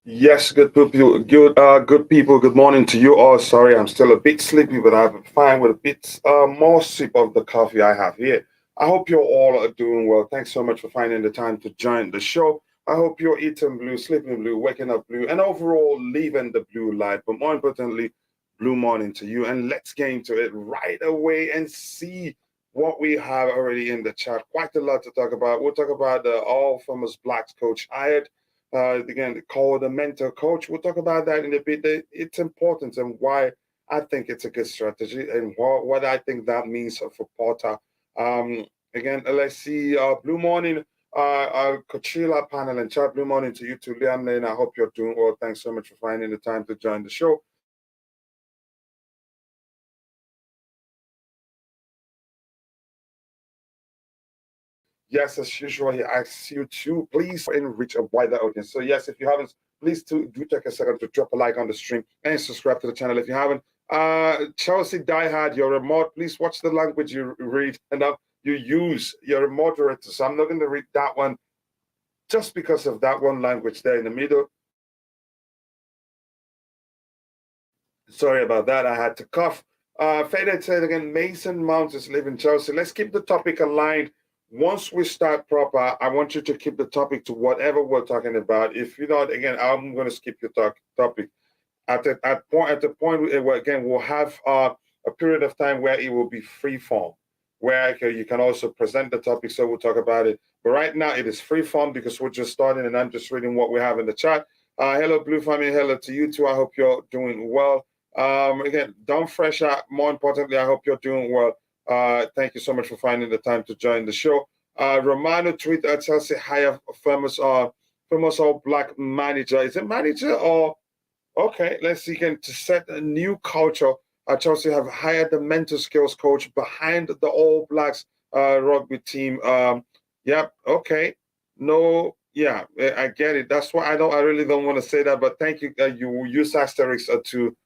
Yes, good people. Good morning to you all. Sorry, I'm still a bit sleepy, but I'm fine with a bit more sip of the coffee I have here. I hope you all are doing well. Thanks so much for finding the time to join the show. I hope you're eating blue, sleeping blue, waking up blue, and overall living the blue life. But more importantly, blue morning to you. And let's get into it right away and see what we have already in the chat. Quite a lot to talk about. We'll talk about the all famous Blacks coach hired again, called a mentor coach. We'll talk about that in a bit. Its importance and why I think it's a good strategy and what I think that means for Porter. Again, let's see. Blue morning, Coachella panel and chat. Blue morning to you too, Liam Lane. I hope you're doing well. Thanks so much for finding the time to join the show. Yes, as usual, he asks you to please and reach a wider audience. So yes, if you haven't, please do take a second to drop a like on the stream and subscribe to the channel if you haven't. Chelsea diehard, you're a mod. Please watch the language you read and you use. You're a moderator, so I'm not going to read that one just because of that one language there in the middle. Sorry about that. I had to cough. Faded said again, Mason Mount is leaving Chelsea. Let's keep the topic aligned. Once we start proper, I want you to keep the topic to whatever we're talking about. If you don't, again, I'm going to skip your topic. At the point where again we'll have a period of time where it will be free form, where you can also present the topic. So we'll talk about it. But right now it is free form because we're just starting, and I'm just reading what we have in the chat. Hello, Blue Family. Hello to you too. I hope you're doing well. Again, don't fresh out. More importantly, I hope you're doing well. Thank you so much for finding the time to join the show. Romano tweet at Chelsea hire famous all black manager. Is it manager or okay? Let's see again to set a new culture. Chelsea have hired the mental skills coach behind the All Blacks rugby team. Yep. Okay. No. Yeah, I get it. That's why I really don't want to say that, but thank you. You use asterisks to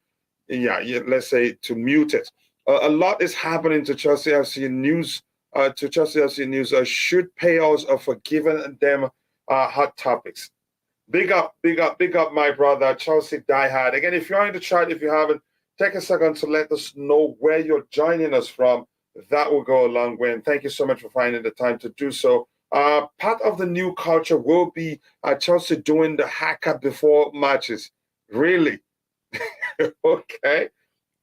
let's say to mute it. A lot is happening to Chelsea FC news. To Chelsea FC news, should payouts for giving them hot topics. Big up, big up, big up, my brother, Chelsea diehard. Again, if you're in the chat, if you haven't, take a second to let us know where you're joining us from. That will go a long way. And thank you so much for finding the time to do so. Part of the new culture will be Chelsea doing the haircut before matches. Really? Okay.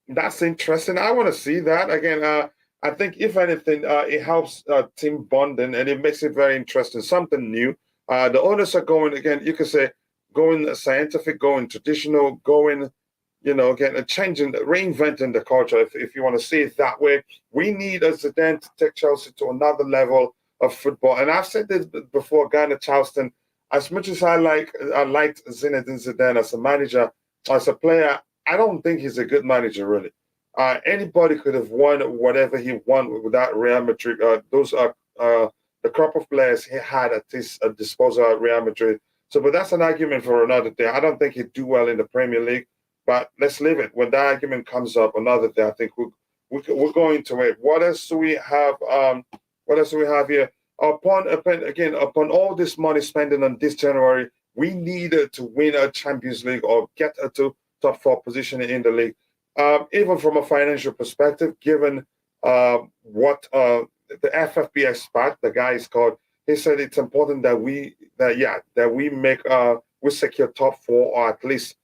That's interesting. I want to see that again. I think if anything, it helps team bonding and it makes it very interesting, something new. The owners are going again. You could say going scientific, going traditional, going, again, changing, reinventing the culture. If you want to see it that way, we need a Zidane to take Chelsea to another level of football. And I've said this before, Ghana Charleston. As much as I liked Zinedine Zidane as a manager, as a player, I don't think he's a good manager, really. Anybody could have won whatever he won without Real Madrid. Those are the crop of players he had at his disposal at Real Madrid. So, but that's an argument for another day. I don't think he'd do well in the Premier League, but let's leave it. When that argument comes up another day, I think we're going to it. What else do we have? What else do we have here? Upon all this money spending on this January, we needed to win a Champions League or get to top 4 position in the league. Even from a financial perspective, given what the FFP expert, the guy is called he said it's important that we make we secure top four or at least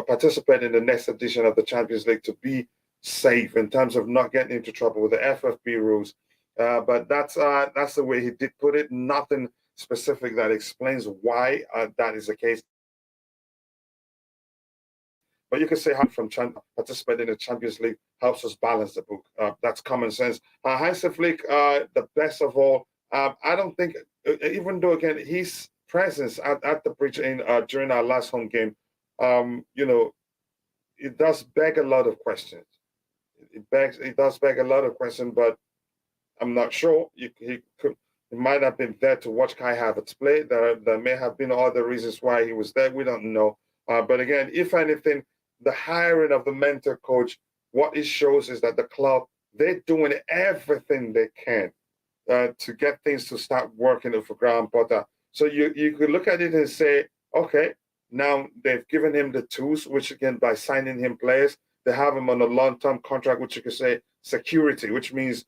participate in the next edition of the Champions League to be safe in terms of not getting into trouble with the FFP rules. But that's the way he did put it. Nothing specific that explains why that is the case. But you can say how from participating in the Champions League helps us balance the book. That's common sense. Hansi Flick, the best of all. I don't think, even though again his presence at the bridge during our last home game, it does beg a lot of questions. It does beg a lot of questions, but I'm not sure. He might have been there to watch Kai Havertz play. There may have been other reasons why he was there. We don't know. But again, if anything, the hiring of the mentor coach, what it shows is that the club, they're doing everything they can to get things to start working for Graham Potter. So you could look at it and say, okay, now they've given him the tools, which again, by signing him players, they have him on a long-term contract, which you could say security, which means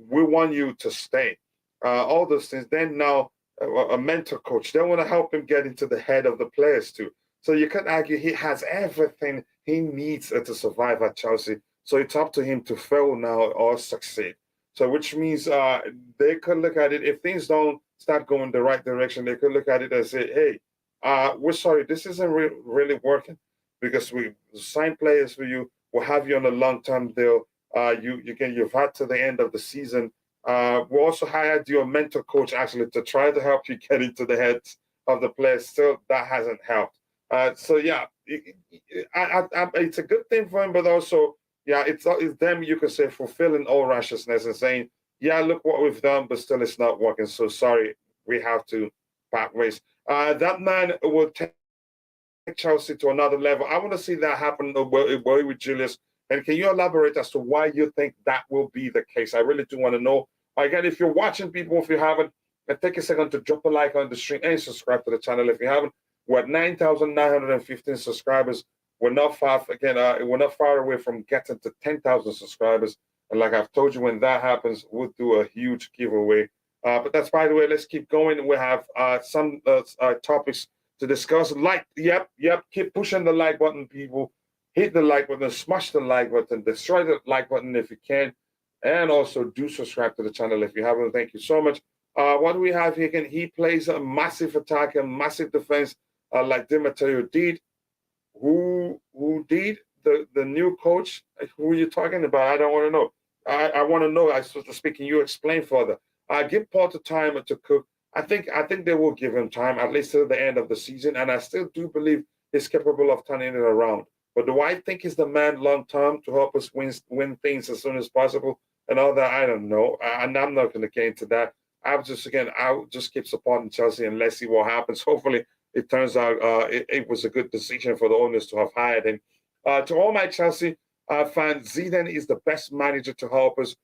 we want you to stay. All those things. Then now a mentor coach, they want to help him get into the head of the players too. So you can argue he has everything he needs to survive at Chelsea. So it's up to him to fail now or succeed. So which means they could look at it, if things don't start going the right direction, they could look at it and say, hey, we're sorry, this isn't really working because we signed players for you. We'll have you on a long-term deal. You've had to the end of the season. We also hired you a mentor coach actually to try to help you get into the heads of the players. Still, that hasn't helped. So yeah, it's a good thing for him, but also, yeah, it's them, you could say, fulfilling all righteousness and saying, yeah, look what we've done, but still it's not working. So sorry, we have to part ways. That man will take Chelsea to another level. I want to see that happen with Julius. And can you elaborate as to why you think that will be the case? I really do want to know. Again, if you're watching, people, if you haven't, take a second to drop a like on the stream and subscribe to the channel if you haven't. We're at 9,915 subscribers. We're not far, we're not far away from getting to 10,000 subscribers. And like I've told you, when that happens, we'll do a huge giveaway. But that's, by the way, let's keep going. We have some topics to discuss. Yep. Keep pushing the like button, people. Hit the like button, smash the like button, destroy the like button if you can. And also do subscribe to the channel if you haven't. Thank you so much. What do we have here? He plays a massive attack and massive defense like Di Matteo did. Who did? The new coach? Who are you talking about? I don't want to know. I want to know, so to speak, can you explain further? Give Porter time to cook. I think they will give him time, at least till the end of the season. And I still do believe he's capable of turning it around. But do I think he's the man long term to help us win things as soon as possible and all that? I don't know. And I'm not going to get into that. I'll just keep supporting Chelsea and let's see what happens. Hopefully, it turns out it was a good decision for the owners to have hired him. To all my Chelsea fans, Zidane is the best manager to help us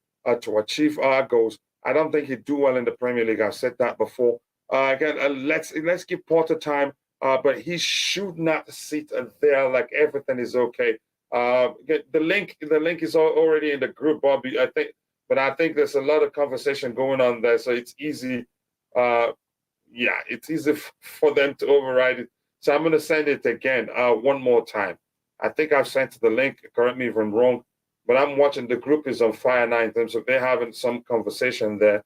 to achieve our goals. I don't think he'd do well in the Premier League. I've said that before. Let's give Porter time. But he should not sit there like everything is okay. The link is already in the group, Bobby. I think there's a lot of conversation going on there, so it's easy. It's easy for them to override it. So I'm going to send it again one more time. I think I've sent the link. Correct me if I'm wrong, but I'm watching the group is on fire now in terms of they're having some conversation there.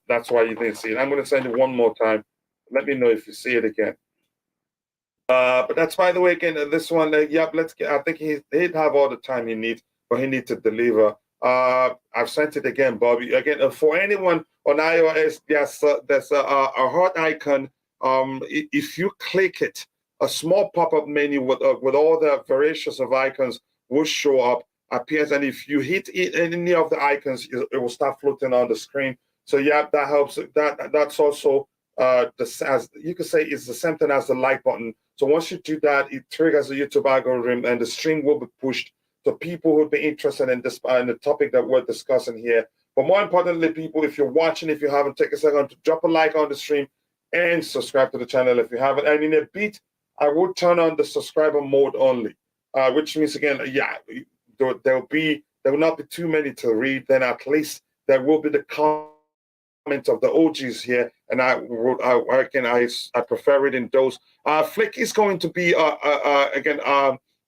That's why you didn't see it. I'm going to send it one more time. Let me know if you see it again. But that's, by the way, again, this one, I think he'd have all the time he needs, but he needs to deliver. I've sent it again, Bobby. Again, for anyone on iOS, there's a heart icon. If you click it, a small pop-up menu with all the variations of icons will show up, appears, and if you hit any of the icons, it will start floating on the screen. So that helps. That's also as you could say, it's the same thing as the like button. So once you do that, it triggers the YouTube algorithm, and the stream will be pushed to people who would be interested in this in the topic that we're discussing here. But more importantly, people, if you're watching, if you haven't, take a second to drop a like on the stream and subscribe to the channel if you haven't. And in a bit, I will turn on the subscriber mode only, which means again, there will not be too many to read. Then at least there will be the comments of the OGs here, and I prefer it in those. Flick is going to be again.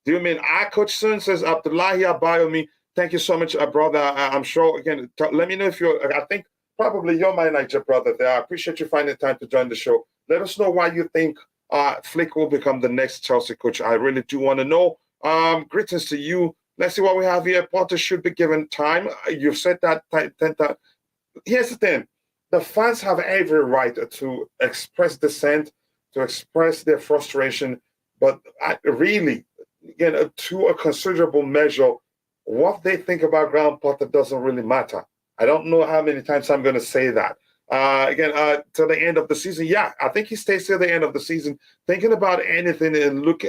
Do you mean Coach Sun says Abdullahi Abayomi? Thank you so much, brother. I'm sure again. Let me know if you're. I think probably you're my Niger brother there. I appreciate you finding time to join the show. Let us know why you think Flick will become the next Chelsea coach. I really do want to know. Greetings to you. Let's see what we have here. Potter should be given time. You've said that 10 times. Here's the thing. The fans have every right to express dissent, to express their frustration, but really, again, to a considerable measure, what they think about Graham Potter doesn't really matter. I don't know how many times I'm going to say that. To the end of the season, yeah, I think he stays till the end of the season, thinking about anything and look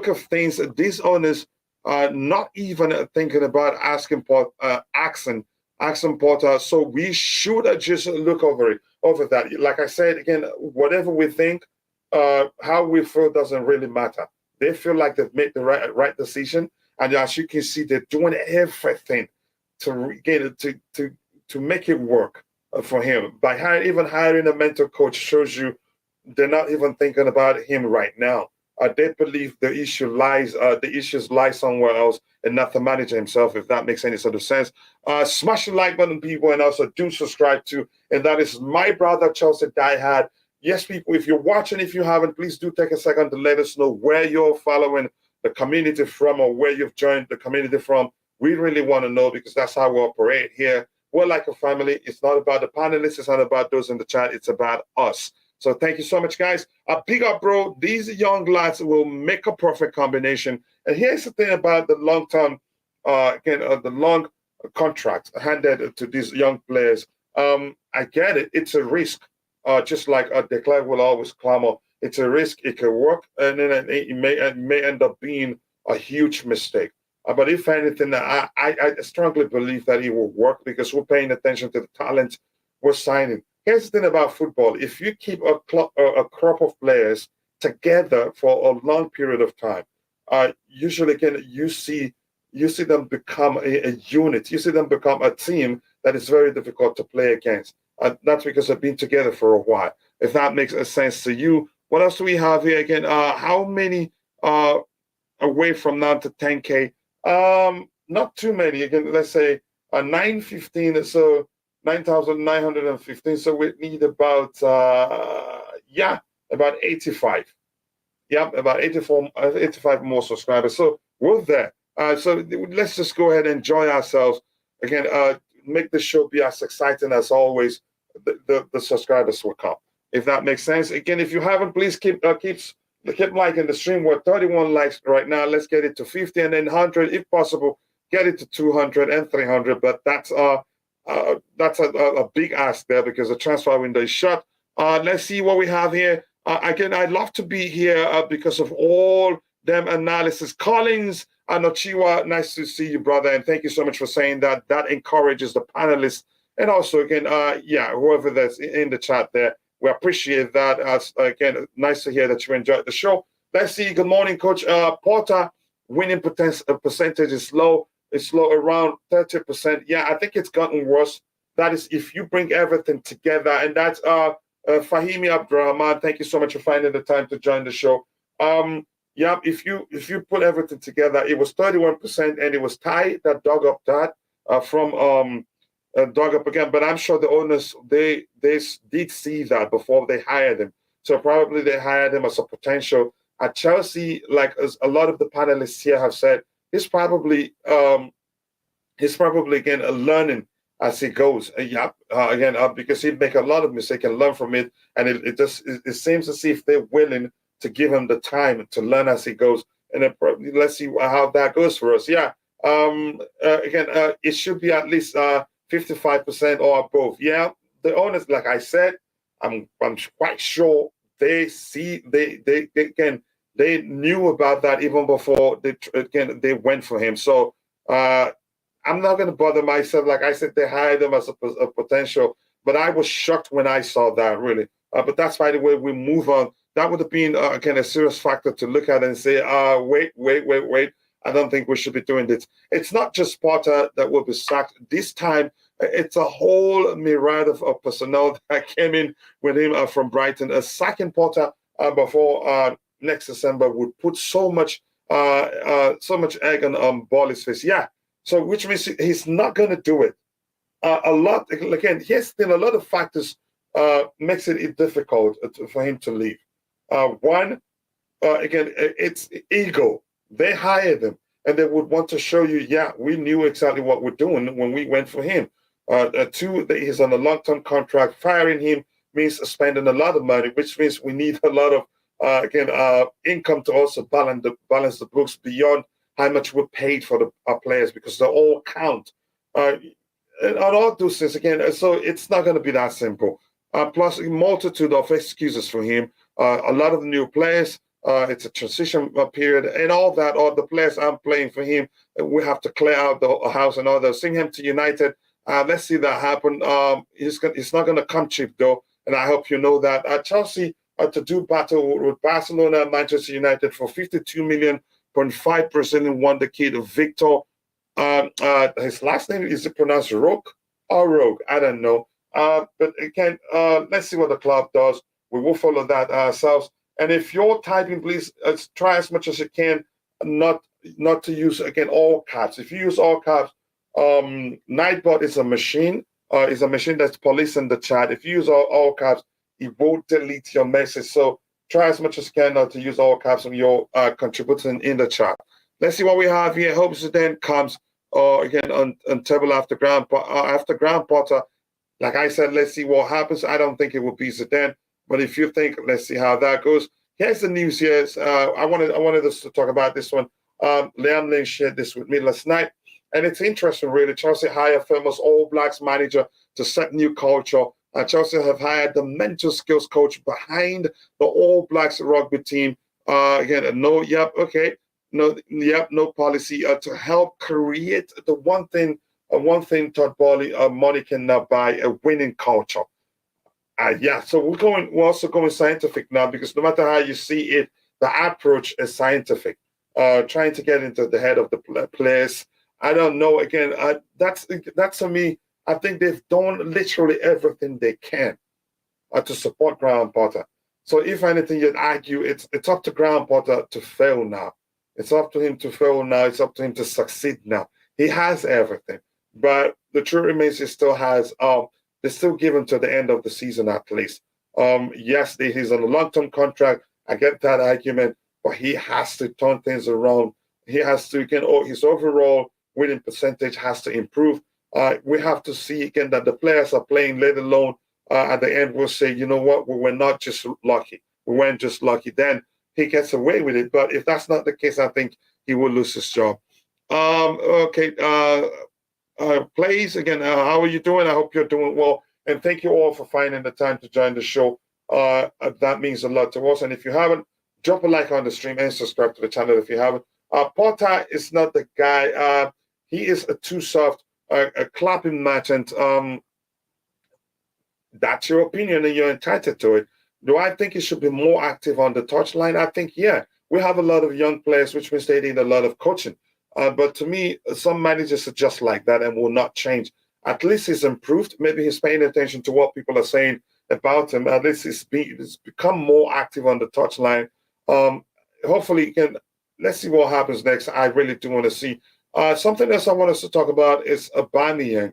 of things. These owners are not even thinking about asking Porter. So we should just look over that. Like I said again, whatever we think, how we feel doesn't really matter. They feel like they've made the right decision, and as you can see, they're doing everything to make it work for him. By even hiring a mentor coach shows you they're not even thinking about him right now. They believe the issues lie somewhere else and not the manager himself, if that makes any sort of sense. Smash the like button, people, and also do subscribe to. And that is my brother Chelsea Diehard. Yes, people, if you're watching, if you haven't, please do take a second to let us know where you're following the community from or where you've joined the community from. We really want to know, because that's how we operate here. We're like a family. It's not about the panelists. It's not about those in the chat. It's about us. So thank you so much, guys. Big up, bro. These young lads will make a perfect combination. And here's the thing about the long-term, the long contract handed to these young players. I get it. It's a risk. Just like Declan will always clamor. It's a risk. It can work, and then it may end up being a huge mistake. But if anything, I strongly believe that it will work, because we're paying attention to the talent we're signing. Here's the thing about football. If you keep a crop of players together for a long period of time, usually again, you see them become a unit. You see them become a team that is very difficult to play against. That's because they've been together for a while. If that makes sense to you. What else do we have here again? How many away from now to 10K? Not too many. Again, let's say 915. So 9,915. So we need about 85. Yeah, about 85 more subscribers. So we're there. So let's just go ahead and enjoy ourselves. Again, make the show be as exciting as always. The subscribers will come, if that makes sense. Again, if you haven't, please keep liking the stream. We're 31 likes right now. Let's get it to 50 and then 100, if possible. Get it to 200 and 300. But that's a big ask there, because the transfer window is shut. Let's see what we have here. Again, I'd love to be here because of all them analysis. Collins and Ochiwa, nice to see you, brother, and thank you so much for saying that. That encourages the panelists, and also again, whoever that's in the chat there, we appreciate that. Again, nice to hear that you enjoyed the show. Let's see. Good morning, Coach Porter. Winning percentage is low. It's low, around 30%. Yeah, I think it's gotten worse. That is if you bring everything together, and that's Fahimi Abdurrahman. Thank you so much for finding the time to join the show. If you put everything together, it was 31%, and it was Ty that dug up that dug up again. But I'm sure the owners they did see that before they hired him. So probably they hired him as a potential. At Chelsea, like as a lot of the panelists here have said, he's probably again learning as he goes. Because he'd make a lot of mistakes and learn from it, and it seems as if they're willing to give him the time to learn as he goes. And then let's see how that goes for us. Yeah. It should be at least 55% or above. Yeah. The owners, like I said, I'm quite sure they knew about that even before they went for him. So I'm not going to bother myself. Like I said, they hired him as a potential, but I was shocked when I saw that, really. But that's, by the way, we move on. That would have been a serious factor to look at and say, wait. I don't think we should be doing this. It's not just Potter that will be sacked. This time, It's a whole myriad of personnel that came in with him from Brighton. A second Potter before next December would put so much egg on Bolly's face. Yeah, so which means he's not going to do it. A lot again. Here's the thing: a lot of factors makes it difficult for him to leave. One, again, it's ego. They hired him, and they would want to show you, yeah, we knew exactly what we're doing when we went for him. Two, that he's on a long-term contract. Firing him means spending a lot of money, which means we need a lot of income to also balance the books beyond how much we're paid for our players, because they all count. And all those things again. So it's not going to be that simple. Plus, a multitude of excuses for him. A lot of new players. It's a transition period, and all that. All the players I'm playing for him, we have to clear out the house and all that. Send him to United. Let's see that happen. It's not going to come cheap though, and I hope you know that. Chelsea to do battle with Barcelona and Manchester United for 52 million, 0.5% in won the kid Victor. His last name, is it pronounced Rogue or Rogue? I don't know. But again, let's see what the club does. We will follow that ourselves. And if you're typing, please try as much as you can not to use again all caps. If you use all caps, Nightbot is a machine. Is a machine that's policing the chat. If you use all caps, it won't delete your message. So try as much as you can not to use all caps when you're contributing in the chat. Let's see what we have here. Hope Zidane comes again on table after Graham Potter. Like I said, let's see what happens. I don't think it will be Zidane, but if you think, let's see how that goes. Here's the news here. I wanted us to talk about this one. Liam Lane shared this with me last night, and it's interesting, really. Chelsea hired famous All Blacks manager to set new culture. Chelsea have hired the mental skills coach behind the All Blacks rugby team. No policy to help create the one thing Todd money cannot buy, a winning culture. So we're also going scientific now, because no matter how you see it, the approach is scientific. Trying to get into the head of the players. I don't know. Again, that's to me. I think they've done literally everything they can to support Graham Potter. So if anything, you'd argue it's up to Graham Potter to fail now. It's up to him to fail now. It's up to him to succeed now. He has everything, but the truth remains, he still has. They still give him to the end of the season at least. Yes, he's on a long-term contract. I get that argument, but he has to turn things around. He has to his overall winning percentage has to improve. We have to see again that the players are playing, let alone at the end we'll say, you know what, we were not just lucky. We weren't just lucky. Then he gets away with it. But if that's not the case, I think he will lose his job. Plays again. How are you doing? I hope you're doing well. And thank you all for finding the time to join the show. That means a lot to us. And if you haven't, drop a like on the stream and subscribe to the channel if you haven't. Potter is not the guy. He is a too soft, a clapping merchant. That's your opinion and you're entitled to it. Do I think he should be more active on the touchline? I think, yeah. We have a lot of young players, which means they need a lot of coaching. But to me, some managers are just like that and will not change. At least he's improved. Maybe he's paying attention to what people are saying about him. At least he's become more active on the touchline. Hopefully, let's see what happens next. I really do want to see. Something else I want us to talk about is Aubameyang.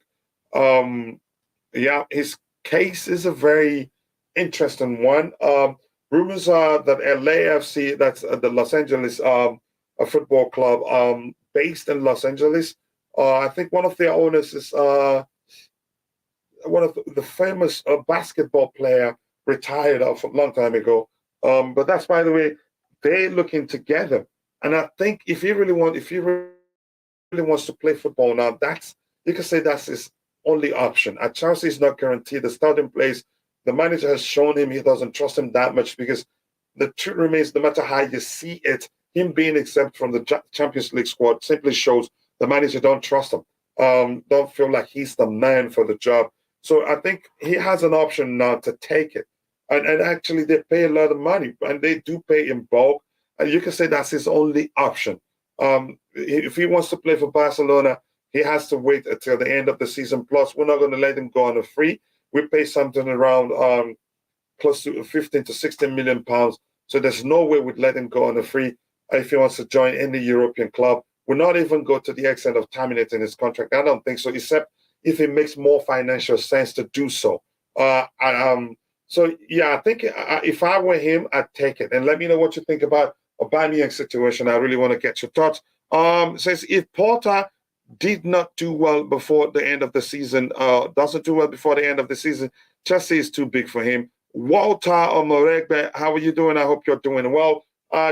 His case is a very interesting one. Rumors are that LAFC, that's the Los Angeles a football club based in Los Angeles. I think one of their owners is one of the famous basketball player, retired a long time ago. But that's, by the way, they're looking together. And I think if he really wants to play football now, you can say that's his only option. At Chelsea, is not guaranteed the starting place. The manager has shown him he doesn't trust him that much, because the truth remains, no matter how you see it, him being exempt from the Champions League squad simply shows the manager don't trust him, don't feel like he's the man for the job. So I think he has an option now to take it. And actually, they pay a lot of money, and they do pay in bulk. And you can say that's his only option. If he wants to play for Barcelona, he has to wait until the end of the season. Plus, we're not going to let him go on a free. We pay something around close to 15 to 16 million pounds. So there's no way we'd let him go on a free if he wants to join any European club. We'll not even go to the extent of terminating his contract. I don't think so, except if it makes more financial sense to do so. So yeah, I think if I were him, I'd take it. And let me know what you think about Aubameyang's situation. I really want to get your thoughts. Says if Porter did not do well before the end of the season, doesn't do well before the end of the season, Chelsea is too big for him. Walter Omoregbe, how are you doing? I hope you're doing well.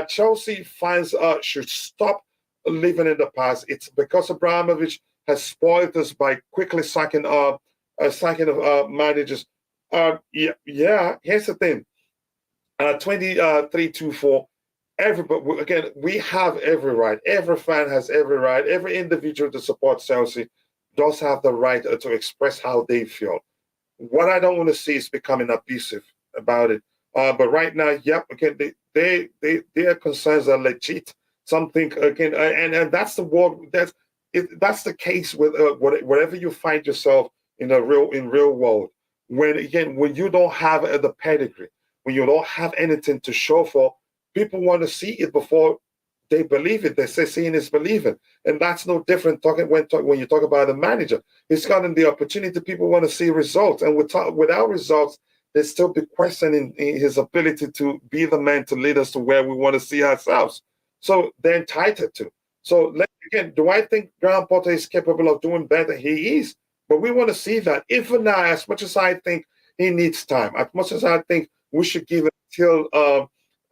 Chelsea fans should stop living in the past. It's because Abramovich has spoiled us by quickly sacking of managers. Yeah. Here's the thing. 23-24. Everybody, again, we have every right. Every fan has every right. Every individual to support Chelsea does have the right to express how they feel. What I don't want to see is becoming abusive about it. But right now, yep, again, their concerns are legit. Something again, and that's the world. That's the case with wherever you find yourself in real world. When you don't have the pedigree, when you don't have anything to show for, people want to see it before they believe it. They say seeing is believing, and that's no different. When you talk about the manager, he's gotten the opportunity. People want to see results, and without results, they still be questioning his ability to be the man to lead us to where we want to see ourselves. So they're entitled to. So again, do I think Graham Potter is capable of doing better? He is, but we want to see that. Even now, as much as I think he needs time, as much as I think we should give him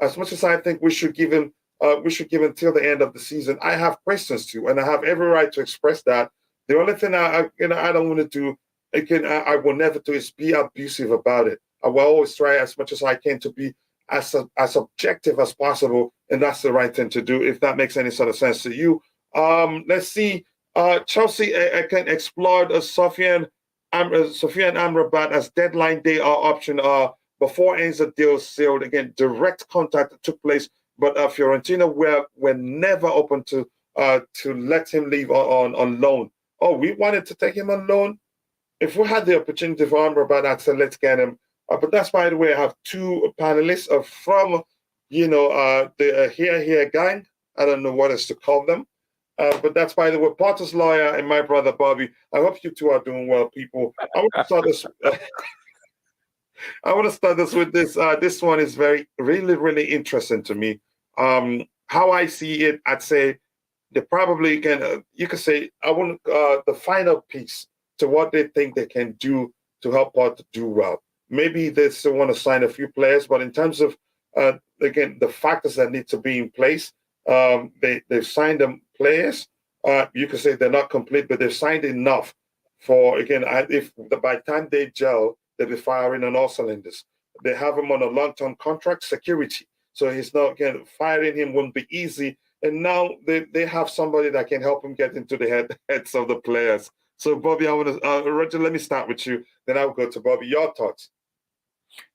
as much as I think we should give him till the end of the season, I have questions too, and I have every right to express that. The only thing I don't want to do, again, I will never do, is be abusive about it. I will always try as much as I can to be as objective as possible, and that's the right thing to do. If that makes any sort of sense to you, let's see. Chelsea can explore Sofiane Amrabat as deadline day option. Before Enzo deal sealed, again, direct contact took place, but Fiorentina were never open to let him leave on loan. Oh, we wanted to take him on loan. If we had the opportunity for Amrabat, I'd say let's get him. But that's, by the way, I have two panelists from, the here gang. I don't know what else to call them. But that's, by the way, Potter's lawyer and my brother Bobby. I hope you two are doing well, people. I want to start this. I want to start this with this. This one is really, really interesting to me. How I see it, I'd say they probably can. You could say I want the final piece to what they think they can do to help Potter do well. Maybe they still want to sign a few players, but in terms of again the factors that need to be in place, they've signed them players. You could say they're not complete, but they've signed enough for if by the time they gel, they'll be firing on all cylinders. They have him on a long-term contract, security. So he's not firing him won't be easy. And now they have somebody that can help him get into the heads of the players. So Bobby, I want to Roger, let me start with you. Then I'll go to Bobby. Your thoughts.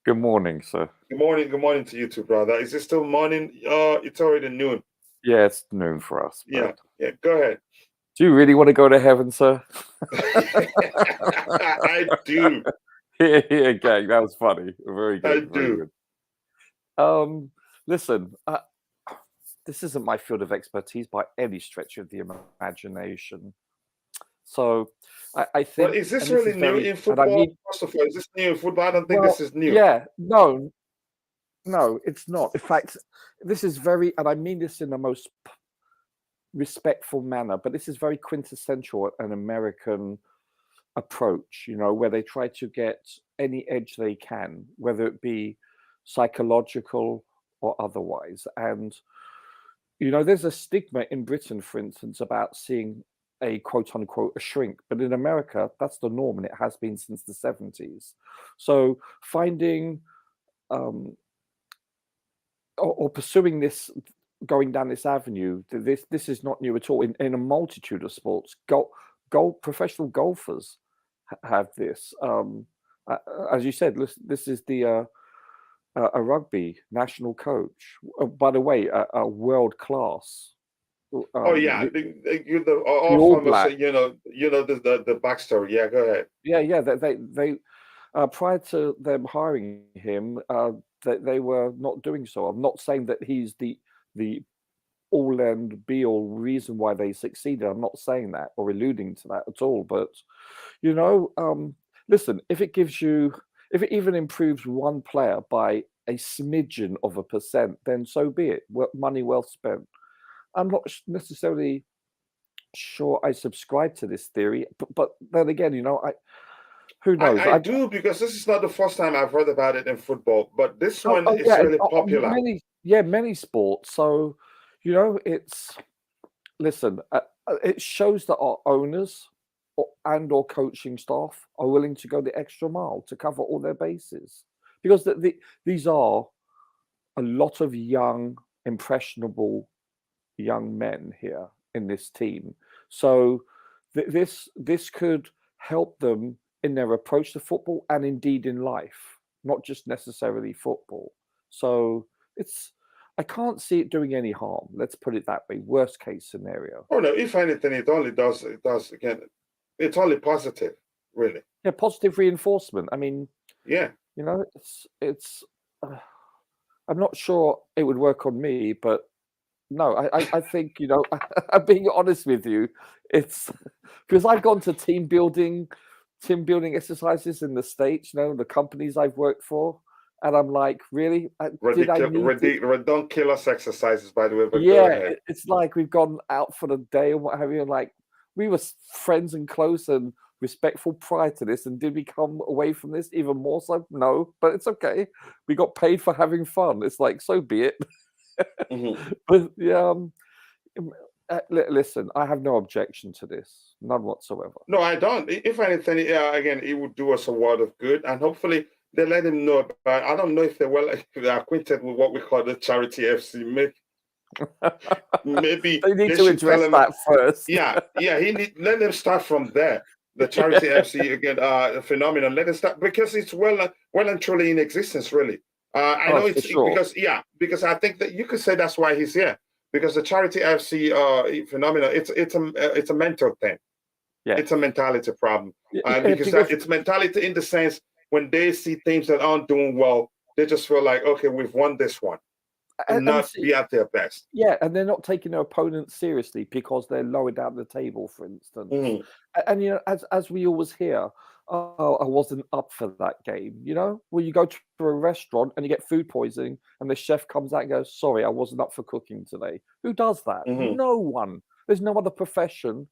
Good morning, sir. Good morning to you too, brother. Is it still morning? It's already noon. Yeah, it's noon for us. Yeah. Go ahead. Do you really want to go to heaven, sir? I do. Yeah, gang. That was funny. Very good. I do. Very good. Listen, this isn't my field of expertise by any stretch of the imagination. So I think. Well, is this really new in football? First of all, is this new in football? I don't think this is new. Yeah, no, it's not. In fact, this is very, and I mean this in the most respectful manner, but this is very quintessential an American approach, where they try to get any edge they can, whether it be psychological or otherwise. And, there's a stigma in Britain, for instance, about seeing a quote unquote a shrink, but in America, that's the norm, and it has been since the 70s. So finding or pursuing this, going down this avenue, this is not new at all. In a multitude of sports, professional golfers have this. As you said, this is a rugby national coach. By the way, a world class Oh yeah, the all All famous. Black. The backstory. Yeah, go ahead. Yeah. They prior to them hiring him, they were not doing so. I'm not saying that he's the all and be all reason why they succeeded. I'm not saying that or alluding to that at all. But you know, listen, if it even improves one player by a smidgen of a percent, then so be it. Money well spent. I'm not necessarily sure I subscribe to this theory, but then again, who knows? I do, because this is not the first time I've heard about it in football, but this one is yeah, really popular. Many sports. So, listen, it shows that our owners or coaching staff are willing to go the extra mile to cover all their bases, because these are a lot of young, impressionable young men here in this team. So this could help them in their approach to football and indeed in life, not just necessarily football. So I can't see it doing any harm. Let's put it that way. Worst case scenario. Oh no! If anything, it does again. It's only positive, really. Yeah, positive reinforcement. I mean, yeah, it's. I'm not sure it would work on me, but no, I think, I'm being honest with you. It's because I've gone to team building exercises in the States, the companies I've worked for, and I'm like, really? Ridiculous exercises, by the way. But yeah, it's like we've gone out for the day and what have you. And like, we were friends and close and respectful prior to this, and did we come away from this even more so? No, but it's okay. We got paid for having fun. It's like, so be it. Mm-hmm. But yeah, listen, I have no objection to this, none whatsoever. No, I don't. If anything, again, it would do us a world of good, and hopefully they let him know about. I don't know if they're acquainted with what we call the Charity FC. Maybe they need to address that first. Yeah. Let them start from there. The Charity FC again, phenomenon. Let us start, because it's well and truly in existence, really. I know it's sure. because I think that you could say that's why he's here, because the Charity FC phenomenon, it's a mental thing. Yeah. It's a mentality problem, because it's mentality in the sense when they see things that aren't doing well, they just feel like, okay, we've won this one, and not be at their best. Yeah, and they're not taking their opponents seriously because they're lower down the table, for instance. Mm-hmm. And as we always hear, oh, I wasn't up for that game. Well, you go to a restaurant and you get food poisoning, and the chef comes out and goes, "Sorry, I wasn't up for cooking today." Who does that? Mm-hmm. No one. There's no other profession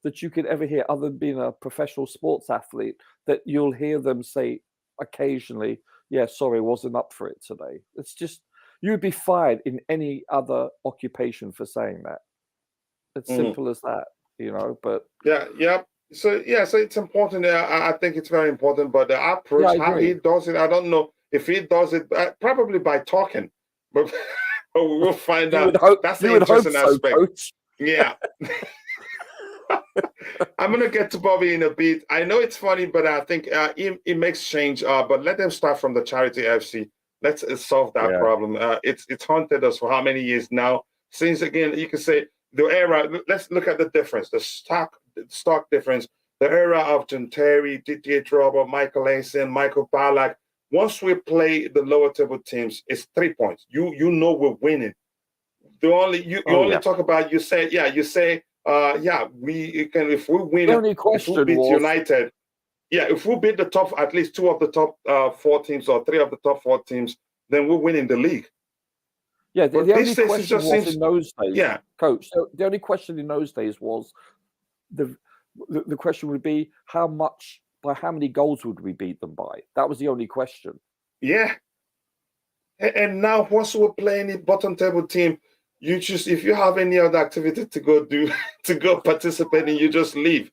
that you could ever hear, other than being a professional sports athlete, that you'll hear them say occasionally, "Yeah, sorry, I wasn't up for it today." It's just, you'd be fired in any other occupation for saying that. It's simple as that, but yeah. So it's important. I think it's very important. But the approach, how he does it, I don't know if he does it probably by talking, but we'll find out. That's the interesting aspect. Coach. Yeah. I'm gonna get to Bobby in a bit. I know it's funny, but I think it makes change. But let them start from the Charity FC. Let's solve that problem. It's haunted us for how many years now? Since, again, you can say the era. Let's look at the difference, the stock difference. The era of John Terry, Didier Drogba, Michael Essien, Michael Ballack. Once we play the lower table teams, it's 3 points. You know we're winning. You only talk about, you say we can, if we win, if we beat United. Yeah, if we beat at least two of the top 4 teams or 3 of the top 4 teams, then we're winning the league. Yeah, the only question was in those days, Coach. So the only question in those days was the question would be by how many goals would we beat them by? That was the only question. Yeah. And now, once we're playing a bottom table team, you just, if you have any other activity to go do, to go participate in, you just leave.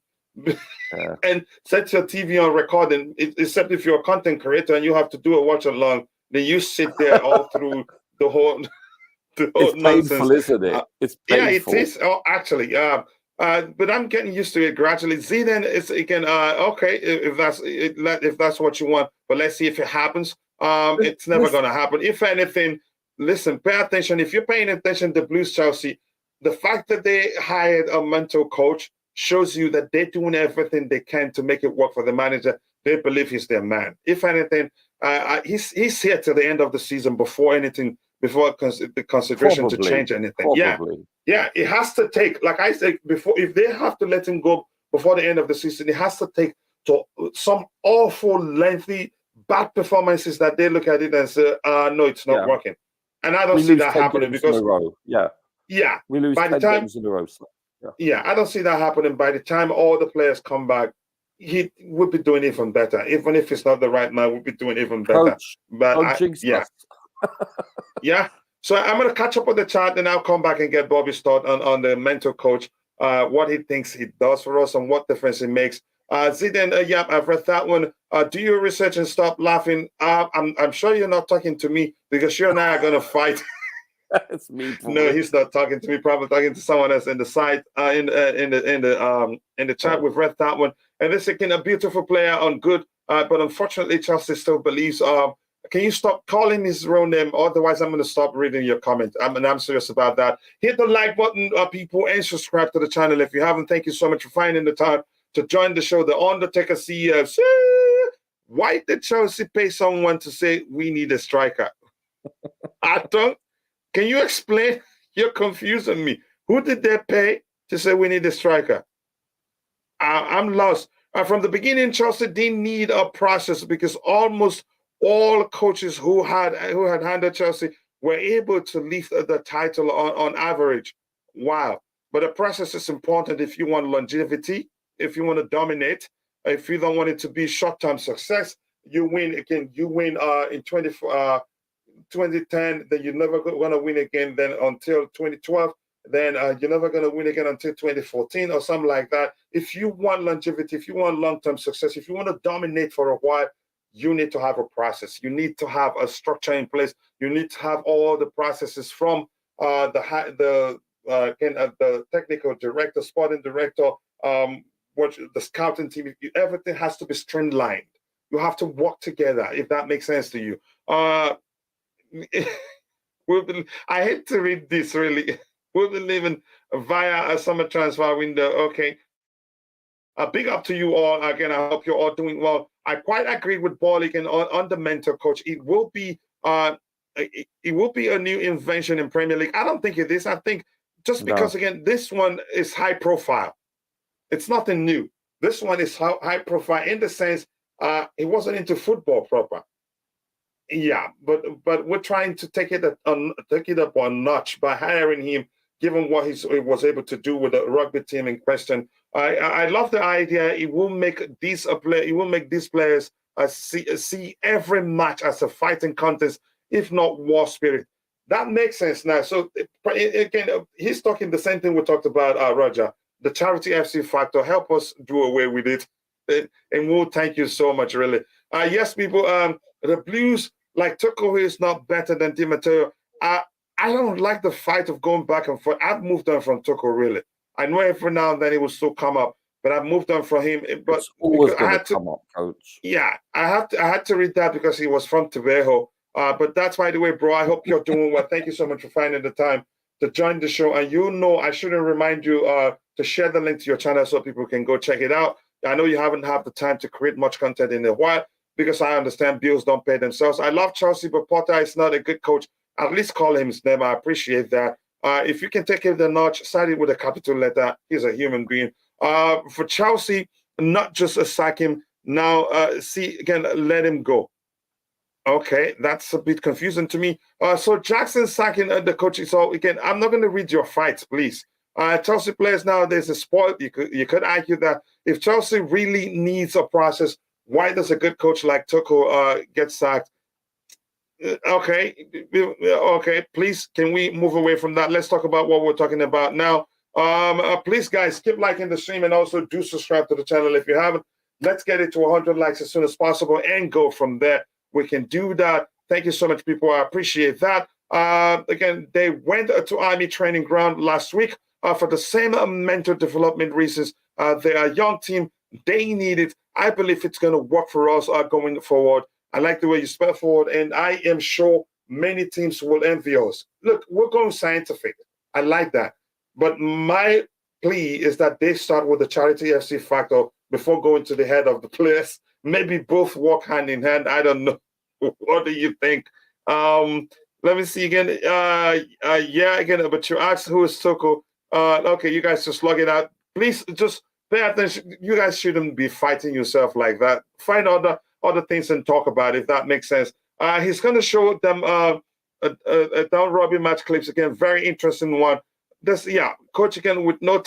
And set your TV on recording, except if you're a content creator and you have to do a watch along, then you sit there all through the whole it's nonsense. Painful, isn't it? It's painful. Yeah, it is. Oh, actually, but I'm getting used to it gradually. Zidane is, again, okay, if that's what you want, but let's see if it happens. It's never going to happen. If anything, listen, pay attention. If you're paying attention to Blues Chelsea, the fact that they hired a mental coach shows you that they're doing everything they can to make it work for the manager. They believe he's their man. If anything, he's here till the end of the season before the consideration to change anything. Probably. Yeah. It has to take, like I said before, if they have to let him go before the end of the season, it has to take to some awful, lengthy, bad performances that they look at it and say, no, it's not working. And I don't see that happening because we lose 10 games in a row. So, I don't see that happening. By the time all the players come back, he would be doing even better. Even if it's not the right man, we'll be doing even better. Yeah. So I'm going to catch up with the chat, and I'll come back and get Bobby's thought on the mental coach, what he thinks he does for us and what difference it makes. Zidane, I've read that one. Do your research and stop laughing. I'm sure you're not talking to me because you and I are going to fight. It's me. Probably. No, he's not talking to me. Probably talking to someone else in the site, in the chat. We've read that one. And this again, a beautiful player on good, but unfortunately, Chelsea still believes. Can you stop calling his real name? Otherwise, I'm going to stop reading your comment. I'm serious about that. Hit the like button, people, and subscribe to the channel if you haven't. Thank you so much for finding the time to join the show. The Undertaker CEO. Why did Chelsea pay someone to say we need a striker? I don't. Can you explain? You're confusing me. Who did they pay to say we need a striker? I'm lost. From the beginning, Chelsea didn't need a process because almost all coaches who had handled Chelsea were able to lift the title on average. Wow. But the process is important if you want longevity, if you want to dominate, if you don't want it to be short-term success. You win again. You win in 2010, then you're never going to win again. Then until 2012, then you're never going to win again until 2014 or something like that. If you want longevity, if you want long-term success, if you want to dominate for a while, you need to have a process. You need to have a structure in place. You need to have all the processes from the technical director, sporting director, the scouting team. Everything has to be streamlined. You have to work together, if that makes sense to you. I hate to read this, really. We'll be living via a summer transfer window. Okay. Big up to you all. Again, I hope you're all doing well. I quite agree with Paul again on the mentor coach. It will be a new invention in Premier League. I don't think it is. I think just because, again, this one is high profile. It's nothing new. This one is high profile in the sense he wasn't into football proper. Yeah, but we're trying to take it up a notch by hiring him, given what he was able to do with the rugby team in question. I love the idea. It will make these players see every match as a fighting contest, if not war spirit. That makes sense now. So again, he's talking the same thing we talked about, Roger. The charity FC factor. Help us do away with it, and we'll thank you so much. Really, yes, people. The Blues, like Tuchel, is not better than Di Matteo. I don't like the fight of going back and forth. I've moved on from Tuchel, really. I know every now and then it will still come up, but I've moved on from him. But it's always going to come up, coach. Yeah, I had to read that because he was from Tavejo. But that's, by the way, bro. I hope you're doing well. Thank you so much for finding the time to join the show. And I shouldn't remind you to share the link to your channel so people can go check it out. I know you haven't had the time to create much content in a while because I understand bills don't pay themselves. I love Chelsea, but Potter is not a good coach. At least call him his name. I appreciate that. If you can take him the notch, sign it with a capital letter. He's a human being. For Chelsea, not just sack him. Now, let him go. Okay, that's a bit confusing to me. So Jackson sacking the coach. So again, I'm not going to read your fights, please. Chelsea players nowadays is spoiled. You could argue that if Chelsea really needs a process, why does a good coach like Tuchel get sacked? Okay, please, can we move away from that? Let's talk about what we're talking about now. Please, guys, keep liking the stream and also do subscribe to the channel if you haven't. Let's get it to 100 likes as soon as possible and go from there. We can do that. Thank you so much, people. I appreciate that. Again, they went to Army training ground last week for the same mental development reasons. They're a young team. They need it. I believe it's going to work for us going forward. I like the way you spell forward, and I am sure many teams will envy us. Look, we're going scientific. I like that. But my plea is that they start with the Charity FC factor before going to the head of the players. Maybe both work hand in hand. I don't know. What do you think? Let me see again. Yeah, again, but you asked who is Toko. Okay, you guys just log it out. Please just pay attention. You guys shouldn't be fighting yourself like that. Find other things and talk about it, if that makes sense. He's going to show them a down Robbie match clips again. Very interesting one. Coach again with no.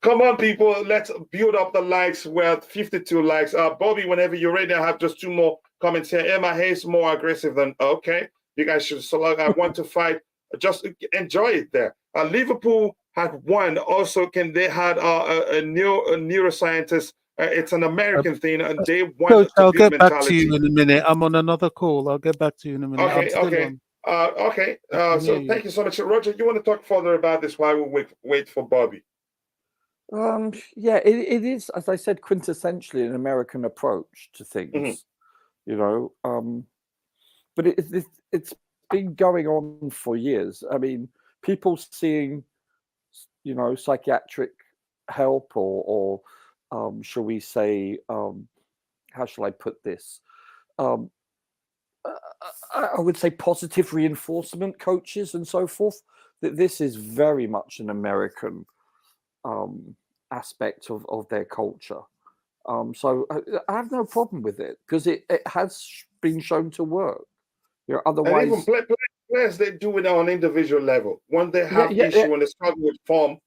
Come on, people. Let's build up the likes. We're at 52 likes. Bobby, whenever you're ready, I have just 2 more comments here. Emma Hayes more aggressive than okay. You guys should select. I want to fight. Just enjoy it there. Liverpool had won. Also, they had a neuroscientist. It's an American thing, and they want Coach, to I'll build get back mentality. to you in a minute. I'm on another call. I'll get back to you in a minute. Okay. So thank you so much, Roger. You want to talk further about this while we wait for Bobby? Yeah, it is, as I said, quintessentially an American approach to things, you know. But it's been going on for years. I mean, people seeing, you know, psychiatric help or shall we say, how shall I put this? I would say positive reinforcement coaches and so forth. That this is very much an American aspect of their culture. So I have no problem with it because it has been shown to work. You know, otherwise, and even players, they do it on an individual level. When they have issue, when they struggle with form.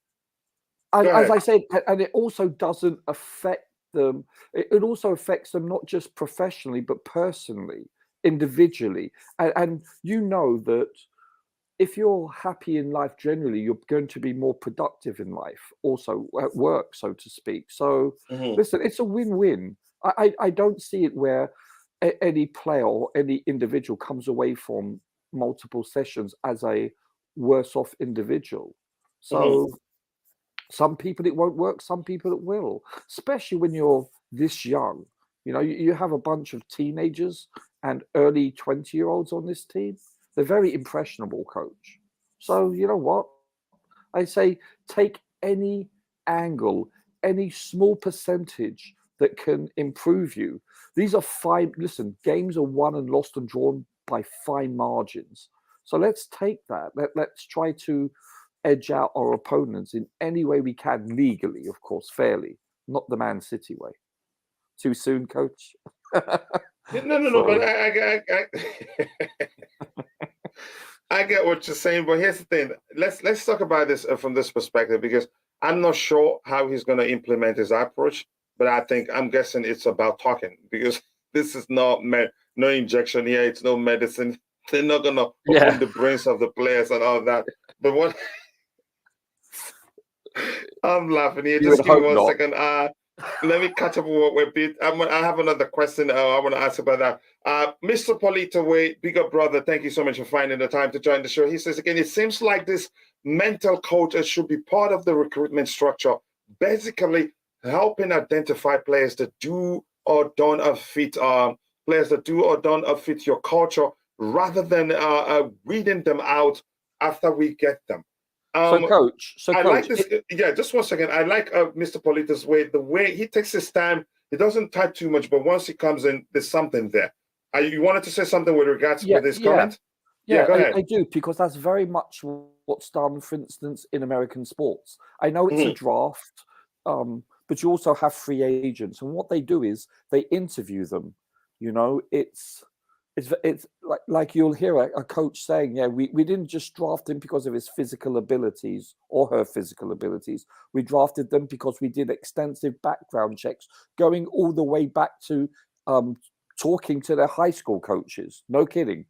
As I said, and it also doesn't affect them. It also affects them not just professionally, but personally, individually. And you know that if you're happy in life generally, you're going to be more productive in life, also at work, so to speak. So listen, it's a win-win. I don't see it where any player or any individual comes away from multiple sessions as a worse off individual. So some people it won't work, some people it will, especially when you're this young. You know, you have a bunch of teenagers and early 20-year-olds on this team. They're very impressionable, coach. So you know what? I say take any angle, any small percentage that can improve you. These are games are won and lost and drawn by fine margins. So let's take that. Let's try to edge out our opponents in any way we can, legally, of course, fairly, not the Man City way. Too soon, coach? No, but I get what you're saying, but here's the thing. Let's talk about this from this perspective, because I'm not sure how he's going to implement his approach, but I'm guessing it's about talking, because this is not no injection here. It's no medicine. They're not going to open the brains of the players and all that. But what I'm laughing here. Just give me 1 second. Let me catch up with what we're beat. I have another question I want to ask about that. Mr. Polito Way, bigger brother, thank you so much for finding the time to join the show. He says, again, it seems like this mental coach should be part of the recruitment structure, basically helping identify players that do or don't fit your culture, rather than weeding them out after we get them. Coach, I like this. Just 1 second. I like Mr. Polito's way. The way he takes his time. He doesn't type too much, but once he comes in, there's something there. You wanted to say something with regards to this comment? Yeah, go ahead. I do, because that's very much what's done, for instance, in American sports. I know it's a draft, but you also have free agents, and what they do is they interview them. You know, it's like you'll hear a coach saying, we didn't just draft him because of his physical abilities or her physical abilities. We drafted them because we did extensive background checks, going all the way back to talking to their high school coaches. No kidding.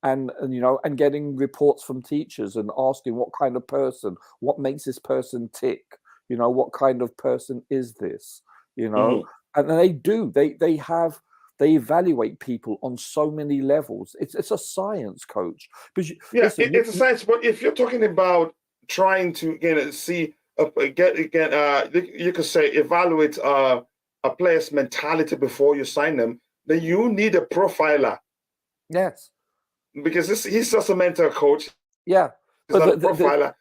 And you know, and getting reports from teachers and asking what kind of person, what makes this person tick, you know, what kind of person is this, you know. And they evaluate people on so many levels. It's a science, coach. But listen, it's a science. But if you're talking about trying to you could say evaluate a player's mentality before you sign them, then you need a profiler. Yes, because he's just a mental coach. Yeah, He's not a profiler.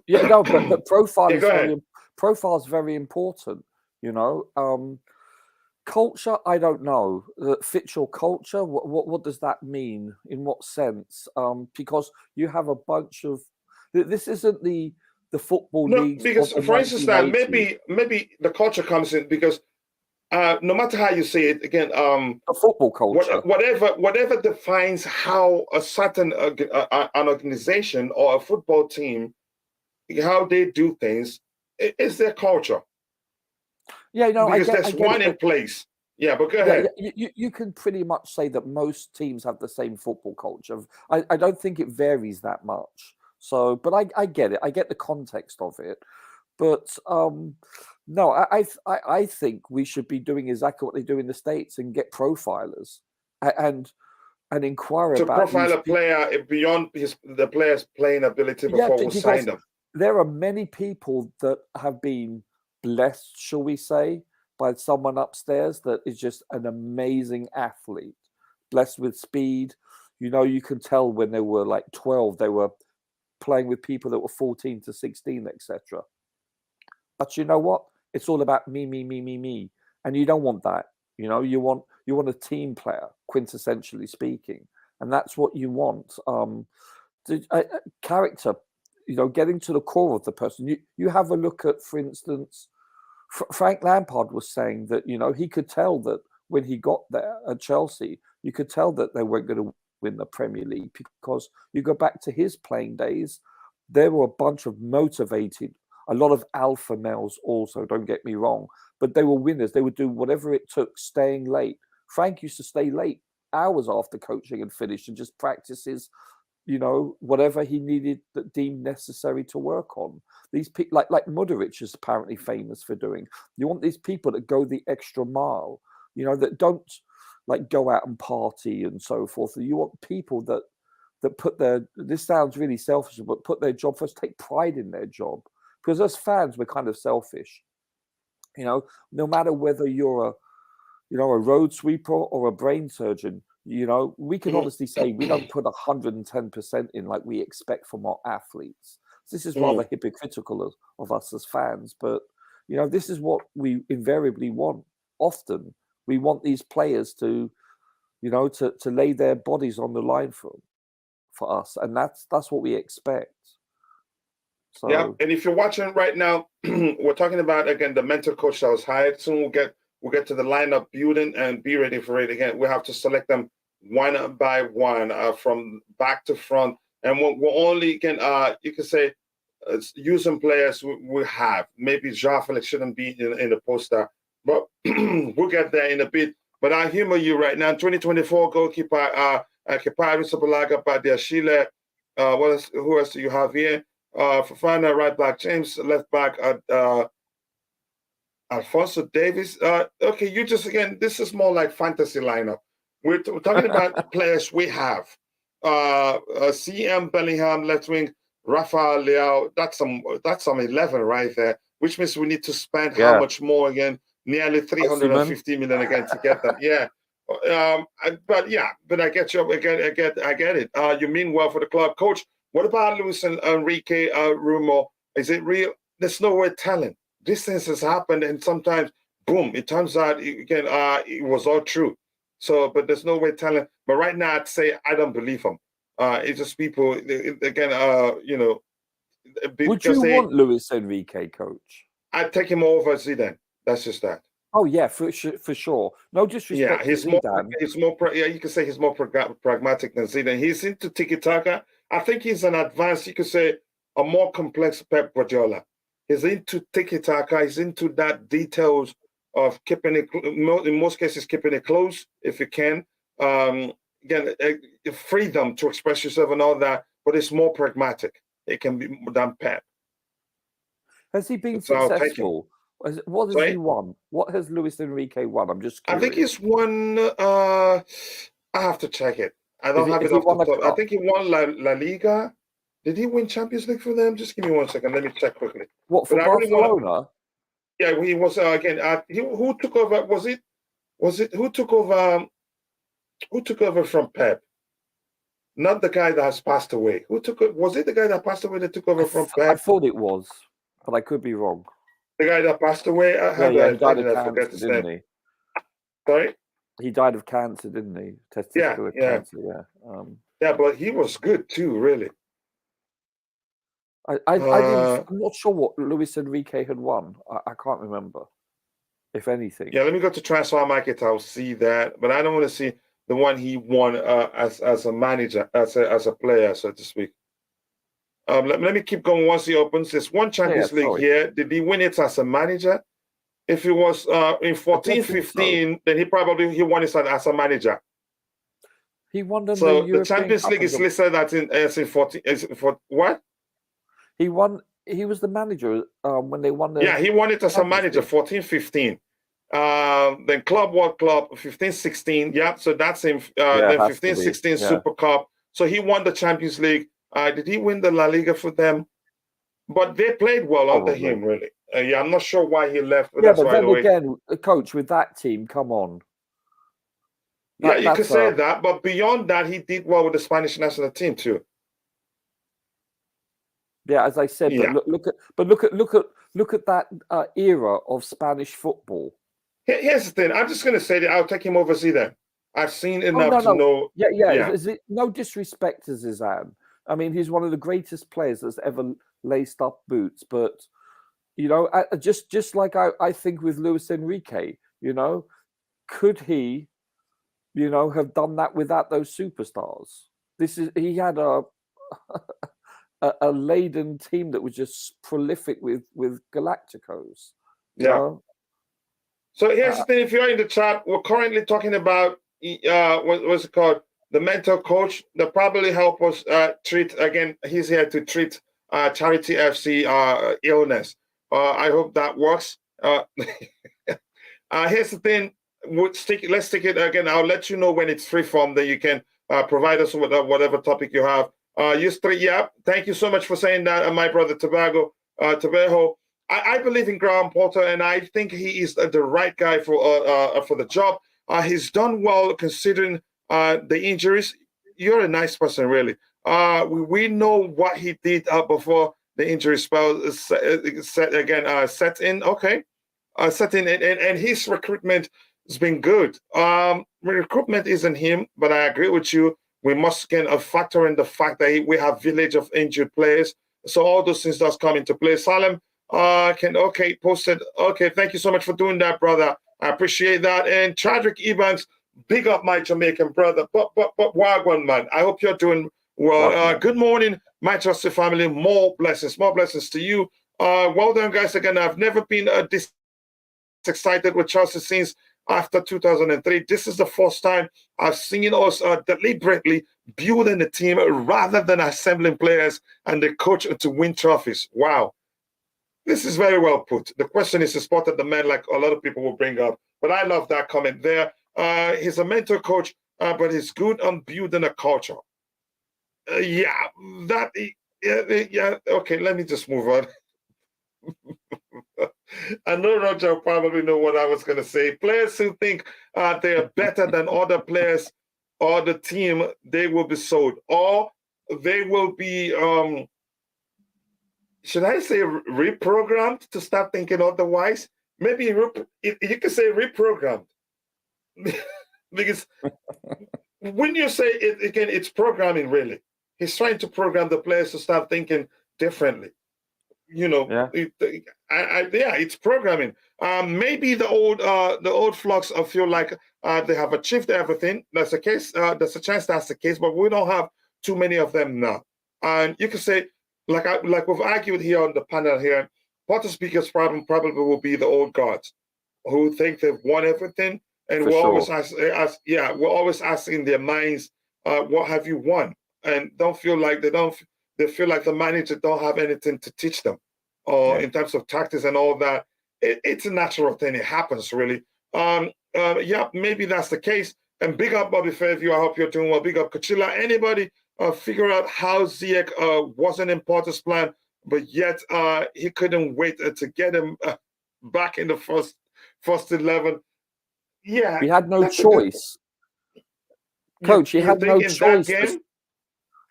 Yeah, no, but profile Yeah, is go ahead. profile is very important. You know, culture. I don't know. Fit your culture. What does that mean? In what sense? Because you have a bunch of. This isn't the football No, leagues because of the for instance, now 1980s. maybe the culture comes in because no matter how you say it, again, The football culture. whatever defines how a certain an organization or a football team, how they do things, is their culture. Yeah, no, Because I there's get one it, in but place. Yeah, but go yeah, ahead. you can pretty much say that most teams have the same football culture. I don't think it varies that much. So, but I get it. I get the context of it. But no, I think we should be doing exactly what they do in the States and get profilers and inquire To about profile these a player beyond the player's playing ability yeah, before we sign because them. there are many people that have been blessed, shall we say, by someone upstairs that is just an amazing athlete, blessed with speed. You know, you can tell when they were like 12, they were playing with people that were 14 to 16, etc. But you know what? It's all about me, me, me, me, me. And you don't want that. You know, you want a team player, quintessentially speaking. And that's what you want. Character, you know, getting to the core of the person. You have a look at, for instance, Frank Lampard was saying that, you know, he could tell that when he got there at Chelsea, you could tell that they weren't going to win the Premier League because you go back to his playing days, there were a bunch of motivated, a lot of alpha males also, don't get me wrong, but they were winners. They would do whatever it took, staying late. Frank used to stay late hours after coaching and finished and just practice his, you know, whatever he needed that deemed necessary to work on. These people, like Mudryk is apparently famous for doing. You want these people that go the extra mile, you know, that don't like go out and party and so forth. You want people that put their, this sounds really selfish, but put their job first, take pride in their job. Because as fans, we're kind of selfish. You know, no matter whether you're a, you know, a road sweeper or a brain surgeon, you know, we can honestly say we don't put 110% in like we expect from our athletes. This is rather hypocritical of us as fans, but you know, this is what we invariably want. Often, we want these players to, you know, to lay their bodies on the line for us, and that's what we expect. Yeah, So and if you're watching right now, we're talking about again the mental coach that was hired. Soon we'll get to the lineup building and be ready for it. Again, we have to select them one by one from back to front, and we're only you can say using players we have. Maybe Joao Felix shouldn't be in the poster, but we'll get there in a bit. But I humor you right now. 2024 goalkeeper Kepa Badiashile. Who else do you have here? Fofana, right back. James, left back. Alfonso Davis. Okay, you just again. This is more like fantasy lineup. We're talking about players we have. CM Bellingham, left wing. Rafael Leao. That's some 11 right there. Which means we need to spend how yeah, much more again? Nearly Simon. 350 million again to get them. Yeah. But I get you. I get it. You mean well for the club, coach. What about Luis and Enrique Rumo? Is it real? There's no way telling. These things has happened, and sometimes, boom, it turns out again it was all true. So, but there's no way telling. But right now, I'd say I don't believe them. It's just people again. You know, Would because you want Luis Enrique, coach? I'd take him over Zidane. That's just that. Oh yeah, for sure. No Yeah, disrespect to Zidane. yeah, you could say he's more pragmatic than Zidane. He's into tiki-taka. I think he's an advanced, you could say, a more complex Pep Guardiola. He's into tiki-taka. He's into that details of keeping it, in most cases, keeping it close if you can. Again, freedom to express yourself and all that, but it's more pragmatic. It can be than Pep. Has he been So I'll take him. successful? What has he Sorry? won? What has Luis Enrique won? I'm just I think curious. he's won. I have to check it. I don't have Has it he off the won a top. I cup? think he won La Liga. Did he win Champions League for them? Just give me 1 second. Let me check quickly. What, But for I really want to. Barcelona? Yeah, he was again. Who took over? Was it? Who took over? Who took over from Pep? Not the guy that has passed away. Who took it? Was it the guy that passed away that took over from I Pep? thought it was, but I could be wrong. The guy that passed away? Yeah, he How died did of I forget cancer, his didn't name? he? Sorry? He died of cancer, didn't he? Yeah, Testicular yeah. cancer, yeah. Yeah, but he was good too, really. I didn't. I'm not sure what Luis Enrique had won. I can't remember, if anything. Yeah, let me go to transfer market. I'll see that, but I don't want to see the one he won as a manager, as a player, so to speak. Let me keep going once he opens. There's one Champions League sorry. here. Did he win it as a manager? If it was in 14-15, then he won it as a manager. He won them So the European Champions Cup League is listed as in 14. Is for what? He won. He was the manager when they won the. Yeah, he won it as a Champions manager, League. 14-15. Then Club World Club, 15-16. Yeah, so that's in then has to be, 15-16 yeah. Super Cup. So he won the Champions League. Did he win the La Liga for them? But they played well under Probably. him, really. Yeah, I'm not sure why he left. But Yeah, that's but why then the way. again, coach with that team, come on. Yeah, you could that's say that, but beyond that, he did well with the Spanish national team too. Yeah, as I said, Yeah. but look at that era of Spanish football. Here's the thing. I'm just going to say that I'll take him over Zidane. I've seen enough to know. Yeah. No disrespect to Zidane. I mean, he's one of the greatest players that's ever laced up boots. But you know, just like I think with Luis Enrique, you know, could he, you know, have done that without those superstars? He had a laden team that was just prolific with Galacticos. You know? So here's the thing: if you're in the chat, we're currently talking about what's it called? The mental coach that probably help us treat. Again, he's here to treat Charity FC illness. I hope that works. Here's the thing: let's stick it again. I'll let you know when it's free form. Then you can provide us with whatever topic you have. Yeah, thank you so much for saying that, my brother Tobago. I believe in Graham Potter, and I think he is the right guy for the job. He's done well considering the injuries. You're a nice person, really. We know what he did before the injury spell set in. Okay, set in, and his recruitment has been good. Recruitment isn't him, but I agree with you. We must factor in the fact that we have village of injured players. So all those things does come into play. Salem posted. Okay, thank you so much for doing that, brother. I appreciate that. And Chadrick Evans, big up my Jamaican brother. But Wagwan, man. I hope you're doing well. Good morning, my trusted family. More blessings to you. Well done, guys. Again, I've never been this excited with Chelsea since after 2003. This is the first time I've seen us deliberately building a team rather than assembling players and the coach to win trophies. Wow. This is very well put. The question is to spot the man, like a lot of people will bring up. But I love that comment there. He's a mentor coach, but he's good on building a culture. Yeah. Okay, let me just move on. I know Roger probably know what I was going to say. Players who think they are better than other players or the team, they will be sold. Or they will be, should I say reprogrammed to start thinking otherwise? Maybe you could say reprogrammed. Because when you say it again, it's programming, really. He's trying to program the players to start thinking differently. You know, it's programming. Maybe the old flocks feel like they have achieved everything. That's the case. There's a chance that's the case, but we don't have too many of them now. And you can say, like we've argued here on the panel here, Potter's biggest problem probably will be the old guards who think they've won everything, and we're always asking in their minds, what have you won? And don't feel like they feel like the manager don't have anything to teach them, or in terms of tactics and all that. It's a natural thing. It happens, really. Maybe that's the case. And big up Bobby Fairview. I hope you're doing well. Big up Kachila. Anybody figure out how Ziyech wasn't in Potter's plan, but yet he couldn't wait to get him back in the first 11? Yeah, he had no choice. Coach, he had no choice.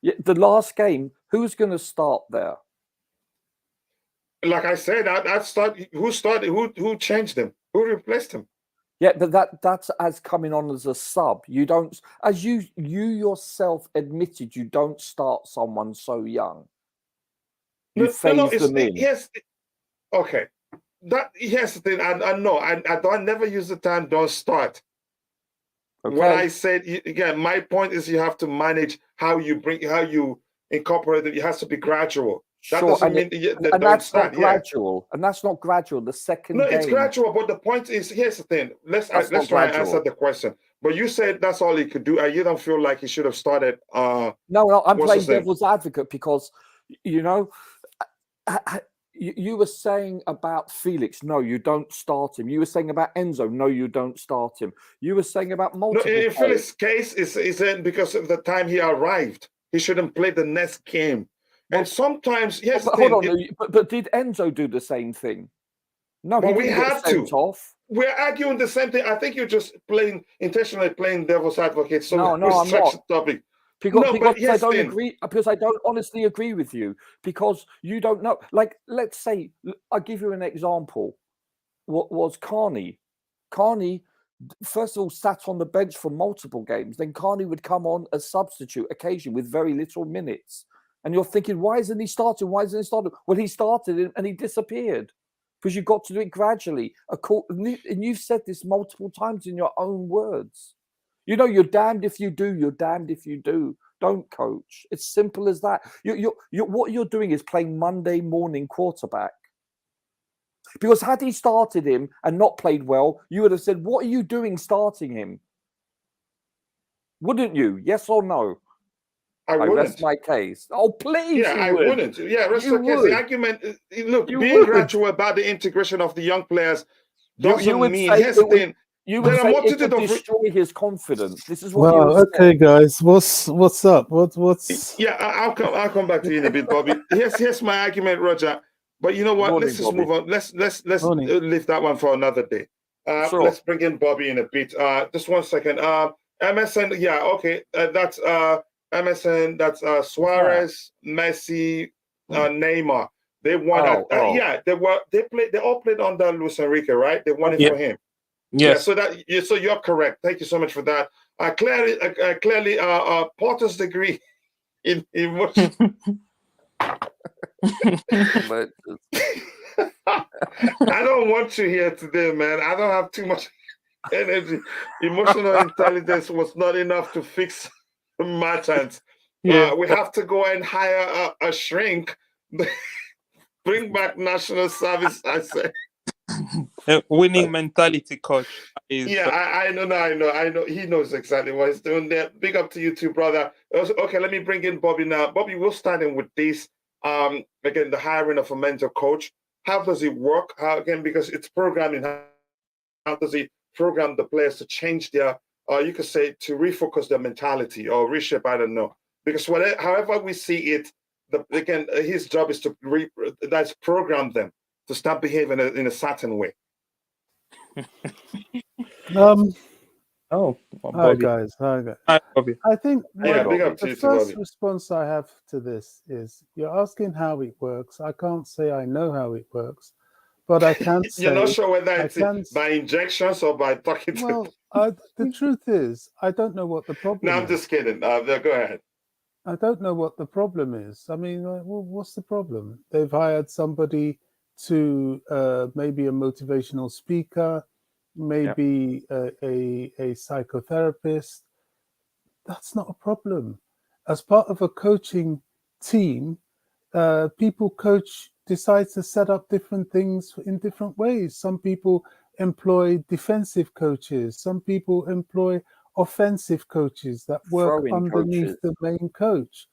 Yeah, the last game, who's going to start there? Like I said, who changed him? Who replaced him? Yeah, but that's as coming on as a sub. You don't, as you yourself admitted, you don't start someone so young. You phase them in. Yes, okay. Here's the thing. I know. I don't never use the term "don't start." Okay. What I said again, my point is you have to manage how you incorporate it. It has to be gradual. That Sure, doesn't mean and that's not gradual. And that's not gradual. The second game. It's gradual, but the point is, here's the thing. Let's try and answer the question. But you said that's all he could do, and you don't feel like he should have started. No, I'm playing devil's advocate because, you know, you were saying about Felix, no, you don't start him. You were saying about Enzo, no, you don't start him. You were saying about multiple. No, in Felix's case, is because of the time he arrived. He shouldn't play the next game. And sometimes, yes. Hold on, but did Enzo do the same thing? No, but we had to. Off. We're arguing the same thing. I think you're just intentionally playing devil's advocate. So no, I'm not. The topic. Because I don't agree. Because I don't honestly agree with you. Because you don't know. Like, let's say, I'll give you an example. What was Carney? Carney, first of all, sat on the bench for multiple games. Then Carney would come on as substitute occasionally with very little minutes. And you're thinking, why isn't he starting? Why isn't he starting? Well, he started and he disappeared because you've got to do it gradually. And you've said this multiple times in your own words. You know, you're damned if you do. You're damned if you do. Don't coach. It's simple as that. What you're doing is playing Monday morning quarterback. Because had he started him and not played well, you would have said, what are you doing starting him? Wouldn't you? Yes or no? I rest my case. Oh, please. Yeah, I wouldn't. Yeah, rest your case. The argument, look, being gradual about the integration of the young players doesn't mean. Here's the thing. You would say it would destroy his confidence. This is what you okay, guys. What's up? What's? Yeah, I'll come back to you in a bit, Bobby. Here's my argument, Roger. But you know what? Let's just move on. Let's leave that one for another day. Sure. Let's bring in Bobby in a bit. Just 1 second. MSN. Yeah, okay. That's MSN. That's Suarez, Messi, Neymar. They won. Yeah, they played. They all played under Luis Enrique, right? They won it for him. Yes. Yeah, so you're correct. Thank you so much for that. Clearly, Porter's degree in what? I don't want you here today, man. I don't have too much energy. Emotional intelligence was not enough to fix my chance. Yeah. We have to go and hire a shrink. Bring back national service, I say. Winning mentality, coach. I know. He knows exactly what he's doing there. Big up to you too, brother. Okay, let me bring in Bobby now. Bobby, we'll start in with this. Again, the hiring of a mentor coach. How does it work? Because it's programming. How does he program the players to change their, you could say, to refocus their mentality or reshape? I don't know. Because however we see it, his job is to program them to start behaving in a certain way. Hi guys. Hi, Bobby. I think the first response I have to this is you're asking how it works. I can't say I know how it works, but I can say you're not sure whether it's by injections or by talking to. Well, the truth is I don't know what the problem. No, I'm just kidding. Go ahead. I don't know what the problem is. I mean, what's the problem? They've hired somebody to maybe a motivational speaker, maybe a psychotherapist. That's not a problem. As part of a coaching team, people decide to set up different things in different ways. Some people employ defensive coaches. Some people employ offensive coaches that work underneath the main coach.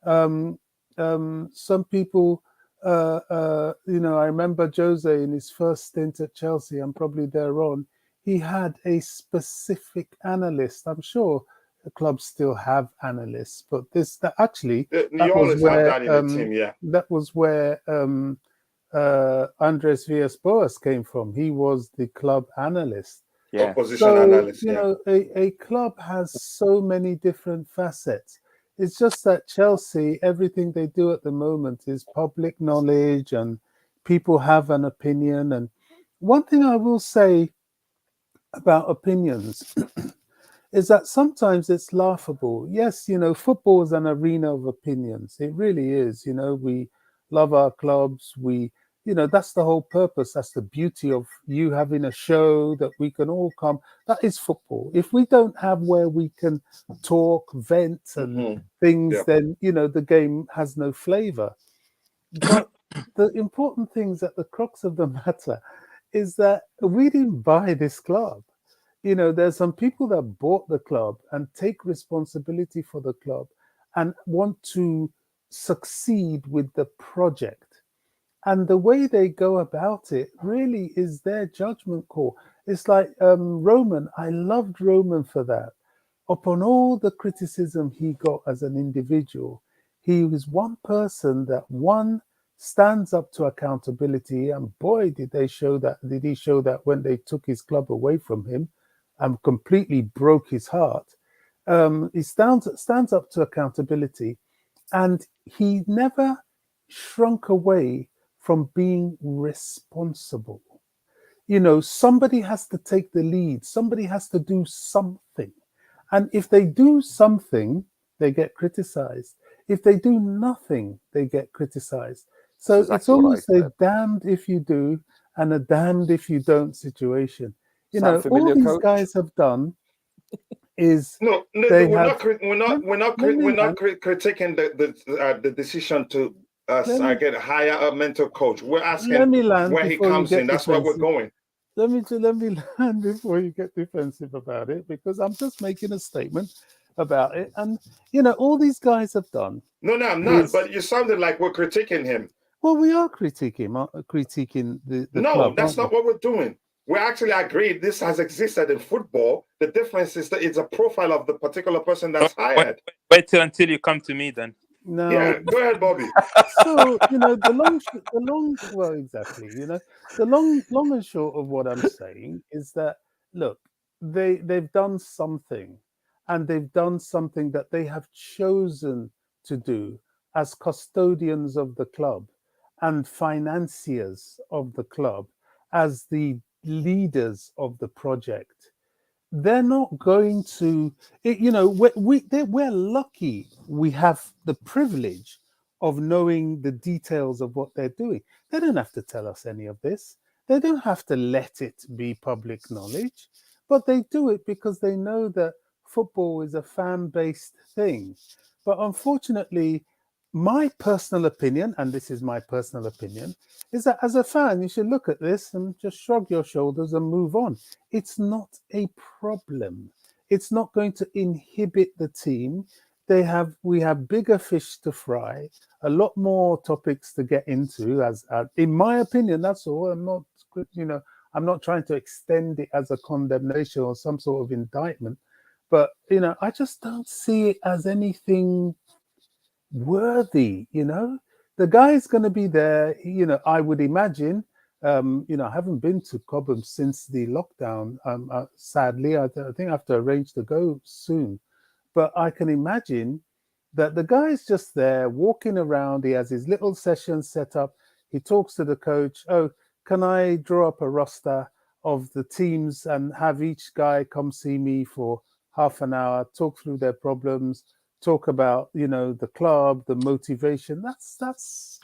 Some people, I remember Jose in his first stint at Chelsea, I'm probably there on, he had a specific analyst. I'm sure the clubs still have analysts, but that was where Andres Villas-Boas came from. He was the club analyst. Opposition analyst. A club has so many different facets. It's just that Chelsea, everything they do at the moment is public knowledge and people have an opinion. And one thing I will say about opinions is that sometimes it's laughable. Yes, football is an arena of opinions. It really is. We love our clubs. That's the whole purpose. That's the beauty of you having a show that we can all come. That is football. If we don't have where we can talk, vent, and things, then, the game has no flavor. But the important things at the crux of the matter is that we didn't buy this club. There's some people that bought the club and take responsibility for the club and want to succeed with the project. And the way they go about it really is their judgment call. It's like Roman. I loved Roman for that. Upon all the criticism he got as an individual, he was one person that stands up to accountability. And boy, did he show that when they took his club away from him and completely broke his heart. He stands up to accountability, and he never shrunk away from being responsible. Somebody has to take the lead. Somebody has to do something. And if they do something, they get criticized. If they do nothing, they get criticized. So it's almost a damned if you do and a damned if you don't situation. All these guys have done is we're not critiquing the decision to get hire a mental coach. We're asking where he comes in. That's where we're going. Let me land before you get defensive about it, because I'm just making a statement about it. And all these guys have done. No, I'm not. But you sounded like we're critiquing him. Well, we are critiquing the club. That's not what we're doing. We actually agreed this has existed in football. The difference is that it's a profile of the particular person that's hired. Wait until you come to me then. No. Yeah, go ahead, Bobby. So, the long and short of what I'm saying is that, look, they've done something, and they've done something that they have chosen to do as custodians of the club and financiers of the club, as the leaders of the project. They're not going to, we're lucky we have the privilege of knowing the details of what they're doing. They don't have to tell us any of this. They don't have to let it be public knowledge, but they do it because they know that football is a fan-based thing. But unfortunately, my personal opinion, and this is my personal opinion, is that as a fan, you should look at this and just shrug your shoulders and move on. It's not a problem. It's not going to inhibit the team. We have bigger fish to fry, a lot more topics to get into. As in my opinion, that's all. I'm not trying to extend it as a condemnation or some sort of indictment, but I just don't see it as anything worthy. The guy's going to be there. I would imagine. I haven't been to Cobham since the lockdown. Sadly, I think I have to arrange to go soon. But I can imagine that the guy's just there walking around. He has his little session set up. He talks to the coach. Oh, can I draw up a roster of the teams and have each guy come see me for half an hour, talk through their problems, talk about, the club, the motivation. That's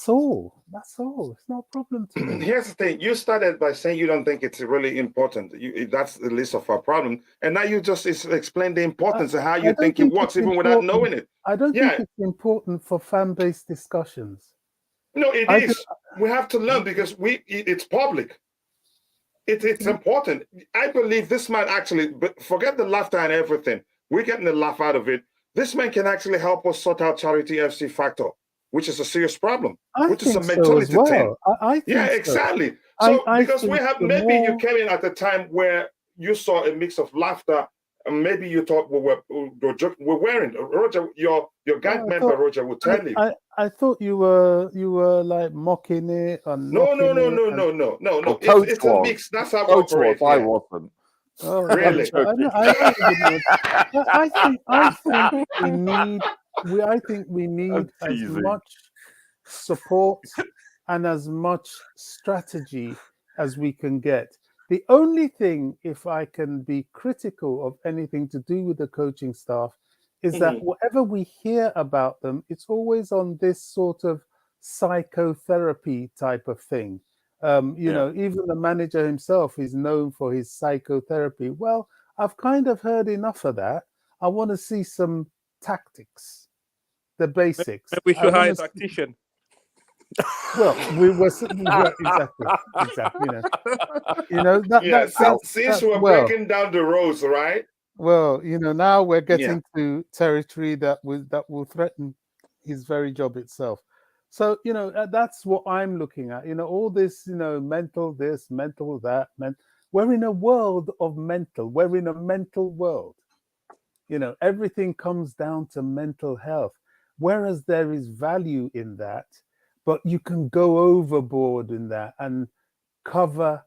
all. That's all. It's not a problem to me. Here's the thing. You started by saying you don't think it's really important. That's the least of our problem. And now you just explain the importance of how you think it works, even without knowing it. I don't think it's important for fan-based discussions. No, it is. We have to learn because it's public. It's important. I believe this man actually, but forget the laughter and everything. We're getting the laugh out of it. This man can actually help us sort out Charity FC factor, which is a serious problem, which is a mentality thing. I think exactly. So because we have, maybe you came in at a time where you saw a mix of laughter, and maybe you thought we're wearing. Roger, your gang member Roger would tell you. I thought you were like mocking it. No. It's a mix. That's how we operate. I wasn't. Oh, Really? I know you didn't want- I think we need I'm as teasing. much support and as much strategy as we can get. The only thing, if I can be critical of anything to do with the coaching staff, is that Mhm. whatever we hear about them, it's always on this sort of psychotherapy type of thing. Even the manager himself is known for his psychotherapy. Well, I've kind of heard enough of that. I want to see some tactics, the basics. Maybe we I should hire want a to. tactician. Well, we were exactly. That Yeah, that since that's since that's we're well. breaking down the roads, right? Well, now we're Yeah. getting to territory that will threaten his very job itself. So, that's what I'm looking at. All this, mental this, mental that, we're in a world of mental. We're in a mental world. Everything comes down to mental health. Whereas there is value in that, but you can go overboard in that and cover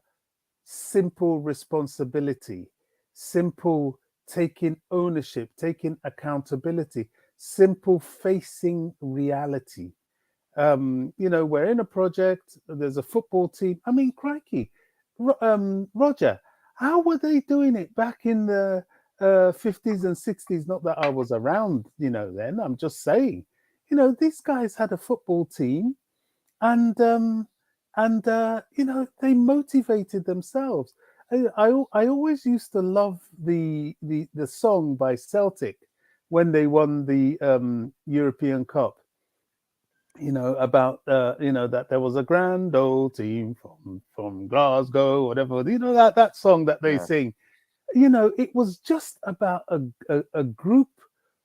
simple responsibility, simple taking ownership, taking accountability, simple facing reality. We're in a project, there's a football team. I mean, crikey, Roger, how were they doing it back in the 50s and 60s? Not that I was around, then. I'm just saying, these guys had a football team and they motivated themselves. I always used to love the song by Celtic when they won the European Cup. About that there was a grand old team from Glasgow, whatever. That song that they Yeah. sing. It was just about a group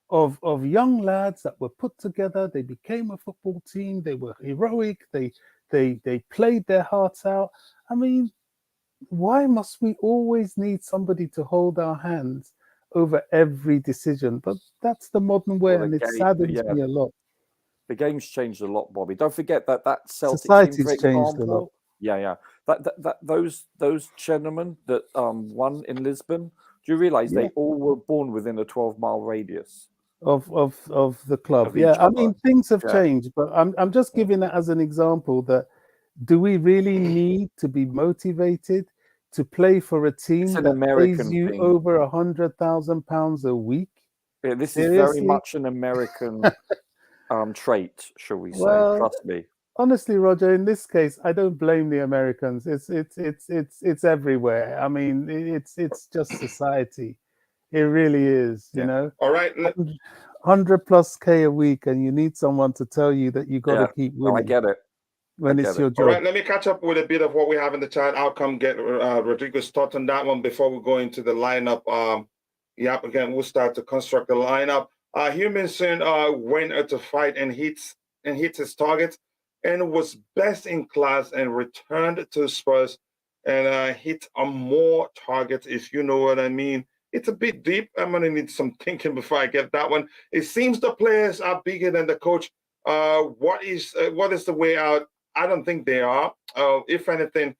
of young lads that were put together. They became a football team. They were heroic. They played their hearts out. I mean, why must we always need somebody to hold our hands over every decision? But that's the modern way, Well, and it again, saddens yeah, me a lot. the game's changed a lot, Bobby. Don't forget that Celtic team, for Society's changed a lot. example. Yeah. That those gentlemen that won in Lisbon. Do you realise Yeah. they all were born within a 12-mile radius Of the club. of Yeah, each I other? mean, things have Yeah. changed, but I'm just giving that as an example that do we really need to be motivated to play for a It's team an that pays American you thing. over £100,000 a week? Yeah, this is very Seriously? much an American trait, shall we say? Well, Trust me. honestly, Roger, in this case, I don't blame the Americans. It's everywhere. I mean, it's just society. It really is, Yeah. All right. 100 plus K a week, and you need someone to tell you that you got to Yeah. keep No, I winning get it. when I it's get your it. All job. right, let me catch up with a bit of what we have in the chat. I'll come get Rodrigo's thoughts on that one before we go into the lineup. Again, we'll start to construct the lineup. Humanson went to fight and hits his target and was best in class and returned to Spurs and hit on more targets, if you know what I mean. It's a bit deep. I'm going to need some thinking before I get that one. It seems the players are bigger than the coach. What is the way out? I don't think they are. If anything,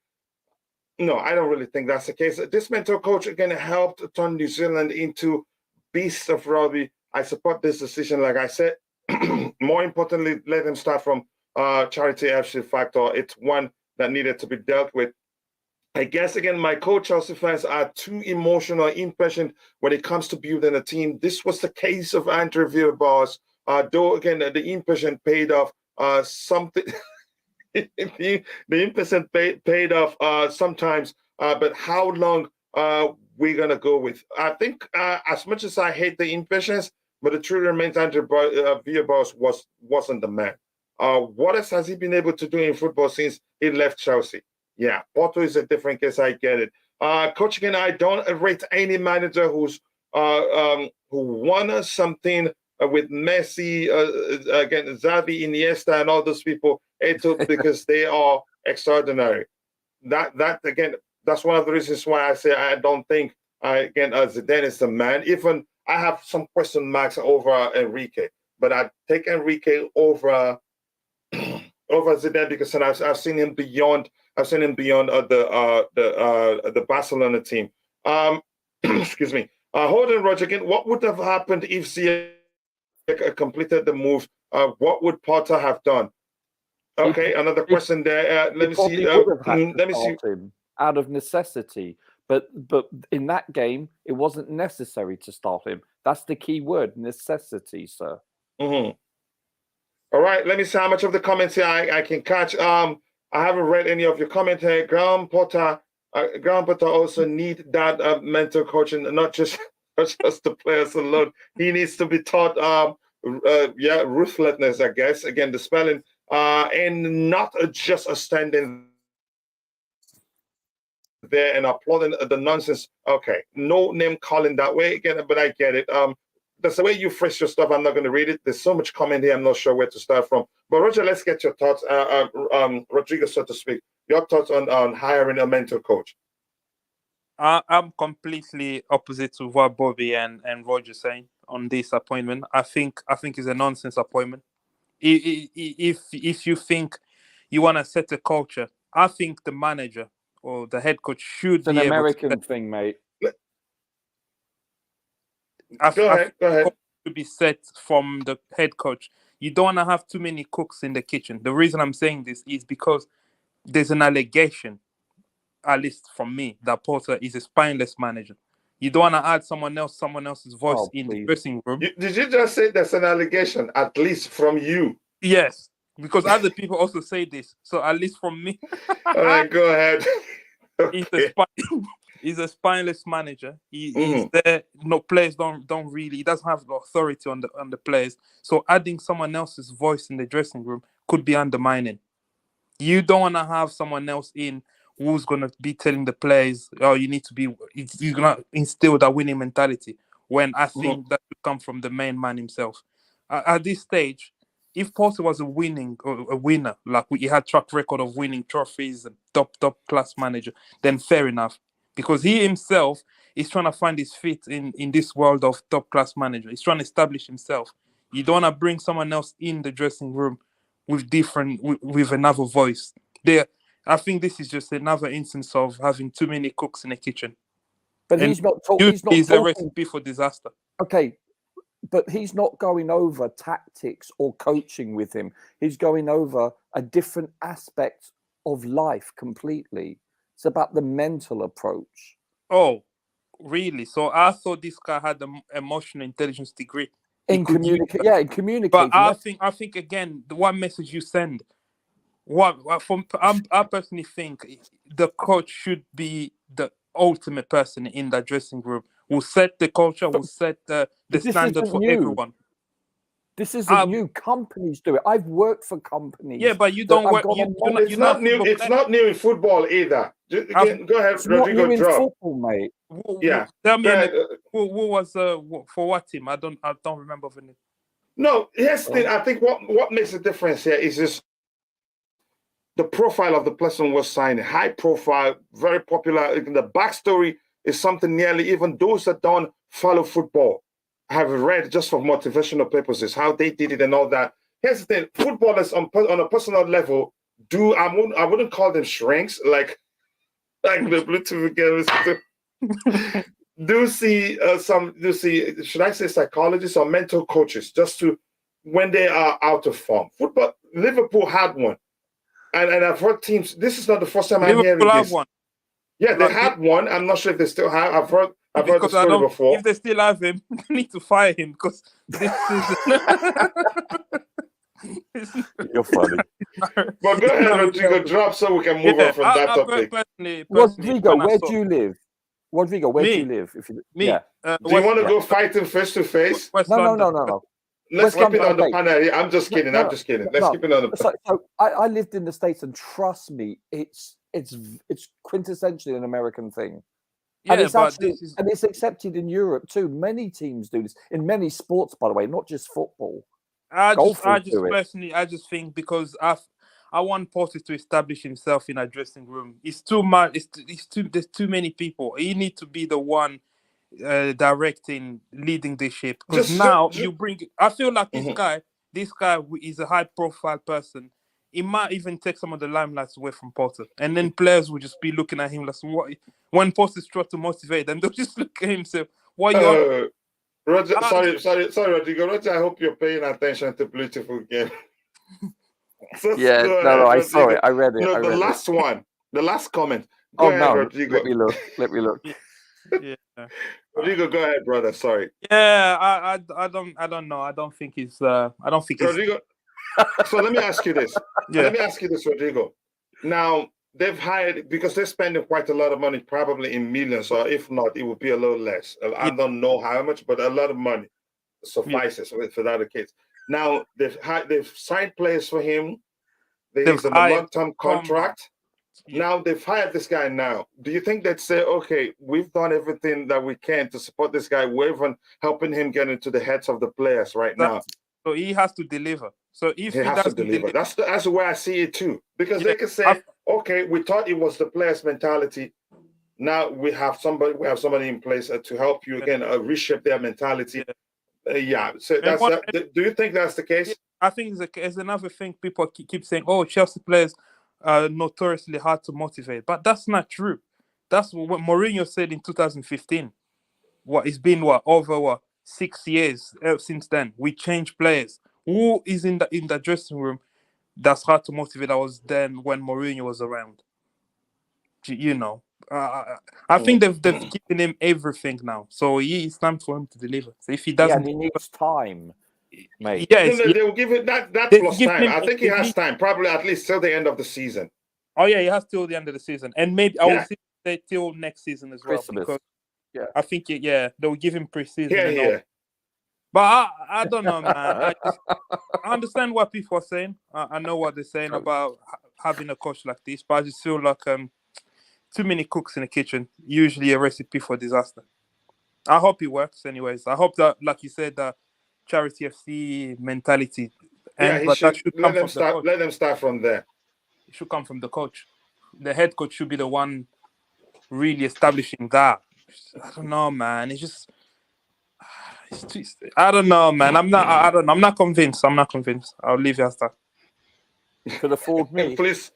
no, I don't really think that's the case. This mentor coach again helped turn New Zealand into beasts of rugby. I support this decision, like I said. More importantly, let them start from Charity FC factor. It's one that needed to be dealt with. I guess again, my co-Chelsea fans are too emotional, impatient when it comes to building a team. This was the case of Andrey Santos. Though again, the impatient paid off. Something the impatient paid off sometimes. But how long we're gonna go with? I think as much as I hate the impatience, but the truth remains, Andrey Santos wasn't the man. What else has he been able to do in football since he left Chelsea? Yeah, Porto is a different case. I get it. Coach, again, I don't rate any manager who won something with Messi, again, Xavi, Iniesta, and all those people, because they are extraordinary. That again, that's one of the reasons why I say I don't think Zidane is the man. Even I have some question marks over Enrique, but I take Enrique over over Zidane because I've seen him beyond. I've seen him beyond the Barcelona team. excuse me. Hold on, Roger. Again, what would have happened if Ziyech completed the move? What would Potter have done? Okay, another question there. Let me see. Would have had to Let me see. start him out of necessity, but in that game, it wasn't necessary to start him. That's the key word, necessity, sir. Mm-hmm. All right, let me see how much of the comments here I can catch. I haven't read any of your comment here. Graham Potter also need that mental coaching, not just the players alone. He needs to be taught, ruthlessness, I guess. Again, the spelling, and not just a standing there and applauding the nonsense. Okay, no name calling that way again, but I get it. That's the way you phrase your stuff. I'm not going to read it. There's so much comment here. I'm not sure where to start from. But Roger, let's get your thoughts. Rodrigo, so to speak, your thoughts on hiring a mental coach. I'm completely opposite to what Bobby and Roger saying on this appointment. I think it's a nonsense appointment. If you think you want to set a culture, I think the manager or the head coach should It's an be American thing, mate. Go ahead. To be set from the head coach. You don't want to have too many cooks in the kitchen. The reason I'm saying this is because there's an allegation, at least from me, that Potter is a spineless manager. You don't want to add someone else's voice in the dressing room. Did you just say there's an allegation, at least from you? Yes, because other people also say this. So at least from me. All right, go ahead. Okay. He's a spineless manager. He's there. No, players don't really. He doesn't have the authority on the players. So adding someone else's voice in the dressing room could be undermining. You don't want to have someone else in who's going to be telling the players, "Oh, you need to be." You're going to instill that winning mentality. When I think that should come from the main man himself. At this stage, if Potter was a winner, like he had track record of winning trophies, top class manager, then fair enough. Because he himself is trying to find his feet in this world of top class manager. He's trying to establish himself. You don't want to bring someone else in the dressing room with another voice. I think this is just another instance of having too many cooks in the kitchen. But he's not talking. He's a recipe for disaster. Okay, but he's not going over tactics or coaching with him. He's going over a different aspect of life completely. It's about the mental approach. Oh, really? So I thought this guy had the emotional intelligence degree. In communicating. But I think again, the one message you send. I personally think the coach should be the ultimate person in that dressing room. Will set the culture. Will set the standard for everyone. This isn't new. Companies do it. I've worked for companies. Yeah, but you don't work. It's not new. It's not new in football either. Go ahead, it's Rodrigo. Not new in football, mate. Yeah. Tell me, who was for what team? I don't remember the name. No, here's the thing. I think what makes a difference here is just the profile of the person was signed. High profile, very popular. The backstory is something nearly even those that don't follow football have read just for motivational purposes, how they did it and all that. Here's the thing: footballers on a personal level I wouldn't call them shrinks like the Bluetooth gamers do see should I say psychologists or mental coaches just to when they are out of form. Football, Liverpool had one, and I've heard teams. This is not the first time I'm hearing this. One. Yeah, they had one. I'm not sure if they still have. I've heard the story before. If they still have him, they need to fire him because this is. You're funny. But go ahead, Rodrigo, drop so we can move on from that topic. Rodrigo, where do you live? Rodrigo, where do you live? Do you want to go fighting face to face? No. Let's keep it on the panel. I'm just kidding. Let's keep it on the panel. So I lived in the States, and trust me, it's quintessentially an American thing. Yeah, and it's accepted in Europe too. Many teams do this in many sports, by the way, not just football. I just think because I want Potter to establish himself in a dressing room. It's too much. There's too many people. He needs to be the one directing, leading the ship. Because now you bring. I feel like this guy is a high-profile person He might even take some of the limelight away from Potter, and then players will just be looking at him like, "What?" When Potter's trying to motivate them, they'll just look at him and say, "What you on?" Roger, sorry, Rodrigo. Roger, I hope you're paying attention to Beautiful Game. Yeah, no, I saw it. I read it. No, I read last one, the last comment. Go ahead, no, Rodrigo. Let me look. Yeah. Rodrigo, go ahead, brother. Sorry. Yeah, I don't know. I don't think he's. I don't think he's. Rodrigo. So let me ask you this. Yeah. Let me ask you this, Rodrigo. Now they've hired, because they're spending quite a lot of money, probably in millions, or if not, it would be a little less. I don't know how much, but a lot of money suffices for that case. Now they've signed players for him. He's on a long-term contract. Now they've hired this guy. Now, do you think they'd say, okay, we've done everything that we can to support this guy, we're even helping him get into the heads of the players right now? So he has to deliver. So if he has to deliver, that's the way I see it too. Because they can say, okay, we thought it was the players' mentality. Now we have somebody in place to help you again reshape their mentality. So that's do you think that's the case? I think it's another thing people keep saying, oh, Chelsea players are notoriously hard to motivate. But that's not true. That's what Mourinho said in 2015. It's been over 6 years since then. We changed players. Who is in the dressing room that's hard to motivate? That was then when Mourinho was around. You know, I think they've given him everything now. So it's time for him to deliver. So if he doesn't, he needs time, mate. Yes, they will give it that plus time. I think he has time, probably at least till the end of the season. Oh yeah, he has till the end of the season, and maybe I will say till next season as well. Christmas. Because I think they'll give him pre-season. Yeah. But I don't know, man. I understand what people are saying. I know what they're saying about having a coach like this, but I just feel like too many cooks in the kitchen, usually a recipe for disaster. I hope it works anyways. I hope that, like you said, the Charity FC mentality. That should let them start from there. It should come from the coach. The head coach should be the one really establishing that. I don't know, man. It's just... I don't know, man. I'm not convinced. I'll leave it as that. Could afford me. Please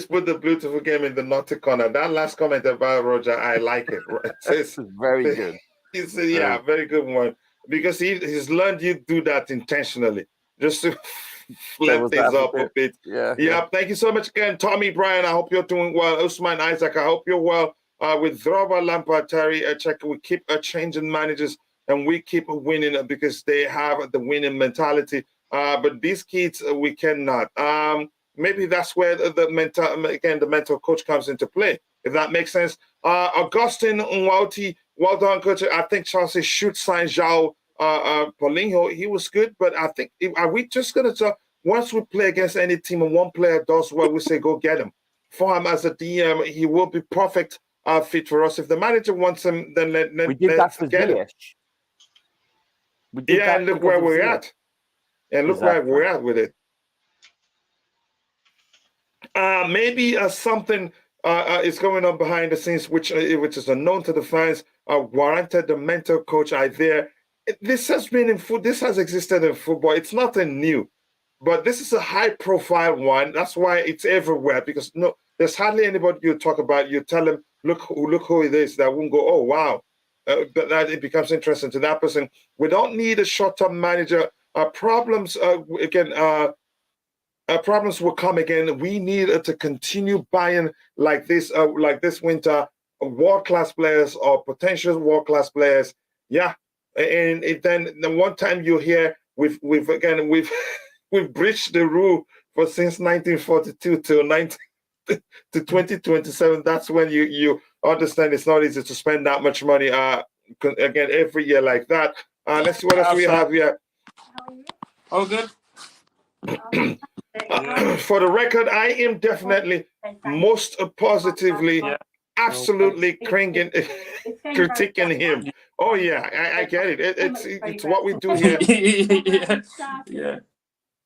put the Beautiful Game in the naughty corner. That last comment about Roger, I like it. It's very good. It's very good one. Because he's learned you do that intentionally. Just to flip things up a bit. Yeah. Thank you so much again, Tommy, Brian. I hope you're doing well. Usman, Isaac, I hope you're well. With Droba, Lampard, Terry, check. We keep changing managers and we keep winning because they have the winning mentality. But these kids, we cannot. Maybe that's where the mental coach comes into play, if that makes sense. Augustine Nwauti, well done, coach. I think Chelsea should sign Joao Paulinho. He was good, but I think, are we just going to once we play against any team and one player does well, we say, go get him. For him as a DM, he will be perfect fit for us. If the manager wants him, then let's get him. And look where we're at. And look where we're at with it. Maybe something is going on behind the scenes, which is unknown to the fans. Warranted the mental coach idea. This has been in football. This has existed in football. It's nothing new, but this is a high-profile one. That's why it's everywhere. Because there's hardly anybody you talk about. You tell them, look who it is. That won't go, oh wow. But that it becomes interesting to that person. We don't need a short-term manager. Problems problems will come again. We need to continue buying like this winter, world-class players or potential world-class players. Yeah, and then the one time you hear we've breached the rule since 1942 to 2027. That's when you understand it's not easy to spend that much money again every year like that. Let's see what else we have here. All good. For the record, I am definitely most positively, absolutely critiquing him. Oh yeah, I get it. It's what we do here.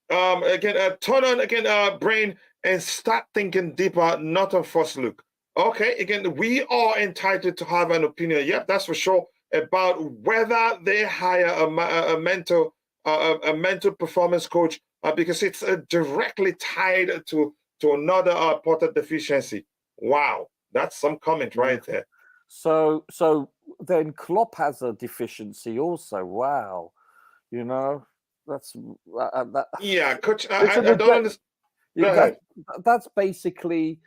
Again, turn on again, brain and start thinking deeper, not on first look. Okay, again, we are entitled to have an opinion. Yep, that's for sure, about whether they hire a mentor a mental performance coach because it's directly tied to another Potter deficiency. Wow, that's some comment right there. So then Klopp has a deficiency also. Wow, that's that. Yeah, coach. I don't understand. Go ahead. That's basically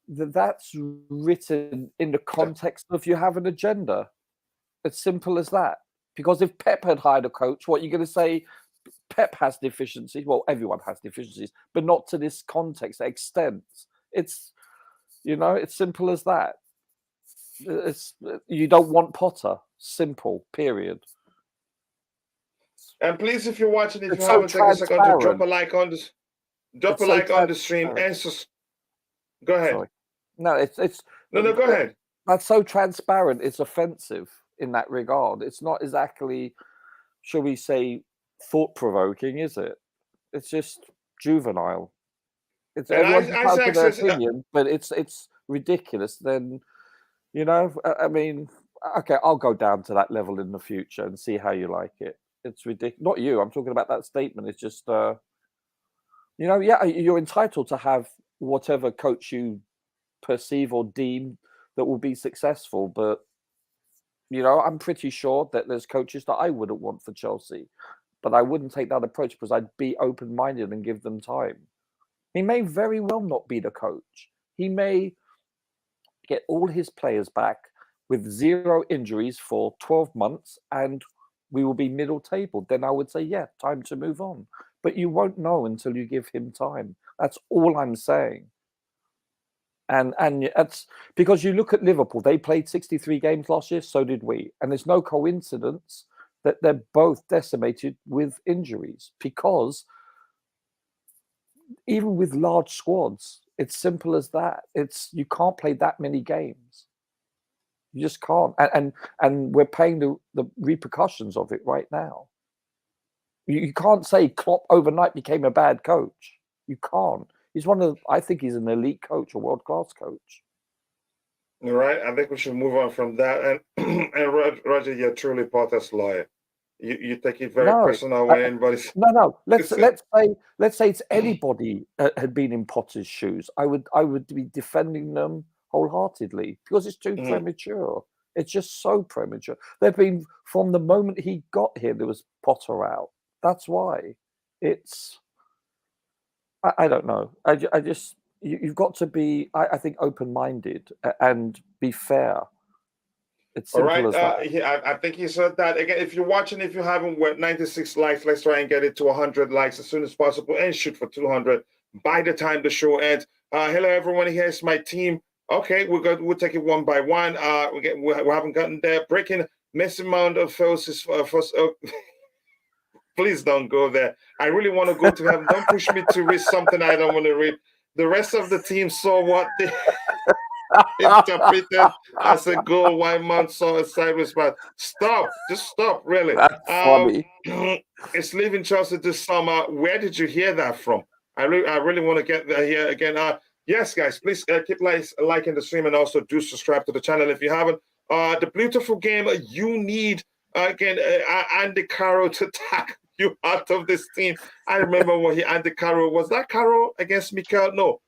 that's written in the context of you have an agenda. It's simple as that. Because if Pep had hired a coach, what you're going to say? Pep has deficiencies. Well, everyone has deficiencies, but not to this context, extent. It's it's simple as that. It's you don't want Potter. Simple. Period. And please, if you're watching, if It's you so haven't taken a second to drop transparent. a like on this, drop It's a so like on the stream. transparent. Go ahead. Sorry. No, it's No, go ahead. That's so transparent. It's offensive in that regard. It's not exactly, shall we say, thought-provoking, is it? It's just juvenile. It's And everyone's entitled to their says, opinion, but it's ridiculous. Then, I mean, okay, I'll go down to that level in the future and see how you like it. It's ridiculous. Not you. I'm talking about that statement. It's just, yeah, you're entitled to have whatever coach you perceive or deem that will be successful, but I'm pretty sure that there's coaches that I wouldn't want for Chelsea, but I wouldn't take that approach because I'd be open-minded and give them time. He may very well not be the coach. He may get all his players back with 0 injuries for 12 months and we will be middle table. Then I would say, yeah, time to move on. But you won't know until you give him time. That's all I'm saying. And that's because you look at Liverpool, they played 63 games last year, so did we. And there's no coincidence that they're both decimated with injuries because even with large squads, it's simple as that. You can't play that many games. You just can't. And we're paying the repercussions of it right now. You can't say Klopp overnight became a bad coach. You can't. He's I think he's an elite coach, a world-class coach. All right. I think we should move on from that. And Roger, you're truly Potter's lawyer. You take it very personal when anybody's... No. Let's say it's anybody had been in Potter's shoes. I would be defending them wholeheartedly because it's too premature. It's just so premature. They've been from the moment he got here. There was Potter out. That's why. It's... I don't know. I just you've got to be, I think, open-minded and be fair. It's simple as that. I think he said that again. If you're watching, if you haven't, we're at 96 likes. Let's try and get it to 100 likes as soon as possible and shoot for 200 by the time the show ends. Hello, everyone. Here's my team. Okay, we'll take it one by one. We haven't gotten there. Breaking missing amount of first. Please don't go there. I really want to go to heaven. Don't push me to read something I don't want to read. The rest of the team saw what they interpreted as a goal. While Mount saw a sideways pass. Stop. Just stop, really. That's funny. It's leaving Chelsea this summer. Where did you hear that from? I really want to get there here again. Yes, guys, please keep liking the stream and also do subscribe to the channel if you haven't. The beautiful game, you need, again, Andy Carroll to tackle you out of this team. I remember when Andy Carroll, was that Carroll against Mykhailo? No.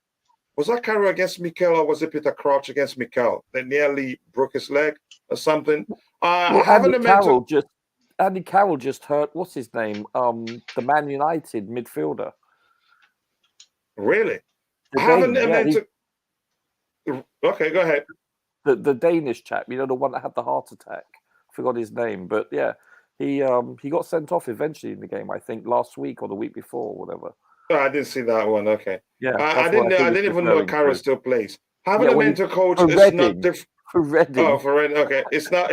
Was that Carroll against Mykhailo or was it Peter Crouch against Mykhailo that nearly broke his leg or something? Andy Carroll just hurt, what's his name? The Man United midfielder. Really? Okay, go ahead. The Danish chap, the one that had the heart attack. I forgot his name, but yeah. He got sent off eventually in the game, I think, last week or the week before, or whatever. Oh, I didn't see that one. Okay. Yeah, I didn't even know Carroll still plays. Having a mental coach is not different. For Reading. Oh, for Reading. Okay, it's not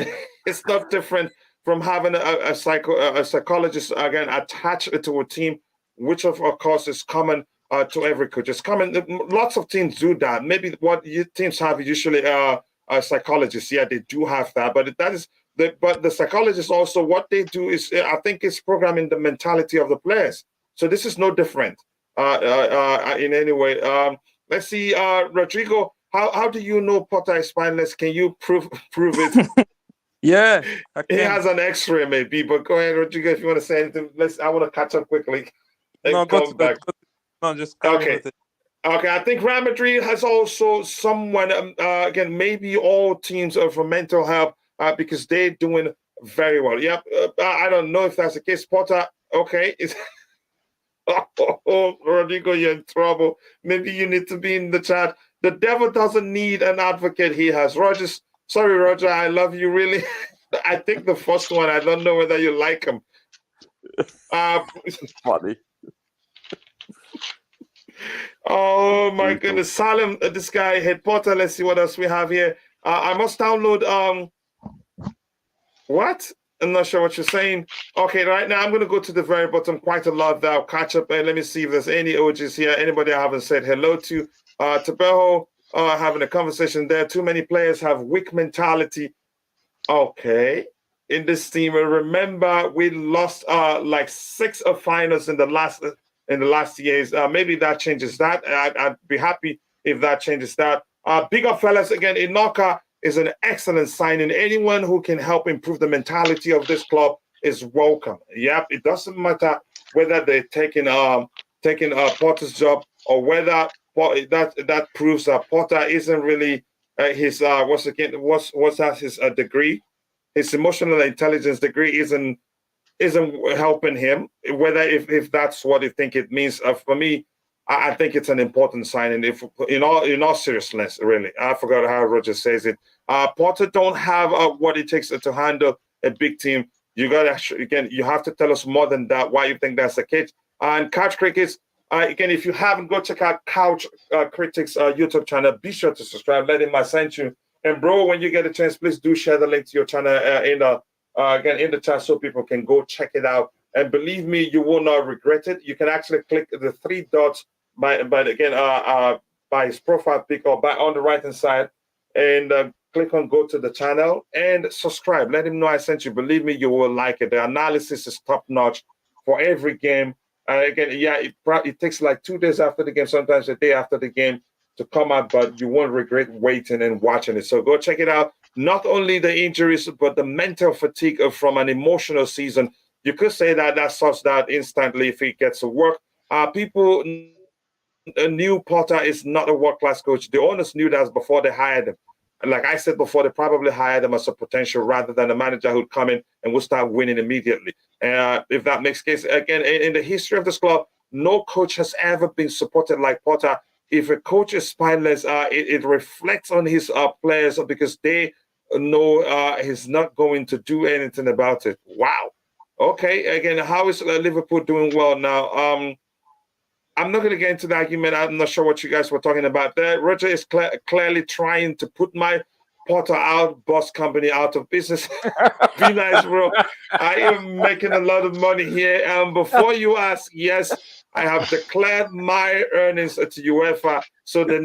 different from having a psychologist again attached to a team, which of course is common to every coach. It's common. Lots of teams do that. Maybe what teams have usually psychologists. Yeah, they do have that, but but the psychologists also, what they do is, I think, it's programming the mentality of the players. So this is no different in any way. Let's see, Rodrigo, how do you know Potter is spineless? Can you prove it? Yeah, I He can. has an X-ray maybe, but go ahead, Rodrigo, if you want to say anything. I want to catch up quickly No, and come back. no, just carry on Okay. with it. Okay, I think Real Madrid has also someone, again, maybe all teams are for mental health because they're doing very well. Yep, I don't know if that's the case. Potter, okay. Oh, Rodrigo, you're in trouble. Maybe you need to be in the chat. The devil doesn't need an advocate, he has. Rogers, sorry, Roger, I love you, really. I think the first one, I don't know whether you like him. Funny. Oh my goodness, Salem, this guy, Head Potter. Let's see what else we have here. I must download. What? I'm not sure what you're saying. Okay, right now I'm going to go to the very bottom. Quite a lot there. I'll catch up and let me see if there's any OGs here. Anybody I haven't said hello to. Tabejo, having a conversation there. Too many players have weak mentality. Okay. In this team, remember we lost like 6 of finals in the last years. Maybe that changes that. I'd be happy if that changes that. Big up, fellas. Again, Inoka is an excellent signing. Anyone who can help improve the mentality of this club is welcome. Yep, it doesn't matter whether they're taking Potter's job or whether that proves that Potter isn't really his his degree. His emotional intelligence degree isn't helping him. Whether if that's what you think it means, for me, I think it's an important signing. If in all seriousness, really, I forgot how Roger says it. Potter don't have what it takes to handle a big team. You have to tell us more than that. Why you think that's the case? And Couch Crickets, again, if you haven't, go check out Couch Critics YouTube channel. Be sure to subscribe. Let him send you. And bro, when you get a chance, please do share the link to your channel in the chat so people can go check it out. And believe me, you will not regret it. You can actually click the 3 dots by his profile pic or on the right hand side, and click on go to the channel and subscribe. Let him know I sent you. Believe me, you will like it. The analysis is top notch for every game. Again, yeah, it takes like 2 days after the game, sometimes a day after the game to come out, but you won't regret waiting and watching it. So go check it out. Not only the injuries, but the mental fatigue from an emotional season. You could say that sorts that instantly if he gets to work. People knew Potter is not a world-class coach. The owners knew that before they hired him. And like I said before, they probably hired him as a potential rather than a manager who'd come in and would start winning immediately. If that makes case, again, in the history of this club, no coach has ever been supported like Potter. If a coach is spineless, it reflects on his players because they know he's not going to do anything about it. Wow. Okay. Again, how is Liverpool doing well now? I'm not going to get into the argument. I'm not sure what you guys were talking about there. Roger is clearly trying to put my Potter boss company out of business. Be nice, bro. I am making a lot of money here. Before you ask, yes, I have declared my earnings to UEFA, so you're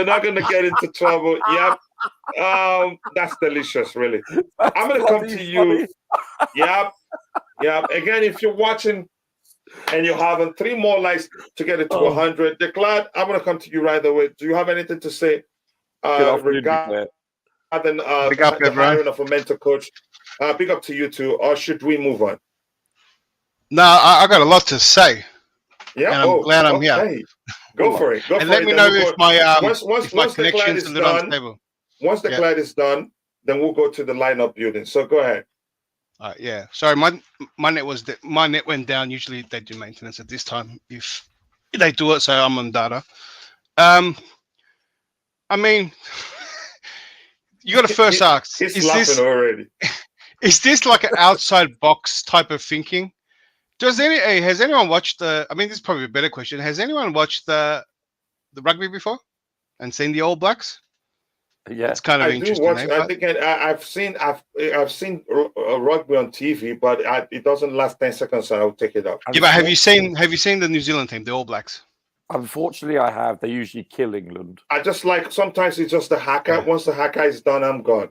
not going to get into trouble. Yep. That's delicious, really. I'm going to come to you. Yep. Again, if you're watching and you're having 3 more likes to get it to 100, Declared, I'm going to come to you right away. Do you have anything to say regarding the hiring of a mentor coach? Big up to you two, or should we move on? No, I got a lot to say. Yeah, and I'm glad I'm here. Go for it. And let me know if my connection's a little unstable. Once Declared is done, then we'll go to the lineup building. So go ahead. Yeah. Sorry, my net went down. Usually they do maintenance at this time if they do it, so I'm on data. I mean, you got to first ask: He's laughing already. Is this like an outside box type of thinking? Has anyone watched the? I mean, this is probably a better question. Has anyone watched the rugby before and seen the All Blacks? Yeah, it's kind of interesting. I think I've seen rugby on TV, but it doesn't last 10 seconds, so I'll take it up. Yeah, but have you seen the New Zealand team, the All Blacks? Unfortunately, I have. They usually kill England. I just like sometimes it's just the haka. Yeah. Once the haka is done, I'm gone.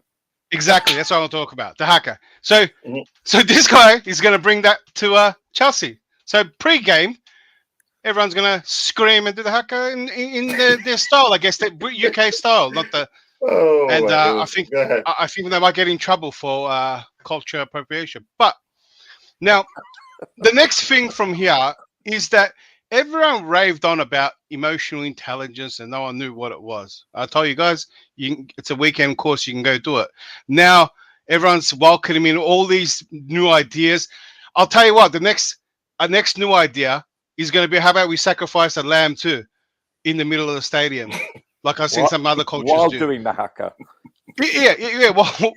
Exactly, that's what I want to talk about. The haka. So this guy is going to bring that to Chelsea. So pre-game, everyone's going to scream and do the haka in their style, I guess, the UK style, not the Oh, And my I goodness. think Go ahead. I think they might get in trouble for culture appropriation. But now, the next thing from here is that everyone raved on about emotional intelligence, and no one knew what it was. I told you guys, it's a weekend course. You can go do it. Now everyone's welcoming all these new ideas. I'll tell you what. Our next new idea is going to be: how about we sacrifice a lamb too in the middle of the stadium, like I've seen some other coaches while do. doing the haka. Yeah.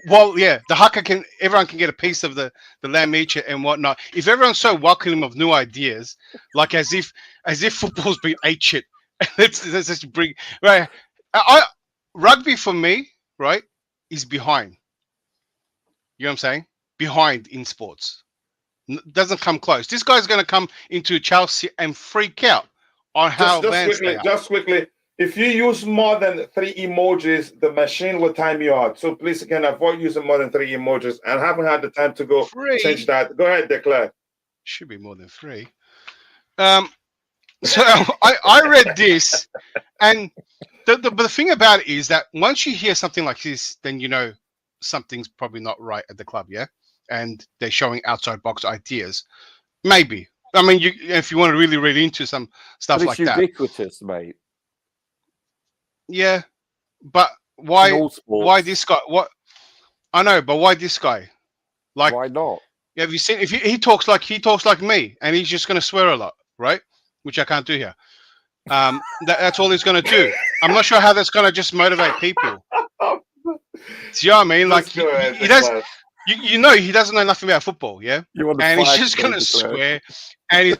Well, yeah. The haka everyone can get a piece of the lamb each and whatnot. If everyone's so welcoming of new ideas, like as if football's been ate shit, let's just bring right. Rugby for me, right, is behind. You know what I'm saying? Behind in sports, doesn't come close. This guy's going to come into Chelsea and freak out on how advanced they are. Just quickly. If you use more than 3 emojis, the machine will time you out. So please, again, avoid using more than 3 emojis. And I haven't had the time to go 3 change that. Go ahead, Declare. should be more than 3. So I read this, and the thing about it is that once you hear something like this, then you know something's probably not right at the club, yeah? And they're showing outside box ideas. Maybe. I mean, if you want to really read into some stuff But like it's that. ubiquitous, mate. Yeah, but In why all sports. why this guy? What I know, but why this guy? Like, Why not? have you seen? If he talks like me, and he's just going to swear a lot, right? Which I can't do here. That's all he's going to do. I'm not sure how that's going to just motivate people. See what I mean? Like he does. You know, he doesn't know nothing about football, yeah. You want to And he's fight, just going to Declare. swear. And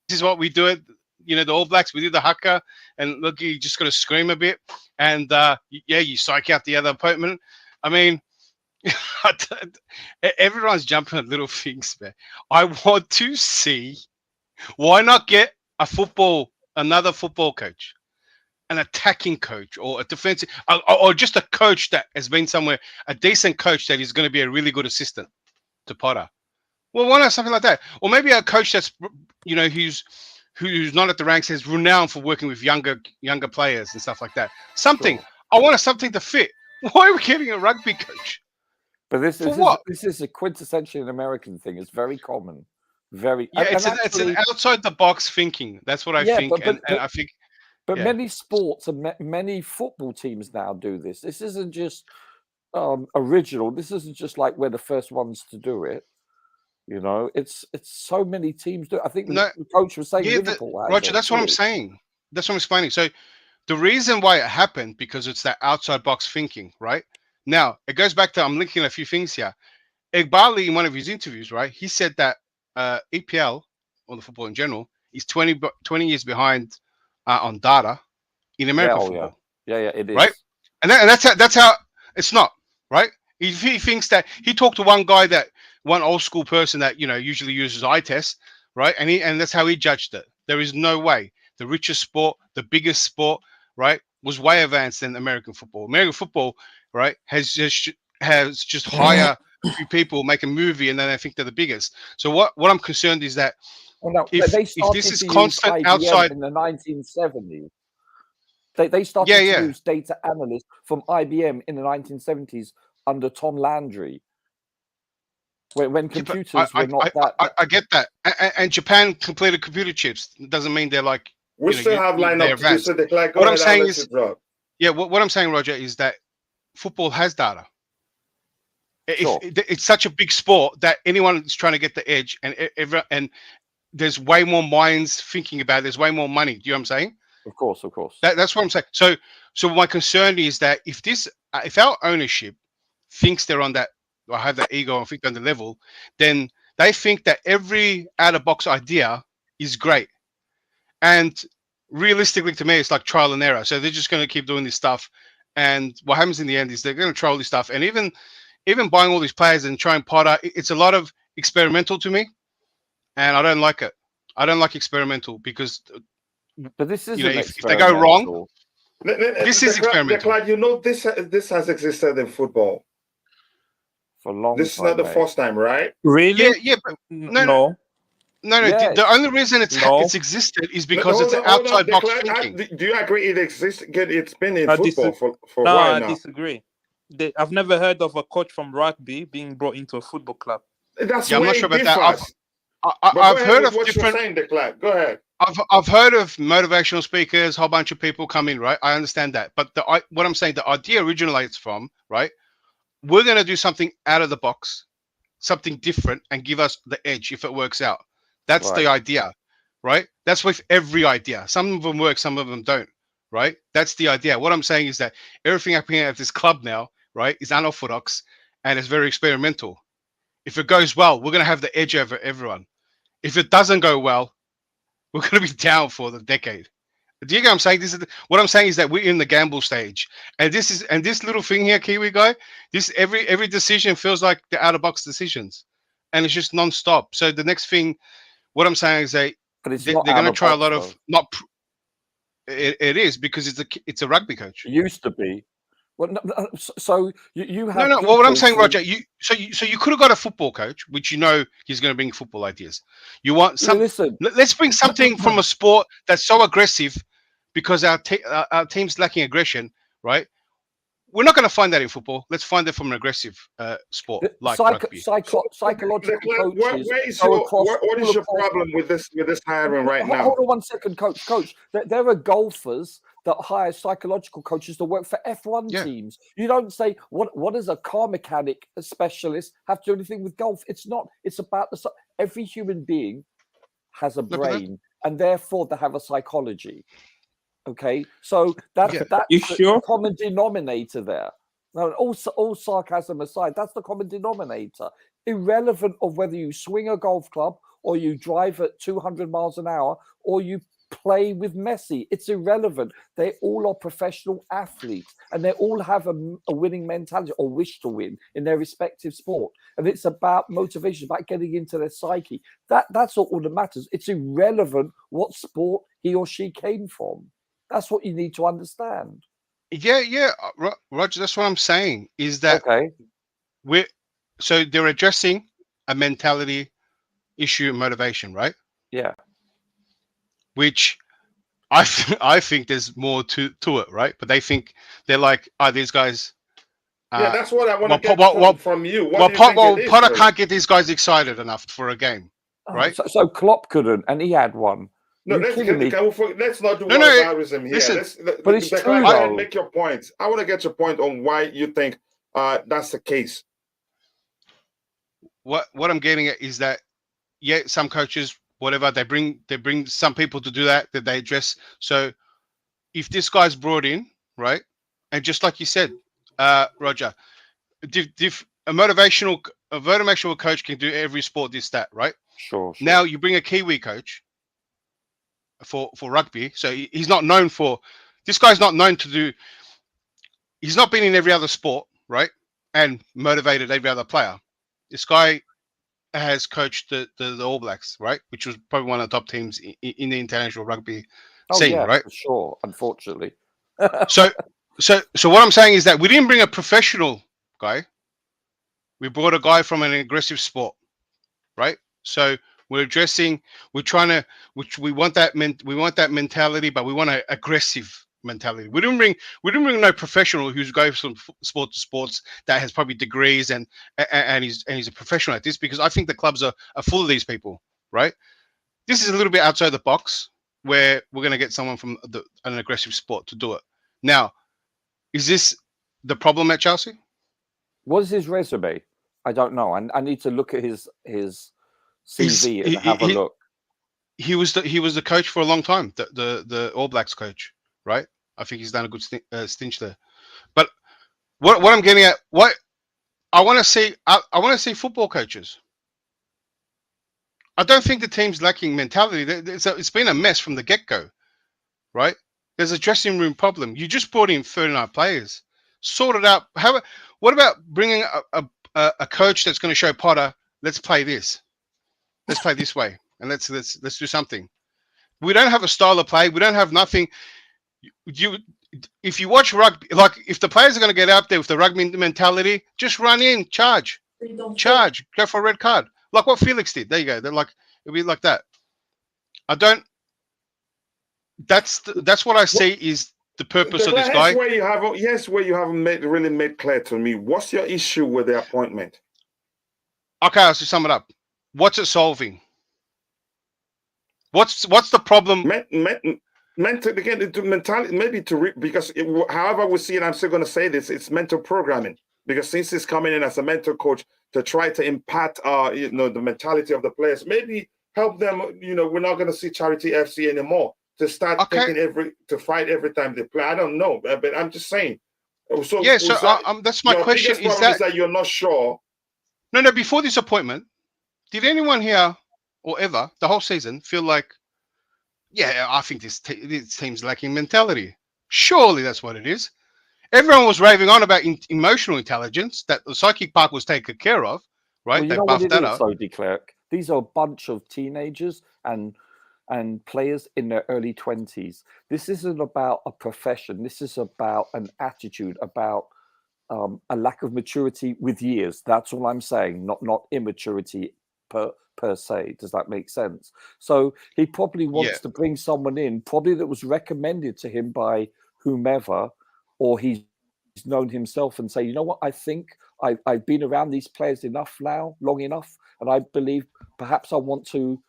this is what we do. You know, the All Blacks, we do the haka, and look, you just got to scream a bit, and you psych out the other opponent. I mean, everyone's jumping at little things, man. I want to see, why not get another football coach, an attacking coach, or a defensive, or just a coach that has been somewhere, a decent coach that is going to be a really good assistant to Potter. Well, why not something like that? Or maybe a coach that's, you know, who's not at the ranks, is renowned for working with younger players and stuff like that. Something. Sure. I want something to fit. Why are we getting a rugby coach? But this is a quintessentially an American thing. It's very common. Very. Yeah, and it's an outside the box thinking. That's what I think. And I think. But many sports and many football teams now do this. This isn't just original. This isn't just like we're the first ones to do it. You know, it's so many teams do. I think the coach was saying Liverpool. Roger, that's what I'm saying. That's what I'm explaining. So the reason why it happened, because it's that outside box thinking, right? Now it goes back to, I'm linking a few things here. Igbali, in one of his interviews, right, he said that EPL, or the football in general, is 20 years behind on data in American football. Yeah, it is. Right, and that's how it's not right. He thinks that, he talked to one old school person that, you know, usually uses eye tests, right? And that's how he judged it. There is no way the richest sport, the biggest sport, right, was way advanced than American football. American football, right, has just hire a few people, make a movie, and then they think they're the biggest. So what I'm concerned is that if this is constant outside in the 1970s, they started to use data analysts from IBM in the 1970s under Tom Landry. When computers were not that. I get that. And Japan completed computer chips. It doesn't mean they're like. We still have lineup to do, so what I'm saying is, what I'm saying, Roger, is that football has data. Sure. It's such a big sport that anyone is trying to get the edge, and there's way more minds thinking about it. There's way more money. Do you know what I'm saying? Of course. That's what I'm saying. So my concern is that if our ownership thinks they're on that, or have that ego and think on the level, then they think that every out-of-box idea is great. And realistically, to me, it's like trial and error. So they're just going to keep doing this stuff. And what happens in the end is they're going to trial this stuff. And even buying all these players and trying Potter, it's a lot of experimental to me. And I don't like it. I don't like experimental because... But this is, if they go wrong, this is experimental. You know, this has existed in football. For a long this time, is not the first time, right? Really? Yeah, but no. No. Yes. The only reason No. it's existed is because it's Hold outside on, box Declan, thinking. do you agree it exists? It's been in I football for a No, while I now. disagree. I've never heard of a coach from rugby being brought into a football club. That's Yeah, I'm where not sure it about that. differs. But go I've ahead heard with of what you're different. saying, Declan. Go ahead. I've heard of motivational speakers, whole bunch of people come in, right? I understand that, but what I'm saying, the idea originates from, right? We're going to do something out of the box, something different, and give us the edge if it works out. That's Right. the idea, right? That's with every idea. Some of them work, some of them don't, right? That's the idea. What I'm saying is that everything happening at this club now, right, is unorthodox and it's very experimental. If it goes well, we're going to have the edge over everyone. If it doesn't go well, we're going to be down for the decade. Do you get what I'm saying? What I'm saying is that we're in the gamble stage, and this little thing here, Kiwi guy. This every decision feels like the out of box decisions, and it's just non-stop. So the next thing, what I'm saying is that But it's they're not going out to of try a box, lot though. of not. It is because it's a rugby coach. It used to be. Well, so you have No. Well, what I'm people saying, who- Roger, so you could have got a football coach, which you know he's going to bring football ideas. You want some. Listen, Let's bring something from a sport that's so aggressive, because our team's lacking aggression, right? We're not going to find that in football. Let's find it from an aggressive sport like rugby. psychological Declan, coaches. what is your problem with this hiring right now? Hold on 1 second, coach. There are golfers that hire psychological coaches to work for F1 Yeah. teams. You don't say what does a car mechanic specialist have to do anything with golf? It's not. It's about every human being has a brain, and therefore they have a psychology. Okay, so that's You the sure? common denominator there. Now, all sarcasm aside, that's the common denominator. Irrelevant of whether you swing a golf club or you drive at 200 miles an hour or you play with Messi, it's irrelevant. They all are professional athletes, and they all have a winning mentality or wish to win in their respective sport. And it's about motivation, about getting into their psyche. That's all that matters. It's irrelevant what sport he or she came from. That's what you need to understand. Yeah, Roger. That's what I'm saying. Is that Okay? so they're addressing a mentality issue and motivation, right? Yeah. Which I think there's more to it, right? But they're like, these guys. Yeah, that's what I want to get from you. What do you think it is, Potter really? can't get these guys excited enough for a game, right? So Klopp couldn't, and he had one. No, let's not do whataboutism here. Listen, but it's true, go ahead and though. make your points. I want to get your point on why you think that's the case. What I'm getting at is that, yeah, some coaches, whatever, they bring some people to do that they address. So if this guy's brought in, right, and just like you said, Roger, a motivational coach can do every sport, this, that, right? Sure. Now you bring a Kiwi coach for rugby, so he's not known for. This guy's not known to do. He's not been in every other sport, right, and motivated every other player. This guy has coached the All Blacks, right, which was probably one of the top teams in the international rugby scene, right? For sure. Unfortunately. So what I'm saying is that we didn't bring a professional guy. We brought a guy from an aggressive sport, right? So we want that mentality, but we want an aggressive mentality. We didn't bring no professional who's going from sport to sports that has probably degrees and he's a professional at this, because I think the clubs are full of these people, right? This is a little bit outside the box where we're going to get someone from an aggressive sport to do it. Now, is this the problem at Chelsea? What is his resume? I don't know. I need to look at his CV and have a look. He was the coach for a long time, the All Blacks coach, right? I think he's done a good stint there. But what I'm getting at, what I want to see, I want to see football coaches. I don't think the team's lacking mentality. It's been a mess from the get-go, right? There's a dressing room problem. You just brought in 39 players. Sort it out. What about bringing a coach that's going to show Potter, let's play this. Let's play this way. And let's do something. We don't have a style of play. We don't have nothing. If you watch rugby, like if the players are going to get out there with the rugby mentality, just run in, charge, go for a red card. Like what Felix did. There you go. They're like, It'll be like that. I don't. That's what I see is the purpose of this guy. Yes, where you haven't really made clear to me. What's your issue with the appointment? Okay, I'll just sum it up. What's it solving? What's the problem? Mentality, maybe because however we see it, I'm still going to say this. It's mental programming, because since he's coming in as a mental coach to try to impact, the mentality of the players, maybe help them. We're not going to see Chelsea FC anymore. To start thinking to fight every time they play. I don't know, but I'm just saying. So yeah, so that's my question. Is that you're not sure? No. Before this appointment, did anyone here or ever the whole season feel like, yeah, I think this team's lacking mentality? Surely that's what it is. Everyone was raving on about emotional intelligence, that the psychic part was taken care of, right? Well, they buffed that up. So, De Klerk, these are a bunch of teenagers and players in their early 20s. This isn't about a profession. This is about an attitude, about a lack of maturity with years. That's all I'm saying, not immaturity per se. Does that make sense? So he probably wants to bring someone in, probably that was recommended to him by whomever, or he's known himself, and say, you know what, I think I've been around these players long enough, and I believe perhaps I want to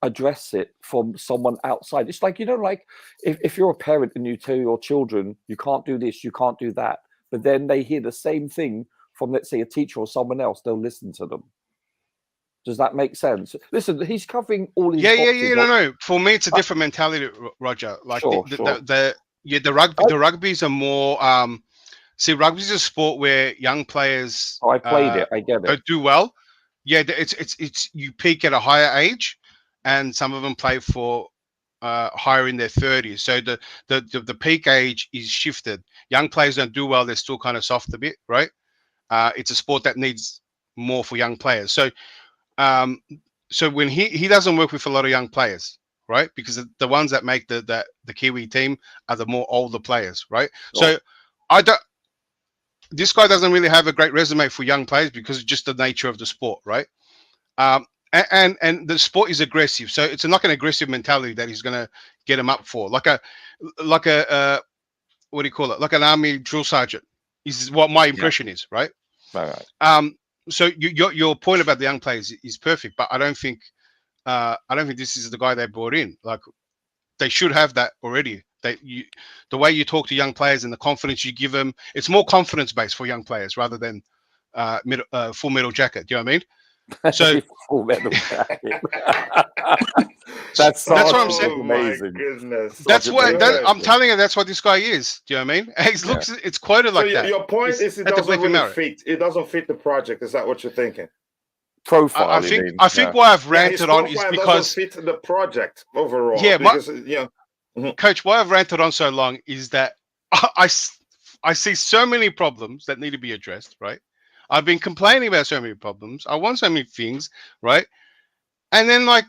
address it from someone outside. It's like, like if you're a parent and you tell your children, you can't do this, you can't do that, but then they hear the same thing from, let's say, a teacher or someone else, they'll listen to them. Does that make sense? Listen, he's covering all his boxes. No. For me, it's a different mentality, Roger. Like the rugby's are more. See, rugby's a sport where young players. I played it. I get it. Don't do well. Yeah, it's you peak at a higher age, and some of them play for higher in their 30s. So the peak age is shifted. Young players don't do well; they're still kind of soft a bit, right? It's a sport that needs more for young players. So when he doesn't work with a lot of young players, right? Because the ones that make the Kiwi team are the more older players, right? So this guy doesn't really have a great resume for young players because of just the nature of the sport, right? And the sport is aggressive, so it's not an aggressive mentality that he's going to get him up for, like a what do you call it? Like an army drill sergeant is what my impression is, right? Right. So your point about the young players is perfect, but I don't think this is the guy they brought in. Like, they should have that already. The way you talk to young players and the confidence you give them, it's more confidence based for young players rather than full metal jacket. Do you know what I mean? So Full metal jacket. that's what I'm saying. Amazing. My goodness. That's what I'm telling you. That's what this guy is. Do you know what I mean? It's quoted like that. Your point is it doesn't really fit. It doesn't fit the project. Is that what you're thinking? Profile. I think why I've ranted on is because it doesn't fit the project overall. Yeah, because, Coach, why I've ranted on so long is that I see so many problems that need to be addressed, right? I've been complaining about so many problems. I want so many things, right? And then, like,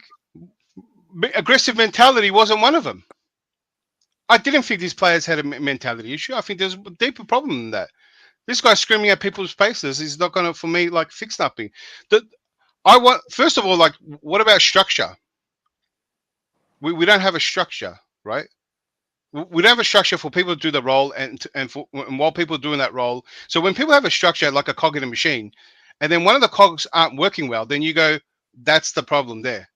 aggressive mentality wasn't one of them. I didn't think these players had a mentality issue. I think there's a deeper problem than that. This guy screaming at people's faces is not going to, for me, like, fix nothing. First of all, like, what about structure? We don't have a structure, right? We don't have a structure for people to do the role and while people are doing that role. So when people have a structure like a cog in a machine, and then one of the cogs aren't working well, then you go, that's the problem there,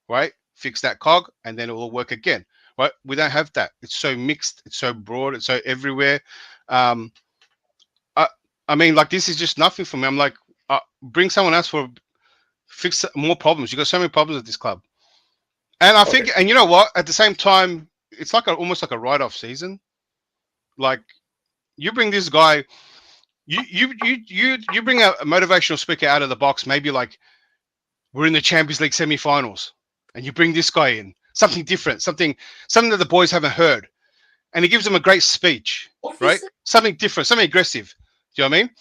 right? Fix that cog and then it will work again, right? We don't have that. It's so mixed. It's so broad. It's so everywhere. I mean, like, this is just nothing for me. I'm like, bring someone else for fix more problems. You got so many problems at this club. And I think, and you know what? At the same time, it's like almost like a write-off season. Like, you bring this guy, you bring a motivational speaker out of the box. Maybe like we're in the Champions League semi-finals, and you bring this guy in, something different, something that the boys haven't heard, and he gives them a great speech, right? Something different, something aggressive. Do you know what I mean?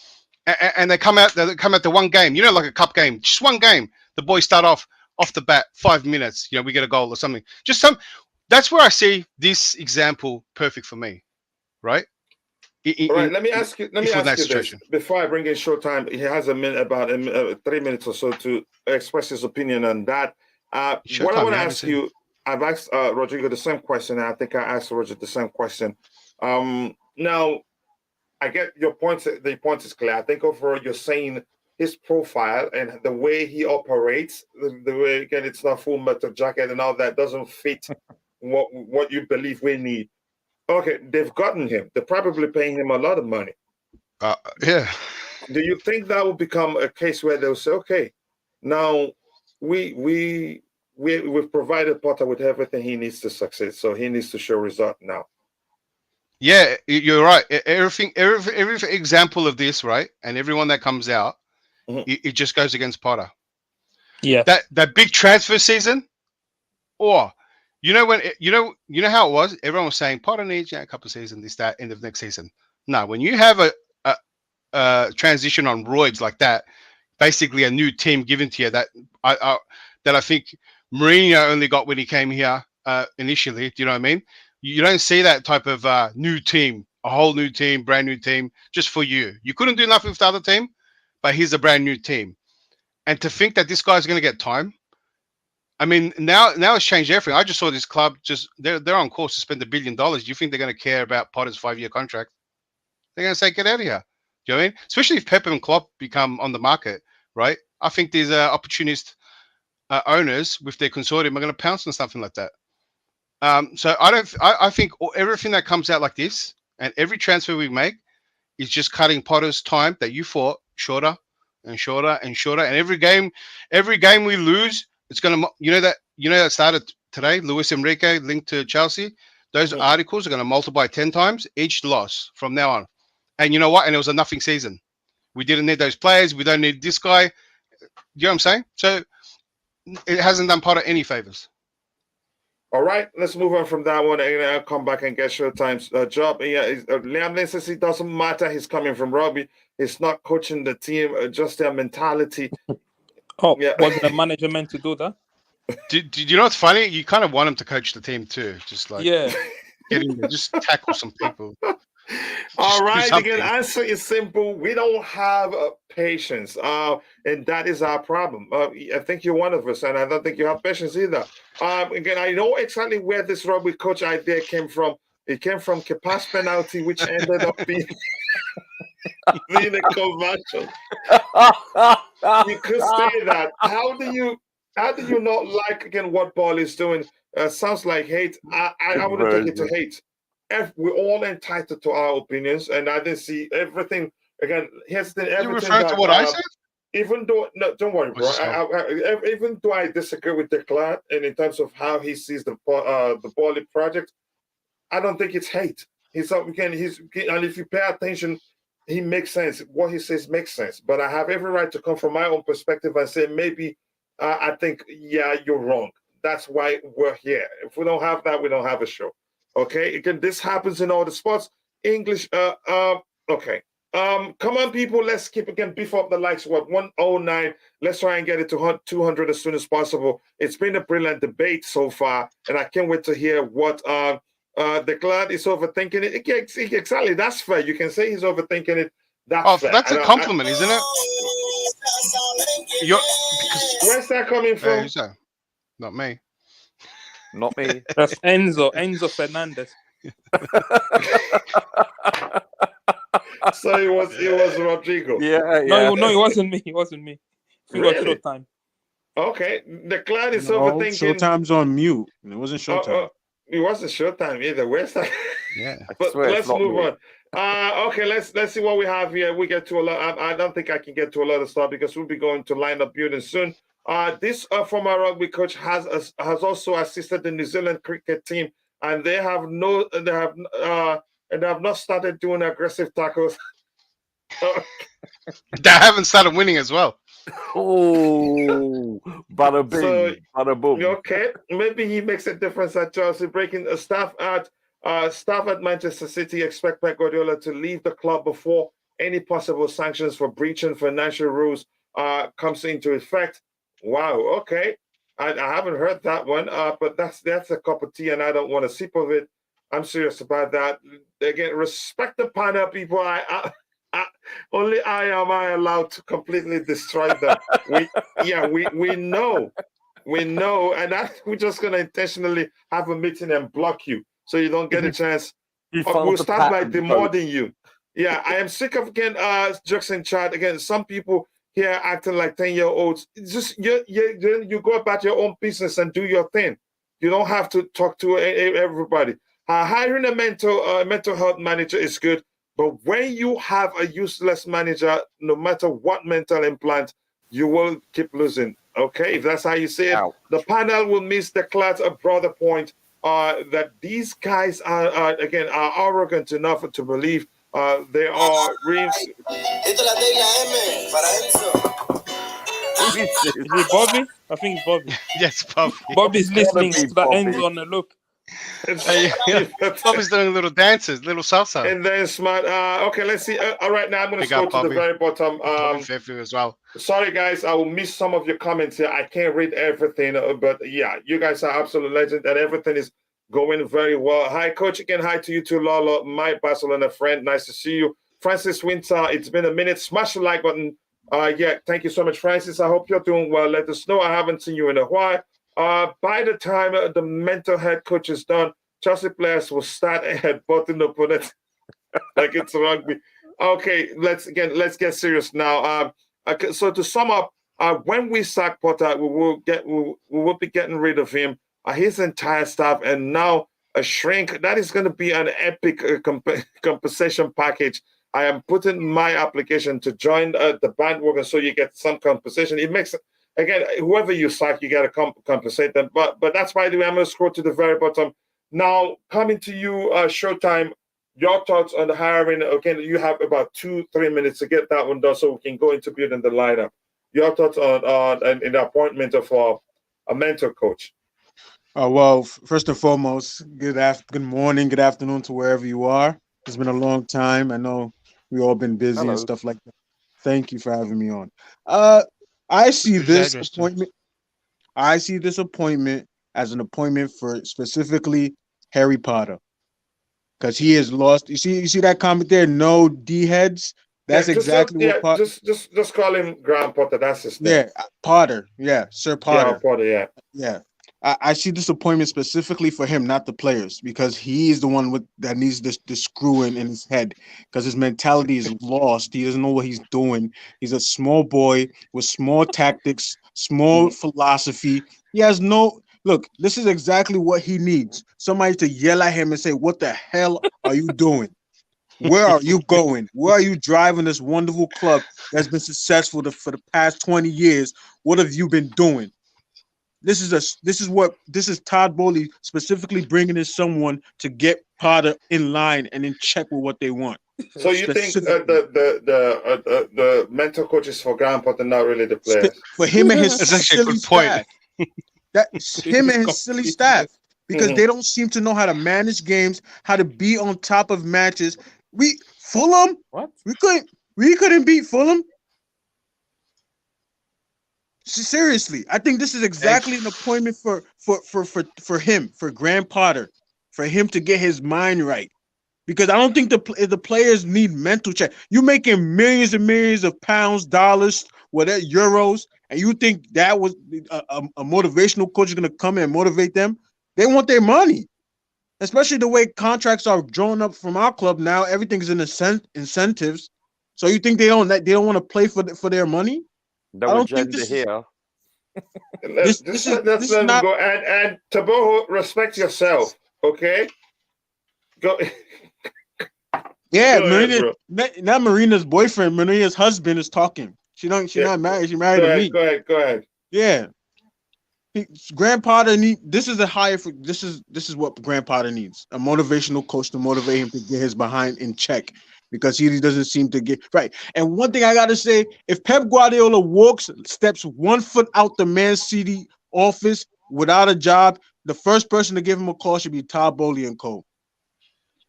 And they come out the one game, like a cup game, just one game. The boys start off the bat, 5 minutes, we get a goal or something. That's where I see this example perfect for me, right? All right, let me ask you this. Before I bring in Showtime, he has about 3 minutes or so to express his opinion on that. What I Showtime, want to yeah, ask you, I've asked Rodrigo the same question, and I think I asked Roger the same question. Now, I get your points. The point is clear. I think overall you're saying his profile and the way he operates, the way, again, it's not full metal jacket and all that, doesn't fit what you believe we need. Okay, they've gotten him. They're probably paying him a lot of money. Yeah. Do you think that will become a case where they'll say, okay, now we've provided Potter with everything he needs to succeed, so he needs to show result now? Yeah, you're right. Every example of this, right, and everyone that comes out, it just goes against Potter. Yeah. That big transfer season, or you know how it was. Everyone was saying Potter needs a couple of seasons, this, that, end of next season. No, when you have a transition on roids like that, basically a new team given to you that I think Mourinho only got when he came here initially. Do you know what I mean? You don't see that type of new team, a whole new team, brand new team, just for you. You couldn't do nothing with the other team, but here's a brand new team. And to think that this guy's going to get time, I mean, now it's changed everything. I just saw this club they're on course to spend $1 billion. Do you think they're going to care about Potter's 5-year contract? They're going to say, get out of here. Do you know what I mean? Especially if Pep and Klopp become on the market, right? I think these opportunist owners with their consortium are going to pounce on something like that. So I think everything that comes out like this and every transfer we make is just cutting Potter's time that you fought shorter and shorter and shorter. And every game we lose, it's going to, that started today, Luis Enrique linked to Chelsea. Those articles are going to multiply 10 times each loss from now on. And you know what? And it was a nothing season. We didn't need those players. We don't need this guy. You know what I'm saying? So it hasn't done Potter any favors. All right, let's move on from that one, and I'll come back and get Showtime's job. Yeah, Liam Neeson, it doesn't matter. He's coming from rugby. He's not coaching the team, just their mentality. Wasn't a manager meant to do that? Did you know what's funny? You kind of want him to coach the team too. Just like, yeah, get in there, just tackle some people. All right, again, answer is simple. We don't have patience, and that is our problem. I think you're one of us, and I don't think you have patience either. Again, I know exactly where this rugby coach idea came from. It came from Kepa's penalty, which ended up being a conversion. You could say that. How do you not like, again, what ball is doing? Sounds like hate. I wouldn't take it to hate. We're all entitled to our opinions, and I didn't see everything. Again, here's the everything. You referring to what I said? Even though, no, don't worry, bro. Even though I disagree with Declan, and in terms of how he sees the Bally project, I don't think it's hate. And if you pay attention, he makes sense. What he says makes sense. But I have every right to come from my own perspective and say, maybe I think, yeah, you're wrong. That's why we're here. If we don't have that, we don't have a show. Okay, again, this happens in all the sports. English, okay. Come on, people, let's keep, again, beef up the likes. 109? Let's try and get it to 200 as soon as possible. It's been a brilliant debate so far, and I can't wait to hear what the Glad is overthinking it. Exactly, that's fair. You can say he's overthinking it. That's fair. That's a compliment, isn't it? Where's that coming from? Who's that? Not me. Not me. That's Enzo Fernandez. So it was Rodrigo. Yeah. No, it wasn't me. It wasn't me. It was Showtime. Okay, the Glad is overthinking. Showtime's on mute. It wasn't Showtime. It wasn't Showtime either. Where's that? Yeah. But let's move on. Okay, let's see what we have here. We get to a lot. I don't think I can get to a lot of stuff because we'll be going to lineup building soon. This former rugby coach has also assisted the New Zealand cricket team, and they have not started doing aggressive tackles. They haven't started winning as well. Oh, bada bing, So, bada boom. Okay, maybe he makes a difference at Chelsea. Breaking staff at Manchester City expect Pep Guardiola to leave the club before any possible sanctions for breaching financial rules comes into effect. Wow. Okay, I haven't heard that one. But that's a cup of tea, and I don't want a sip of it. I'm serious about that. Again, respect the panel, people. Only I am allowed to completely destroy them. We know We know, and we're just gonna intentionally have a meeting and block you so you don't get a chance. We'll start by demoting you. Yeah, I am sick of again jokes in chat. Again, some people here acting like 10-year-olds. It's just you go about your own business and do your thing. You don't have to talk to everybody. Hiring a mental health manager is good, but when you have a useless manager, no matter what mental implant, you will keep losing. Okay, if that's how you see it, the panel will miss the class a broader point that these guys are arrogant enough to believe they are real. Is it Bobby? I think it's Bobby. Yes, Bobby. Bobby's listening to that Enzo on the look. Bobby's doing little dances, little salsa. And then smart. Okay, let's see. All right, now I'm going to scroll to the very bottom. As well. Sorry, guys, I will miss some of your comments here. I can't read everything, but yeah, you guys are absolute legends, and everything is going very well. Hi, Coach. Again, hi to you too, Lolo, my Barcelona friend. Nice to see you, Francis Winter. It's been a minute. Smash the like button. Yeah, thank you so much, Francis. I hope you're doing well. Let us know. I haven't seen you in a while. By the time the mental head coach is done, Chelsea players will start headbutting the opponent like it's rugby. Okay, let's get serious now. So to sum up, when we sack Potter, we will be getting rid of him, his entire staff, and now a shrink. That is going to be an epic compensation package. I am putting my application to join the bandwagon so you get some compensation. It makes, again, whoever you sack, you got to compensate them. But that's why I'm going to scroll to the very bottom. Now, coming to you, Showtime, your thoughts on the hiring. Okay, you have about 2-3 minutes to get that one done so we can go into building the lineup. Your thoughts on in the appointment of a mentor coach. Well, first and foremost, good morning, good afternoon to wherever you are. It's been a long time. I know we've all been busy and stuff like that. Thank you for having me on. I see this appointment. I see this appointment as an appointment for specifically Harry Potter, because he has lost. You see that comment there? No D heads. That's exactly what Potter. Just call him Graham Potter. That's his name. Yeah, Potter. Yeah, Sir Potter. Yeah, Potter. Yeah. I see this appointment specifically for him, not the players, because he is the one that needs this screw in his head, because his mentality is lost. He doesn't know what he's doing. He's a small boy with small tactics, small philosophy. He has no look. This is exactly what he needs. Somebody to yell at him and say, "What the hell are you doing? Where are you going? Where are you driving this wonderful club that's been successful for the past 20 years? What have you been doing?" This is Todd Bowley specifically bringing in someone to get Potter in line and in check with what they want. So you think the mentor coaches for Graham Potter, not really the players? For him and his silly staff. That's him and his silly staff, because they don't seem to know how to manage games, how to be on top of matches. Fulham? What? We couldn't beat Fulham. Seriously, I think this is exactly an appointment for him, for Graham Potter, for him to get his mind right. Because I don't think the players need mental check. You're making millions and millions of pounds, dollars, whatever, euros, and you think that was a motivational coach is going to come in and motivate them? They want their money, especially the way contracts are drawn up from our club now. Everything's in incentives. So you think they don't want to play for their money? No agenda here. Let's let him go. And Taboho, respect yourself, okay? Go. Yeah, Marina. Not Marina's boyfriend. Marina's husband is talking. She's not married. She's married to me. Go ahead. Yeah. Graham Potter this is what Graham Potter needs. A motivational coach to motivate him to get his behind in check, because he doesn't seem to get right. And one thing I gotta say, if Pep Guardiola steps 1 foot out the Man City office without a job, the first person to give him a call should be Todd Bowley and Co.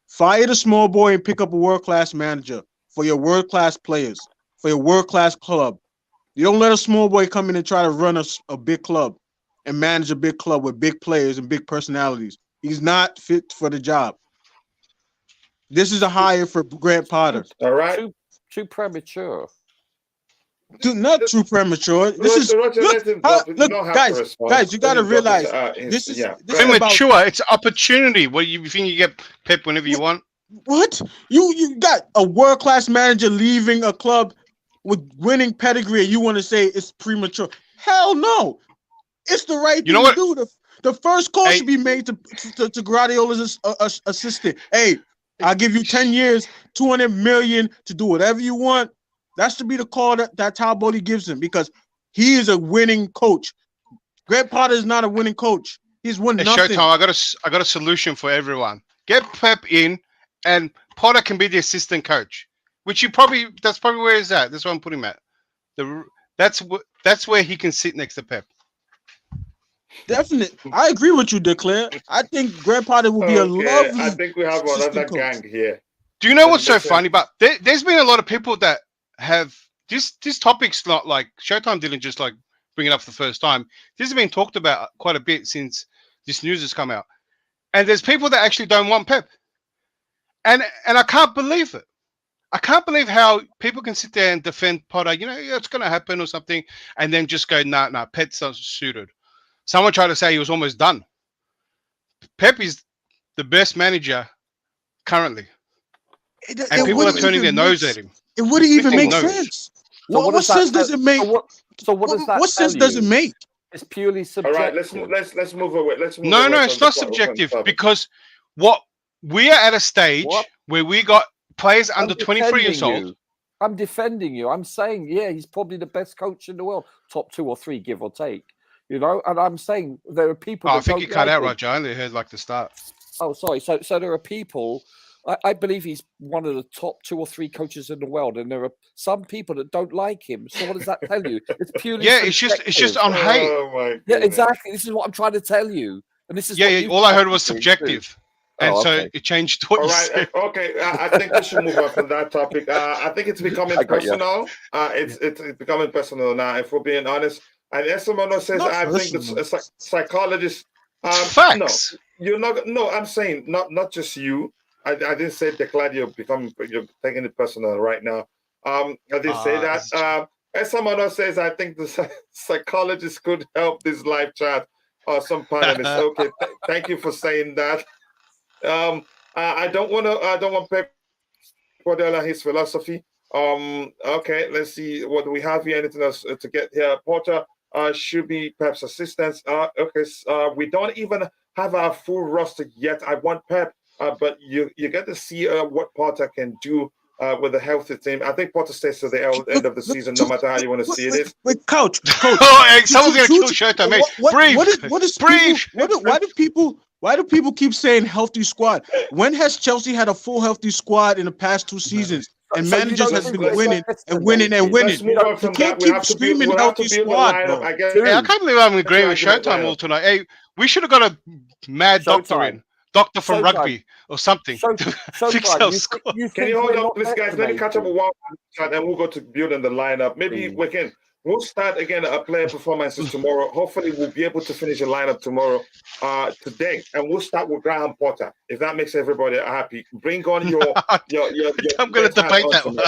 Fire the small boy and pick up a world-class manager for your world-class players, for your world-class club. You don't let a small boy come in and try to run a big club and manage a big club with big players and big personalities. He's not fit for the job. This is a hire for Grant Potter. All right. Too premature. Not too premature. This is Roger, look, let him go. You look, don't have to respond. guys. You got to Let him go realize into, this is yeah. this is about Premature. It's opportunity. What you think you get Pep whenever you want? what you got a world class manager leaving a club with winning pedigree, and you want to say it's premature? Hell no. It's the right You know thing to what? do. The first call Hey. should be made to Guardiola's assistant. Hey, I'll give you 10 years, 200 million to do whatever you want. That should be the call that Talboli gives him, because he is a winning coach. Greg Potter is not a winning coach. He's won It's nothing. Showtime. I got a solution for everyone. Get Pep in, and Potter can be the assistant coach. That's probably where he's at. That's where I'm putting him at. That's where he can sit next to Pep. Definitely. I agree with you, Declare. I think Greg Potter will be a lovely I think we have another assistant coach. gang here. Do you know what's so Listen. funny? But there's been a lot of people that have this topic's not like Showtime didn't just like bring it up for the first time. This has been talked about quite a bit since this news has come out. And there's people that actually don't want Pep. And I can't believe it. I can't believe how people can sit there and defend Potter, it's going to happen or something, and then just go, nah, Pep's not suited. Someone tried to say he was almost done. Pep is the best manager currently. And people are turning their nose at him. It wouldn't even make nose. sense. So What sense does it make? So what does that What sense does it make? It's purely All subjective. right, let's move away. No, it's not subjective, because what we are at a stage where we got players under 23 years old. I'm defending you. I'm saying, yeah, he's probably the best coach in the world, top 2 or 3, give or take. And I'm saying there are people. I think you cut out, Roger. I only heard like the start. Oh, sorry. So there are people. I believe he's one of the top 2 or 3 coaches in the world, and there are some people that don't like him. So what does that tell you? It's purely it's just on hate. Oh my goodness. Yeah, exactly. This is what I'm trying to tell you, and this is all I heard was subjective, and so it changed what you said. Okay. I think we should move on from that topic. I think it's becoming personal. It's becoming personal now. If we're being honest, and as someone says, I think the psychologist. Facts. No, you're not. No, I'm saying not just you. I didn't say declare you're taking it personal right now. I didn't say that. As someone else says, I think the psychologist could help this live chat or some panelists. Okay, thank you for saying that. I don't want Pep Guardiola and his philosophy. Okay, let's see what do we have here. Anything else to get here? Porter should be Pep's assistants. Okay, we don't even have our full roster yet. I want Pep. But you get to see what Potter can do with a healthy team. I think Potter stays to the end of the season, no matter how you want to see it. Wait, coach. Someone's gonna kill Showtime, mate. Breathe. Why do people keep saying healthy squad? When has Chelsea had a full healthy squad in the past 2 seasons? And managers have been winning and winning and winning. You can't keep screaming healthy squad, bro. I can't believe I'm agreeing with Showtime all tonight. Hey, we should have got a mad doctor in. Doctor from rugby or something. Fix our squad. Can you hold up, please, guys? Let me catch up with one chat and we'll go to building the lineup. Maybe we'll start again player performances tomorrow. Hopefully, we'll be able to finish a lineup tomorrow, today, and we'll start with Graham Potter. If that makes everybody happy, bring on your. I'm going to debate that one.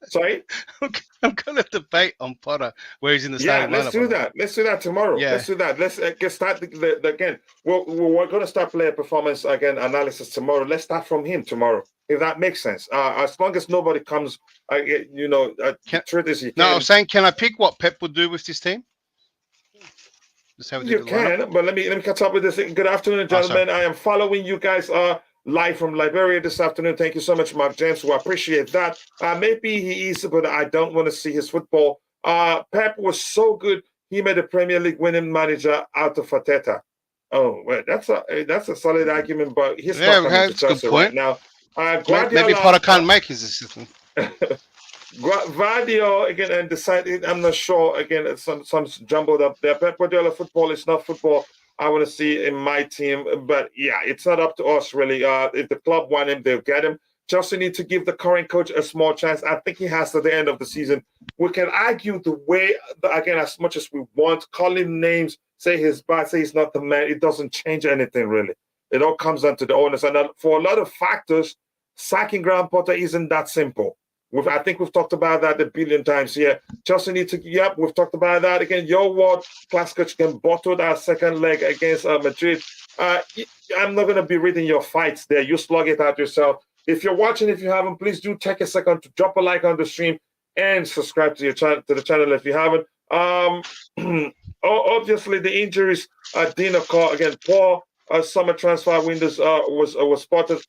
Sorry, I'm going to debate on Potter where he's in the starting lineup. Let's do that tomorrow. Yeah. Let's do that. Let's get started again. We're going to start player performance again analysis tomorrow. Let's start from him tomorrow, if that makes sense. As long as nobody comes, treat this. No, I'm saying, can I pick what Pep would do with this team? You can, but let me catch up with this. Good afternoon, gentlemen. I am following you guys live from Liberia this afternoon. Thank you so much, Mark James. We appreciate that. Maybe he is, but I don't want to see his football. Pep was so good. He made a Premier League winning manager out of Arteta. Oh, well, that's a solid argument, but he's not coming to Chelsea right now. Maybe Potter can't make his assistant. Guardiola again and decided. I'm not sure. Again, it's some jumbled up there. Pep Guardiola football is not football I want to see in my team. But yeah, it's not up to us really. If the club want him, they'll get him. Chelsea need to give the current coach a small chance. I think he has to the end of the season. We can argue the way again as much as we want, call him names, say he's bad, say he's not the man. It doesn't change anything really. It all comes down to the owners, and for a lot of factors, sacking Graham Potter isn't that simple. I think we've talked about that a billion times here. Chelsea need to, yep, we've talked about that again. Your word, class coach can bottle that second leg against Madrid. I'm not going to be reading your fights there. You slug it out yourself. If you're watching, if you haven't, please do take a second to drop a like on the stream and subscribe to the channel if you haven't. Obviously, the injuries didn't occur again. Poor summer transfer windows was spotted.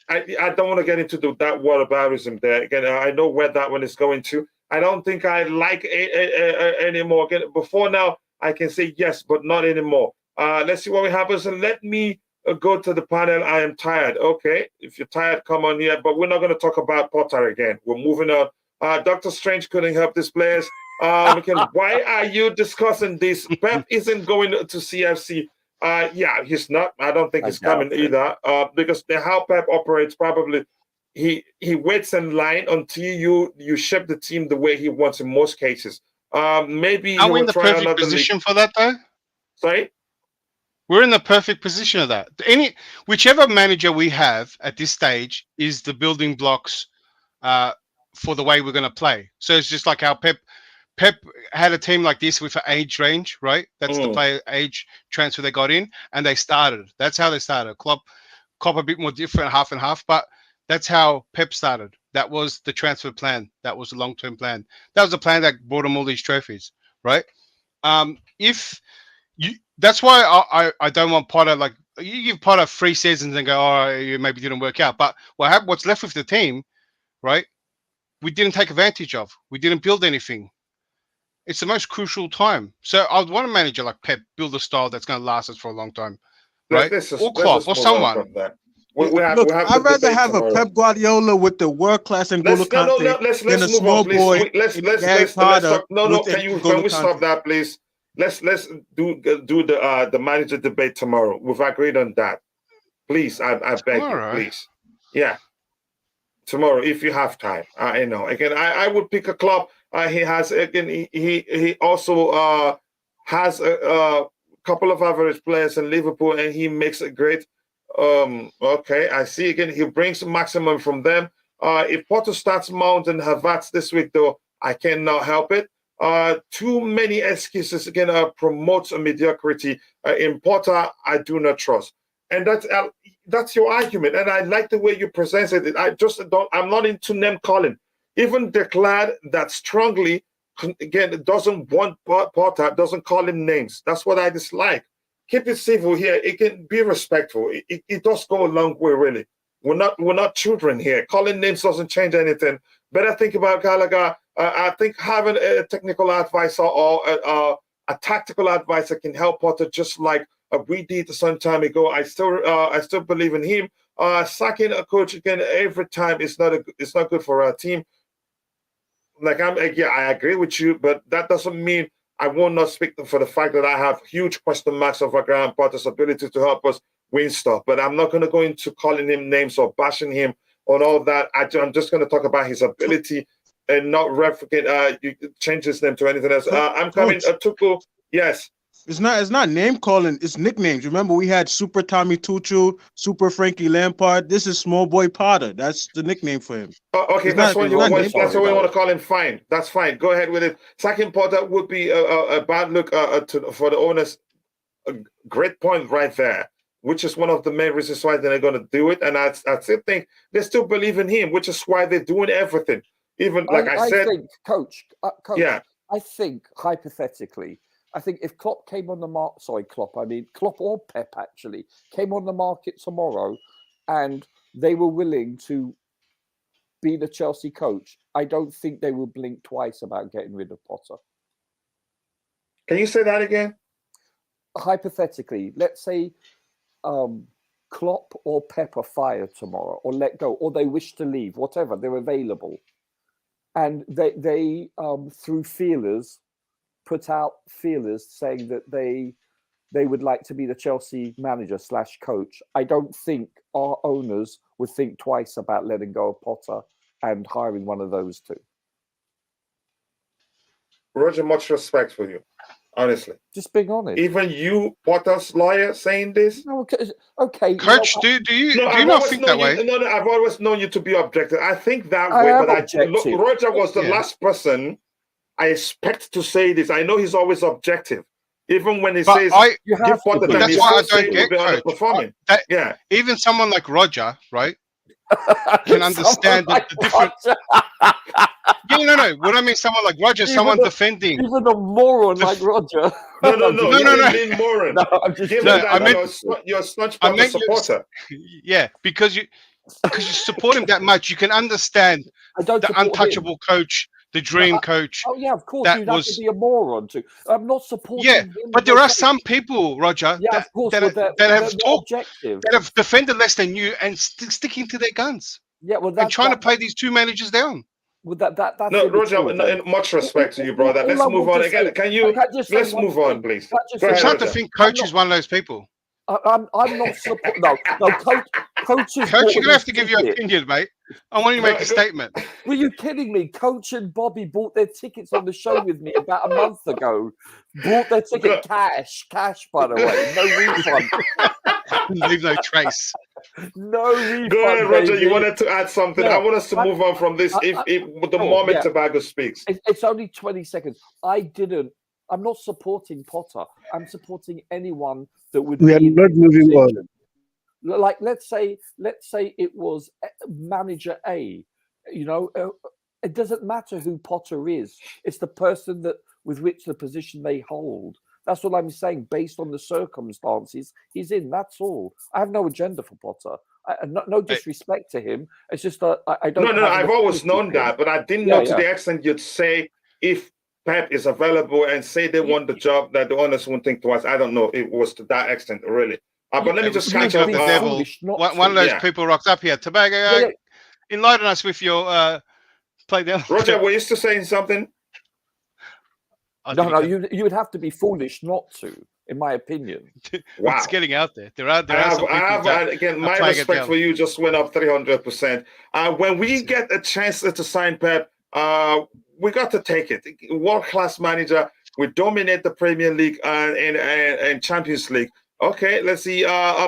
I don't want to get into that whataboutism there. Again, I know where that one is going to. I don't think I like anymore. Again, before now, I can say yes, but not anymore. Let's see what happens. And let me go to the panel. I am tired. Okay, if you're tired, come on here. But we're not going to talk about Potter again. We're moving on. Dr. Strange couldn't help these players. Again, why are you discussing this? Pep isn't going to CFC. Yeah, he's not. I don't think he's coming either. Because how Pep operates, probably he waits in line until you shape the team the way he wants in most cases. Maybe are we in the perfect position for that though? Sorry? We're in the perfect position of that. Whichever manager we have at this stage is the building blocks for the way we're going to play. So it's just like how Pep had a team like this with an age range, right? That's the player age transfer they got in, and they started. That's how they started. Klopp a bit more different, half and half, but that's how Pep started. That was the transfer plan. That was the long-term plan. That was the plan that brought him all these trophies, right? That's why I don't want Potter, like, you give Potter 3 seasons and go, oh, it maybe didn't work out. But what's left with the team, right? We didn't take advantage of. We didn't build anything. It's the most crucial time. So I'd want a manager like Pep build a style that's going to last us for a long time, right? Or Klopp or someone. I'd rather have a Pep Guardiola with the world class and Ngolo Kante than a small boy. Let's talk. No. Can we stop that, please? Let's do the manager debate tomorrow. We've agreed on that. Please, I beg you, please. Yeah, tomorrow if you have time. I know. Again, I would pick a club. He has again. He also has a couple of average players in Liverpool, and he makes it great. Okay, I see. Again, he brings maximum from them. If Potter starts Mount and Havertz this week, though, I cannot help it. Too many excuses again promotes mediocrity. In Potter, I do not trust, and that's your argument. And I like the way you presented it. I'm not into name calling. Even declared that strongly. Again, doesn't want Potter, doesn't call him names. That's what I dislike. Keep it civil here. It can be respectful. It does go a long way, really. We're not children here. Calling names doesn't change anything. Better think about Gallagher. I think having a technical advisor or a tactical advisor can help Potter, just like we did some time ago. I still believe in him. Sacking a coach again every time is not good for our team. Like I agree with you, but that doesn't mean I will not speak for the fact that I have huge question marks over Graham Potter's ability to help us win stuff. But I'm not going to go into calling him names or bashing him on all that. I'm just going to talk about his ability and not change his name to anything else. I'm coming. Tuku, yes. It's not name calling. It's nicknames. Remember, we had Super Tommy Tuchel, Super Frankie Lampard. This is Small Boy Potter. That's the nickname for him. Okay, that's what you want to call him. Fine, that's fine. Go ahead with it. Sacking Potter would be a bad look for the owners. A great point right there, which is one of the main reasons why they're going to do it. And I still think they still believe in him, which is why they're doing everything. Even like I said, think, Coach. Yeah. I think hypothetically. I think if Klopp came on the market, Klopp or Pep actually came on the market tomorrow and they were willing to be the Chelsea coach, I don't think they will blink twice about getting rid of Potter. Can you say that again? Hypothetically, let's say Klopp or Pep are fired tomorrow or let go, or they wish to leave, whatever, they're available. And they through feelers, put out feelers saying that they would like to be the Chelsea manager / coach. I don't think our owners would think twice about letting go of Potter and hiring one of those two. Roger, much respect for you. Honestly, Just being honest. even you, Potter's lawyer, saying this. No, okay. Coach, you know, do you No, I've not always think known that way? you. No, I've always known you to be objective. I think that I way, am but objective. Roger was the Yeah. last person I expect to say this. I know he's always objective, even when he But says you give have Potter to be. time. that's He what I still say don't he will get, be Coach. underperforming. That Yeah. even someone like Roger, right, can understand Someone the different. Roger. Yeah, no. What I mean, someone like Roger, Even someone a- defending. Even a moron The like f- Roger. No, I'm just you No, didn't no. mean Moran. No, I'm just Given No, joking. I that meant- you're a staunch I Potter meant you. supporter. Yeah, because you support him that much, you can understand I don't the support him. untouchable coach, the dream coach. Oh yeah, of course. That You'd have to was be a moron to. I'm not supporting yeah, him. but there are okay. some people, Roger, Yeah, of course. that Well, they're have not talked, objective. that have defended less than you, and sticking to their guns Yeah, well, and that's trying to play these two managers down. well, that's No, immature, Roger, then. much respect to you, brother. All Let's I move want on to again. say- Can you? Can I just say Let's one move on, thing? please. Can I just Go say ahead, It's hard to Roger. think coach is one of those people. I'm not support. No, coaches. Coach, bought you're gonna have his to give your ticket. opinion, mate. I want you to make a statement. Were you kidding me? Coach and Bobby bought their tickets on the show with me about a month ago. Bought their ticket cash, by the way, no refund, Leave no trace. no refund. Go ahead, Roger. baby. You wanted to add something. Yeah. I want us to move on from this. If the moment yeah. Tobago speaks. It's only 20 seconds. I'm not supporting Potter. I'm supporting anyone that would. We are be in not his moving on. position. Like let's say it was manager A. You know, it doesn't matter who Potter is. It's the person that with which the position they hold. That's what I'm saying. Based on the circumstances he's in. That's all. I have no agenda for Potter. No disrespect to him. It's just that I don't. No. have an I've always affinity known for him. that, but I didn't know to the extent you'd say if Pep is available and say they want the job that the owners won't think twice. I don't know. It was to that extent, really. But let me just catch Speaking up. of the devil, one of those people rocked up here. Tobago, enlighten us with your play down. Roger, were you still saying something? No, you would have to be foolish not to, in my opinion. Wow. It's getting out there. There are some people I have again, my respect for you just went up 300%. When we get a chance to sign Pep, we got to take it. World-class manager. We dominate the Premier League and Champions League. Okay, let's see.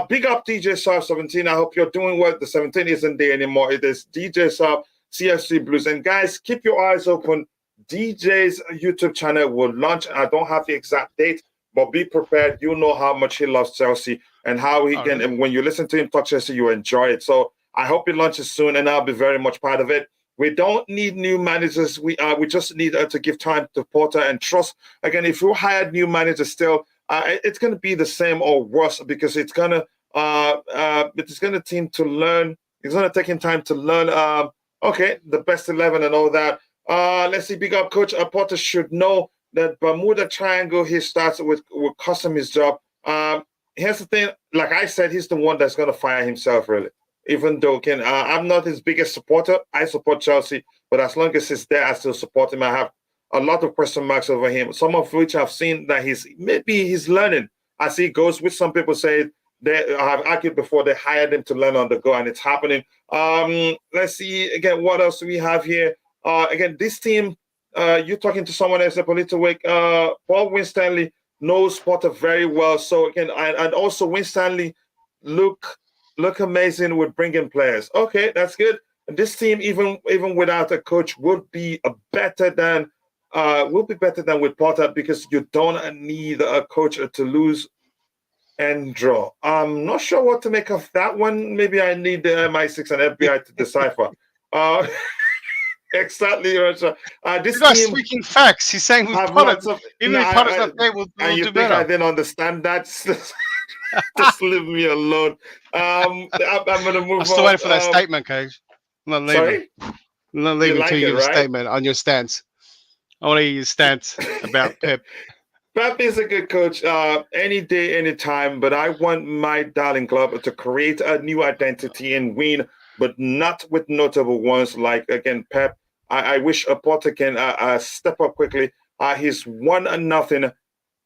Big up DJ Sharp 17. I hope you're doing well. The 17 isn't there anymore. It is DJ Sharp, CFC Blues. And guys, keep your eyes open. DJ's YouTube channel will launch. I don't have the exact date, but be prepared. You know how much he loves Chelsea and how he can. And when you listen to him talk Chelsea, you enjoy it. So I hope it launches soon, and I'll be very much part of it. We don't need new managers. We just need to give time to Potter and trust. Again, if you hired new managers still, it's going to be the same or worse because it's going to team to learn. It's going to take him time to learn. The best 11 and all that. Let's see. Big up, Coach. Potter should know that Bermuda Triangle. He starts with cost him his job. Here's the thing. Like I said, he's the one that's going to fire himself. Really. Even though I'm not his biggest supporter. I support Chelsea, but as long as he's there, I still support him. I have a lot of question marks over him, some of which I've seen that he's learning as he goes, which some people say they have argued before they hired him to learn on the go, and it's happening. Let's see again what else we have here. Again, this team, you're talking to someone else, a political week. Paul Winstanley knows Potter very well. So again, and also Winstanley look amazing with bringing players. Okay, that's good. And this team, even without a coach, would be better than with Potter because you don't need a coach to lose and draw. I'm not sure what to make of that one. Maybe I need the MI6 and FBI to decipher. Exactly, Roger. This guy's team speaking facts. He's saying with Potter, even if Potter's not there, we'll you do think better. I didn't understand that? Just leave me alone. I'm going to move on. I'm still waiting for that statement, Coach. I'm not leaving. Sorry? I'm not leaving like until you it, give a right? statement on your stance. I want to hear your stance about Pep. Pep is a good coach any day, any time, but I want my darling club to create a new identity and win, but not with notable ones like, again, Pep. I wish Potter can step up quickly. He's 1-0,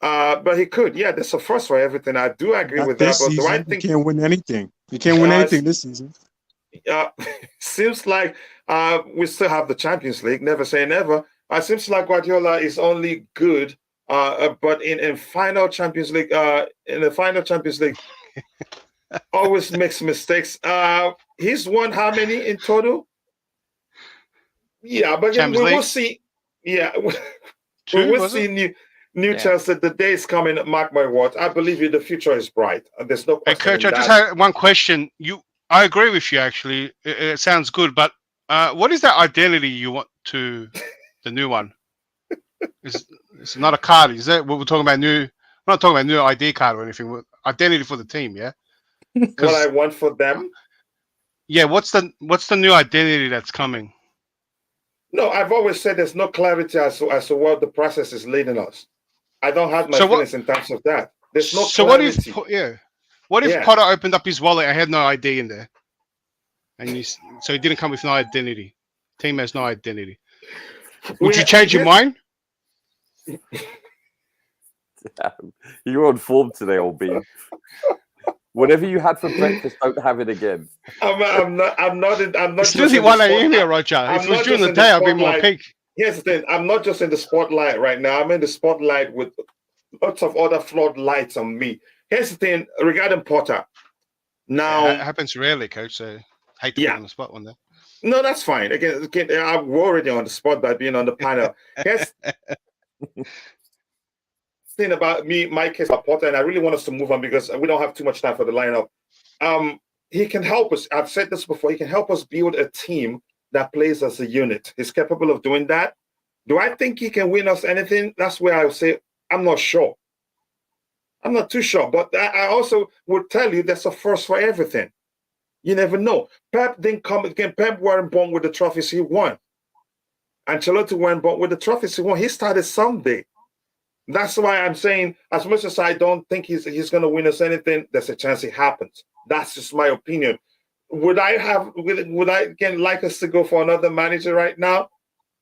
but he could. Yeah, that's a first for everything. I do agree with that. But do I think you can't win anything? You can't win anything this season. Seems like we still have the Champions League. Never say never. It seems like Guardiola is only good But in final Champions League, in the final Champions League, always makes mistakes. He's won how many in total? Yeah, but again, Champions we will League? see. Yeah, we Two, will was see it? new Yeah. Chelsea. The day is coming. Mark my words. I believe you. The future is bright. There's no Hey, question Coach, in I just that. had one question. I agree with you. Actually, it sounds good. But what is that identity you want to the new one? It's not a card, is that what we're talking about? We're not talking about new ID card or anything. Identity for the team, yeah. What I Because want for them. yeah, what's the new identity that's coming? No, I've always said there's no clarity as to what the process is leading us. I don't have my So what? feelings in terms of that. There's no So what if clarity. What if Yeah. Potter opened up his wallet and had no ID in there, and so he didn't come with no identity? Team has no identity. Would you change your mind? You're on form today, old bean. Whatever you had for breakfast, don't have it again. I'm not It's just literally in the 1 a.m. here, spotlight. Roger. I'm If it was not during just the in the day, I'd be more spotlight. peak. Here's the thing. I'm not just in the spotlight right now. I'm in the spotlight with lots of other floodlights on me. Here's the thing regarding Potter. Now, It happens rarely, Coach. So hate to put yeah. you on the spot one day. No, that's fine. Again, I'm already on the spot by being on the panel. Here's thing about me, my case about Potter, and I really want us to move on because we don't have too much time for the lineup. He can help us. I've said this before. He can help us build a team that plays as a unit. He's capable of doing that. Do I think he can win us anything? That's where I would say I'm not sure. I'm not too sure. But I also would tell you there's a first for everything. You never know. Pep didn't come again. Pep weren't born with the trophies he won. Ancelotti weren't born with the trophies he won. He started someday. That's why I'm saying, as much as I don't think he's going to win us anything, there's a chance it happens. That's just my opinion. Would I again like us to go for another manager right now?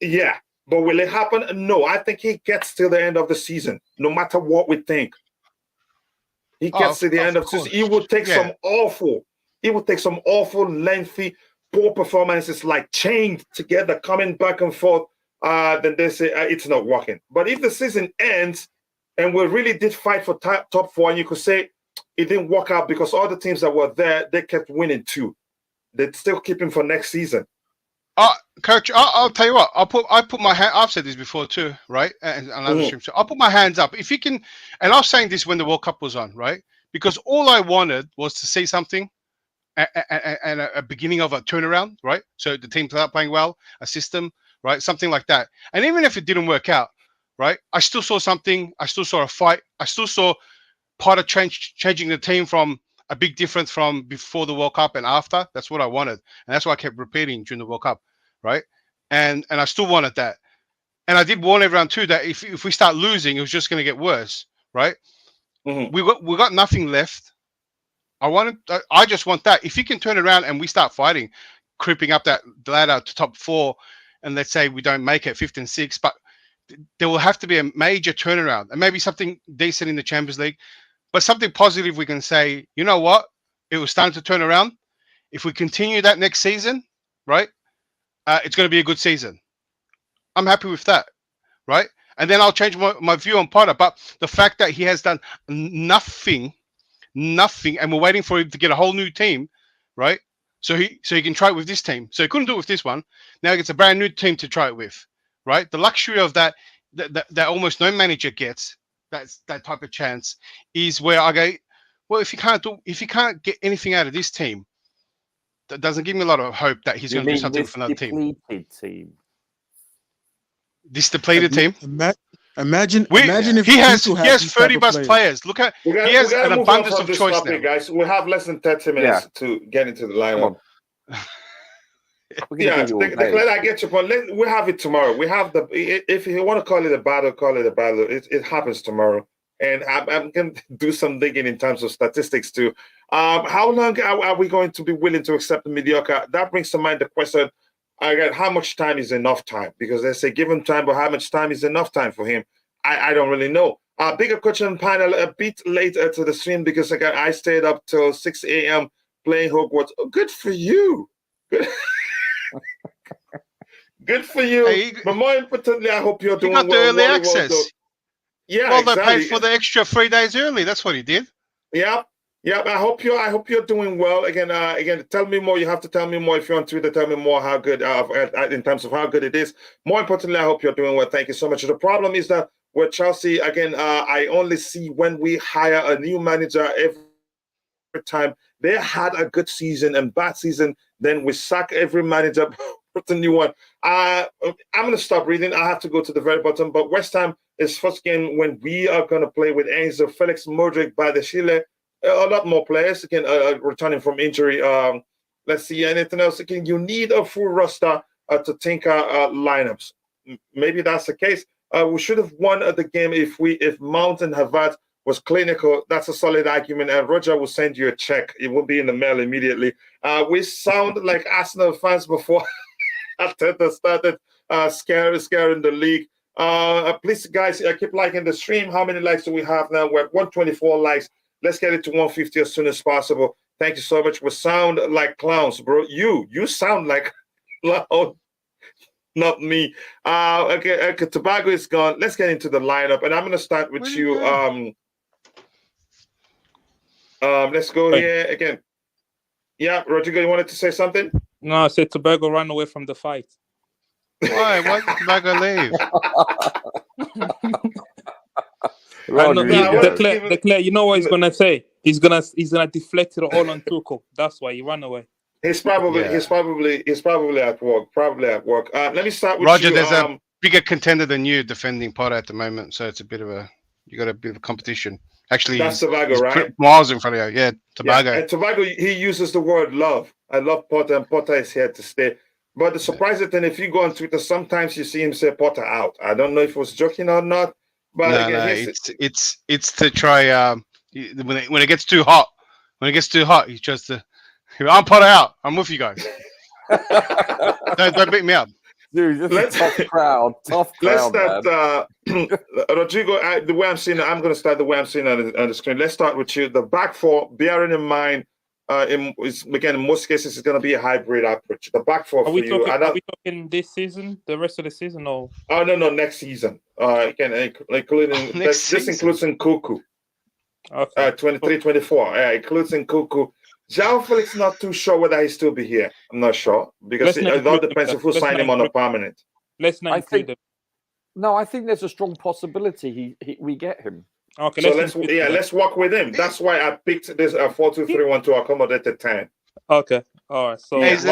Yeah. But will it happen? No. I think he gets till the end of the season, no matter what we think. He gets to the end of the season. He would take some awful, lengthy, poor performances like chained together, coming back and forth. Then they say it's not working. But if the season ends and we really did fight for top four, and you could say it didn't work out because all the teams that were there, they kept winning too. They'd still keep him for next season. Coach, I'll tell you what. I put my hand. I've said this before too, right? And another stream. So I'll put my hands up if you can. And I was saying this when the World Cup was on, right? Because all I wanted was to see something, and a beginning of a turnaround, right? So the team start playing well, a system, right? Something like that. And even if it didn't work out, right? I still saw something. I still saw a fight. I still saw Potter changing the team from a big difference from before the World Cup and after. That's what I wanted, and that's why I kept repeating during the World Cup, right? And I still wanted that, and I did warn everyone too that if we start losing, it was just going to get worse, right? We got nothing left. I just want that. If you can turn around and we start fighting, creeping up that ladder to top four, and let's say we don't make it 5th and 6th, but there will have to be a major turnaround and maybe something decent in the Champions League. But something positive, we can say, you know what? It was starting to turn around. If we continue that next season, right, it's going to be a good season. I'm happy with that, right? And then I'll change my view on Potter. But the fact that he has done nothing, and we're waiting for him to get a whole new team, right? So he can try it with this team. So he couldn't do it with this one. Now he gets a brand new team to try it with, right? The luxury of that almost no manager gets. That type of chance is where I go, well, if you can't get anything out of this team, that doesn't give me a lot of hope that he's going to do something with another team. This depleted team. Imagine if he has these 30 type plus of players. Look at he has an abundance of choice topic, now. guys. We have less than 30 minutes to get into the lineup. Yeah, Declan, I get your point. We have it tomorrow. We have if you want to call it a battle, call it a battle. It happens tomorrow. And I'm going to do some digging in terms of statistics too. How long are we going to be willing to accept the mediocre? That brings to mind the question, again, how much time is enough time? Because they say give him time, but how much time is enough time for him? I don't really know. Bigger question panel a bit later to the stream because again, I stayed up till 6 a.m. playing Hogwarts. Oh, good for you. Good. Good for you. But more importantly, I hope you're doing well. You got the early access. Yeah, Well, they exactly. paid for the extra 3 days early. That's what he did. Yeah, yeah. I hope you're doing well. Again, tell me more. You have to tell me more if you're on Twitter. Tell me more how good in terms of how good it is. More importantly, I hope you're doing well. Thank you so much. The problem is that with Chelsea, again, I only see when we hire a new manager every time they had a good season and bad season, then we sack every manager, put a new one. I'm going to stop reading. I have to go to the very bottom. But West Ham is first game when we are going to play with Enzo, Felix, Mudryk, Badiashile, a lot more players again returning from injury. Let's see anything else. Again, you need a full roster to tinker lineups. Maybe that's the case. We should have won the game if Mount and Havertz was clinical. That's a solid argument, and Roger will send you a check. It will be in the mail immediately. We sound like Arsenal fans before Arteta started scaring the league. Please, guys, keep liking the stream. How many likes do we have now? We're at 124 likes. Let's get it to 150 as soon as possible. Thank you so much. We sound like clowns, bro. You sound like clowns. Not me. Okay, Tobago is gone. Let's get into the lineup, and I'm going to start with you. Let's go here again. Yeah, Rodrigo, you wanted to say something? No, I said Tobago ran away from the fight. Why? Why did Tobago leave? Declare, you know what he's gonna say? He's gonna deflect it all on Tuchel. That's why he ran away. He's probably at work. Probably at work. Let me start with Roger. you. There's a bigger contender than you defending Potter at the moment, so it's a bit of a competition. Actually, that's Tobago, right? Miles in front of you. Yeah, Tobago. Yeah, and Tobago, he uses the word love. I love Potter, and Potter is here to stay. But the surprising thing, if you go on Twitter, sometimes you see him say Potter out. I don't know if he was joking or not. But it's to try. When it gets too hot, he tries to. I'm Potter out. I'm with you guys. don't beat me up. Dude, this is a tough crowd. Let's start, Rodrigo. The way I'm seeing it, I'm going to start the way I'm seeing it on the screen. Let's start with you. The back four, bearing in mind, in most cases, it's going to be a hybrid approach. The back four are we talking this season, the rest of the season, or? Oh no, next season. Including this includes Nkunku. Okay. 23-24. Includes Nkunku. Joao Felix, not too sure whether he still be here. I'm not sure because it all depends if we sign him on a permanent. Let's not include him. No, I think there's a strong possibility we get him. Okay, so let's work with him. That's why I picked this 4-2-3-1 to accommodate the 10. Okay, all right. So there's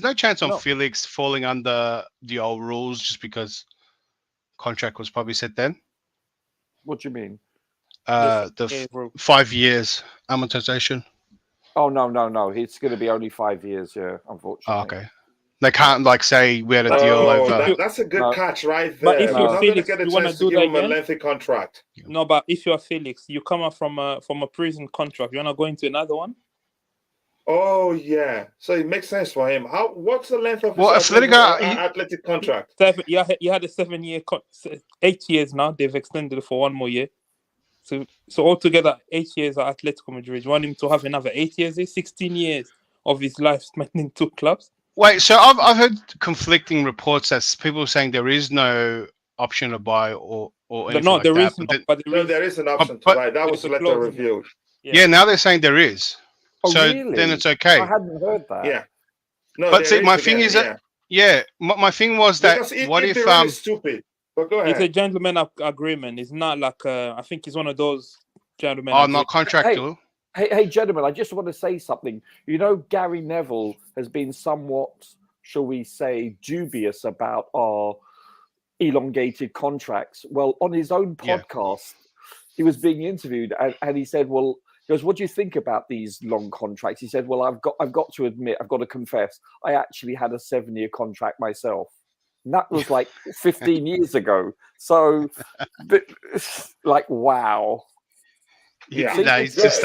no chance on Felix falling under the old rules just because contract was probably set then. What do you mean? The 5 years amortization. Oh no! It's going to be only 5 years. Yeah, unfortunately. Oh, okay. They can't say we had a deal over. That's a good catch right there. But if you're Felix, you want to do that again? A lengthy contract. No, but if you're Felix, you come up from a prison contract. You're not going to another one. Oh yeah, so it makes sense for him. What's the length of his athletic contract? He had a 7 year, 8 years now. They've extended it for 1 more year. So altogether, 8 years at Atletico Madrid. You want him to have another 8 years? 16 years of his life spent in 2 clubs. Wait, so I've heard conflicting reports that people are saying there is no option to buy or anything no, like there that. There is an option to buy. That was later revealed. Yeah, now they're saying there is. Oh, so really? then it's okay. I hadn't heard that. Yeah. No, but see, my thing is that my thing was that what if really stupid? But go ahead. It's a gentleman agreement. It's not like I think it's one of those gentlemen. Oh, not contractual. Hey, gentlemen, I just want to say something. You know, Gary Neville has been somewhat, shall we say, dubious about our elongated contracts. Well, on his own podcast, he was being interviewed and he said, well, he goes, what do you think about these long contracts? He said, well, I've got to admit, I've got to confess, I actually had a 7-year contract myself. And that was like 15 years ago. So, wow. Yeah, he's just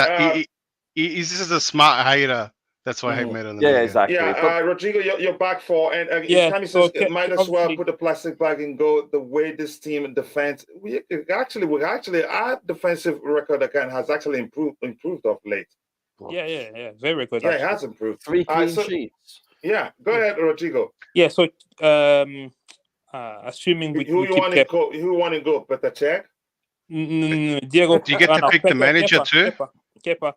he's just a smart hater. That's why I made on the media. Exactly. Yeah, Rodrigo, you're back for, and Tammy says might as well put a plastic bag and go. The way this team defends, we actually our defensive record again has actually improved of late. Yeah, very good. Yeah, it has improved. 3 clean sheets. Yeah, go ahead, Rodrigo. Yeah, so Assuming we Who you keep want to go? Who want to go? Petr Cech? Diego. Do you get to pick the manager too? Kepa.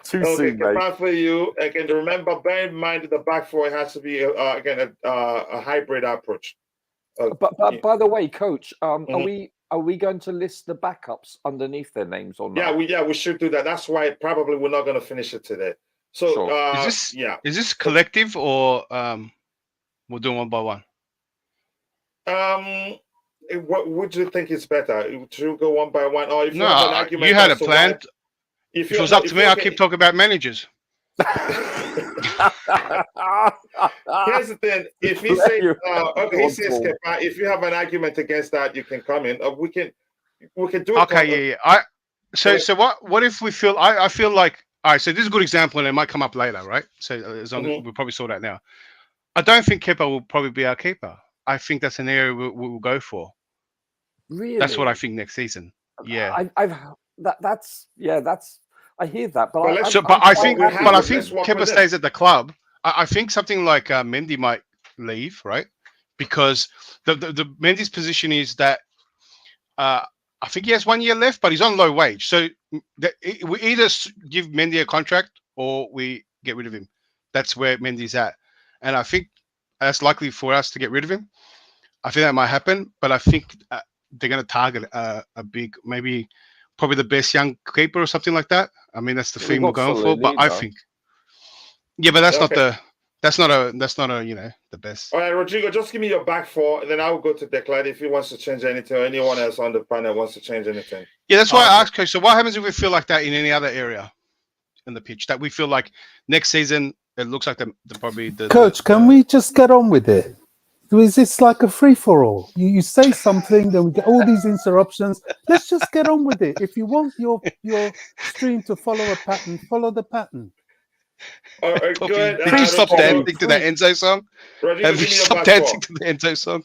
Too Okay, soon, mate. Kepa for you. Again, remember, bear in mind the back four has to be again a hybrid approach. But by the way, Coach, Mhm. are we going to list the backups underneath their names or not? we should do that. That's why probably we're not going to finish it today. So Sure. Is this collective or we're doing one by one? What would you think is better? To go one by one, or if you have an No, argument you had a as to plan. why- If it was up to me, I'd keep talking about managers. Here's the thing: if he says, "Okay," he says, Kepa, if you have an argument against that, you can come in. We can do it. Okay, yeah. So what if we feel? I feel like, all right. So this is a good example, and it might come up later, right? So we'll probably sort that now. I don't think Kepa will probably be our keeper. I think that's an area we'll go for. Really? That's what I think next season. Yeah. I hear that, but I think let's work Kepa with stays at the club. I think something like Mendy might leave, right? Because the Mendy's position is that I think he has 1 year left, but he's on low wage. So we either give Mendy a contract or we get rid of him. That's where Mendy's at, and I think that's likely for us to get rid of him. I think that might happen, but I think they're going to target a big, probably the best young keeper or something like that. I mean, that's the theme we're going for. But I think, but that's not a the best. All right, Rodrigo, just give me your back four, and then I'll go to Declan if he wants to change anything, or anyone else on the panel wants to change anything. Yeah, that's why I asked, Coach. So what happens if we feel like that in any other area in the pitch? That we feel like next season it looks like Coach, can we just get on with it? Is this like a free-for-all? You say something, then we get all these interruptions. Let's just get on with it. If you want your stream to follow a pattern, follow the pattern. All right, go ahead. Did you stop dancing to that Enzo song? Rodrigo, Have you stopped dancing to the Enzo song?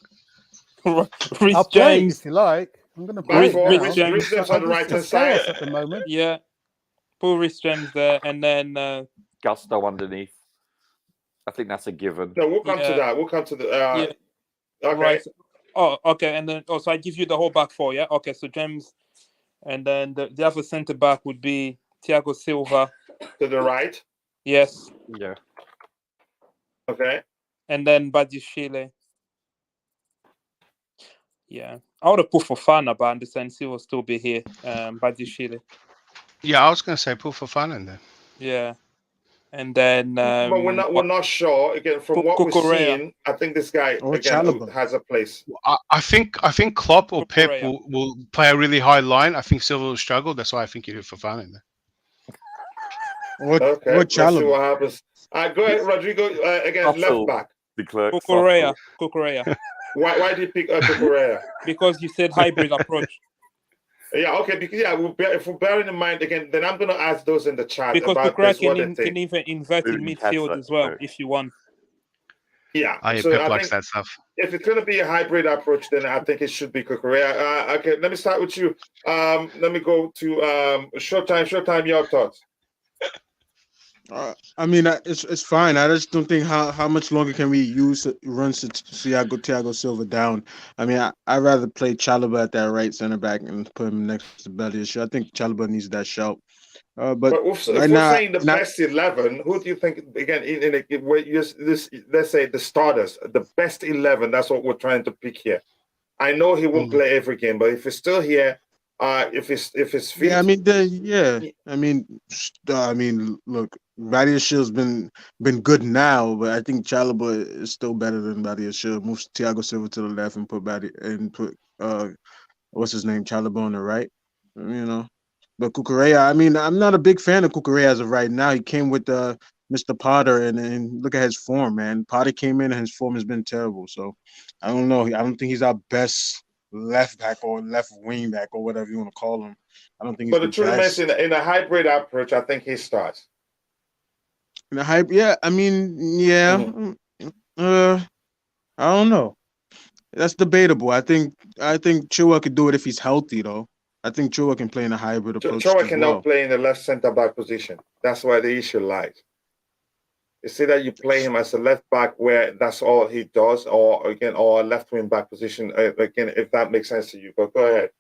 I'll play it if you like. I'm going to play it now. Reece James on the right hand side at the moment. Yeah, pull Reece James there, and then Gusto underneath. I think that's a given. No, we'll come to that. We'll come to the. Okay. Right. Oh, okay, and then so I give you the whole back four. Yeah. Okay, so James, and then the other centre back would be Thiago Silva to the right. Yes. Yeah. Okay. And then Badiashile. Yeah. I would have put Fofana, but I understand he will still be here. Badiashile. Yeah, I was going to say put Fofana in there. Yeah. And then but we're not sure. Again, from what we're seeing, I think this guy again has a place. I think Klopp or Pep will play a really high line. I think Silva will struggle. That's why I think you do Fofana in there. Okay, let's see what happens. Go ahead, Rodrigo. Again, left back. Cucurella. Why did you pick Cucurella? Because you said hybrid approach. Yeah, okay. Because if we're bearing in mind again, then I'm going to ask those in the chat because about Cucurella can even invert in midfield as well if you want. Yeah, so Pep likes that stuff. If it's going to be a hybrid approach, then I think it should be Cucurella. Okay, let me start with you. Let me go to Showtime. Your thoughts? I mean, it's fine. I just don't think how much longer can we use runs to Thiago Silva down. I mean, I'd rather play Chalobah at that right center back and put him next to Badiashile. I think Chalobah needs that shout. But if we're saying the best 11, who do you think again? Let's say the starters, the best 11. That's what we're trying to pick here. I know he won't play every game, but if he's still here. If it's fit. Yeah, I mean, look, Badiashile's been good now, but I think Chalobah is still better than Badiashile. Moves Thiago Silva to the left and put what's his name, Chalobah on the right. You know, but Cucurella, I mean, I'm not a big fan of Cucurella as of right now. He came with Mr. Potter, and look at his form, man. Potter came in and his form has been terrible. So I don't know. I don't think he's our best left back or left wing back or whatever you want to call him. I don't think. But the truth is, in a hybrid approach, I think he starts. In a hybrid, yeah. I mean, yeah. I don't know. That's debatable. I think Chilwell could do it if he's healthy, though. I think Chilwell can play in a hybrid approach. Chilwell cannot play in the left centre back position. That's where the issue lies. It's either you play him as a left back where that's all he does, or again, or a left wing back position. Again, if that makes sense to you. But go ahead.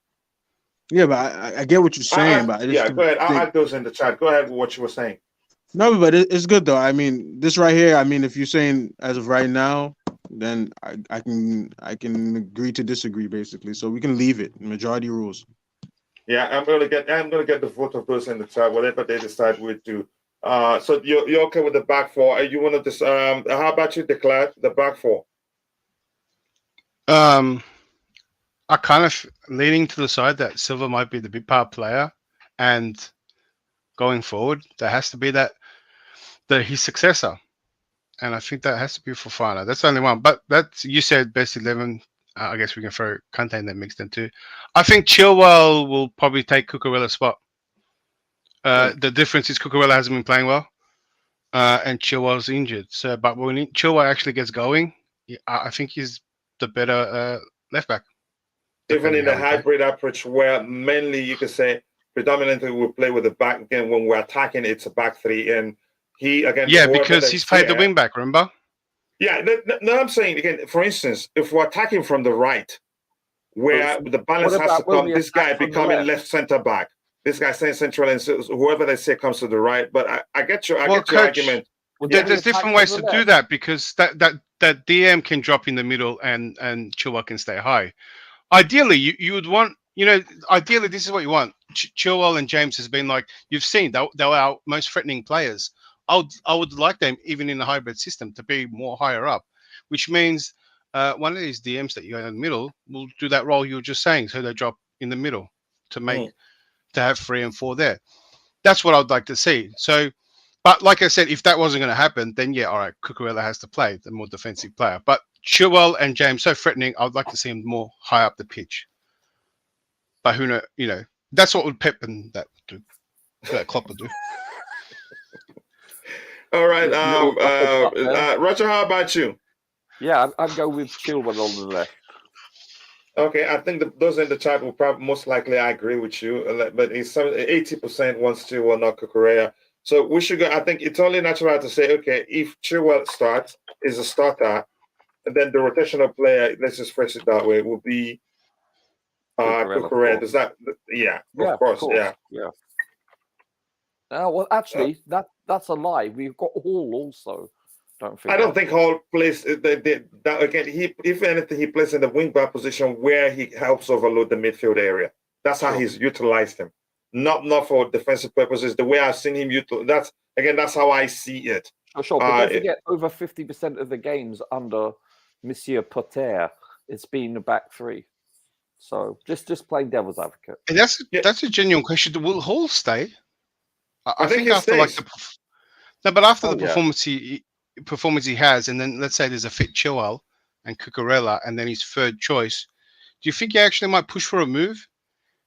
Yeah, but I get what you're saying, but I just yeah, go ahead. I'll think add those in the chat. Go ahead with what you were saying. no, but it's good though. I mean, this right here. I mean, if you're saying as of right now, then I can agree to disagree basically. So we can leave it. Majority rules. Yeah, I'm gonna get the vote of those in the chat, whatever they decide we do. So you're okay with the back four? You want to just how about you declare the back four? I kind of leaning to the side that Silva might be the big part player, and going forward, there has to be that his successor, and I think that has to be Fofana. That's the only one. But that's you said best 11. I guess we can throw Kante in that mix then too. I think Chilwell will probably take Cucurella's spot. The difference is Cucurella hasn't been playing well, and Chilwell's injured. So, but when Chilwell actually gets going, I think he's the better left back. Even in a hybrid approach where mainly you could say predominantly we play with the back again when we're attacking, it's a back three, and he again. Yeah, because he's played the wing back. Remember? Yeah, no, I'm saying again. For instance, if we're attacking from the right, where the balance has to come, this guy becoming left center back. This guy saying central, and so whoever they say comes to the right. But I get your argument. Well, there's different ways to do that because that DM can drop in the middle and Chilwell can stay high. Ideally, you would want, ideally this is what you want. Chilwell and James has been like you've seen they were our most threatening players. I would like them even in the hybrid system to be more higher up, which means one of these DMs that you have in the middle will do that role you were just saying, so they drop in the middle to have 3 and 4 there. That's what I'd like to see. So, but like I said, if that wasn't going to happen, then yeah, all right, Cucurella has to play the more defensive player. But Chilwell and James so threatening, I'd like to see him more high up the pitch. But who know, that's what would Pep and that do. That Klopp would do. All right, Roger, how about you? Yeah, I'd go with Chilwell on the left. Okay, I think those in the chat will probably most likely I agree with you, but it's 80% wants Chilwell, not Cucurella. So we should go. I think it's only natural to say, okay, if Chilwell starts, is a starter, and then the rotational player, let's just phrase it that way, will be Cucurella. Does that? Yeah, of course. Yeah. Well, actually, that's a lie. We've got Hall also. I don't think Hall plays that again. If anything, he plays in the wing back position where he helps overload the midfield area. That's how he's utilized him, not for defensive purposes. The way I've seen him utilize. That's how I see it. Sure, but don't forget, over 50% of the games under Monsieur Potter, it's been the back three. So just playing devil's advocate. And that's a genuine question. Will Hall stay? I think after stays. after the performance he has, and then let's say there's a fit Chilwell and Cucurella, and then his third choice. Do you think he actually might push for a move?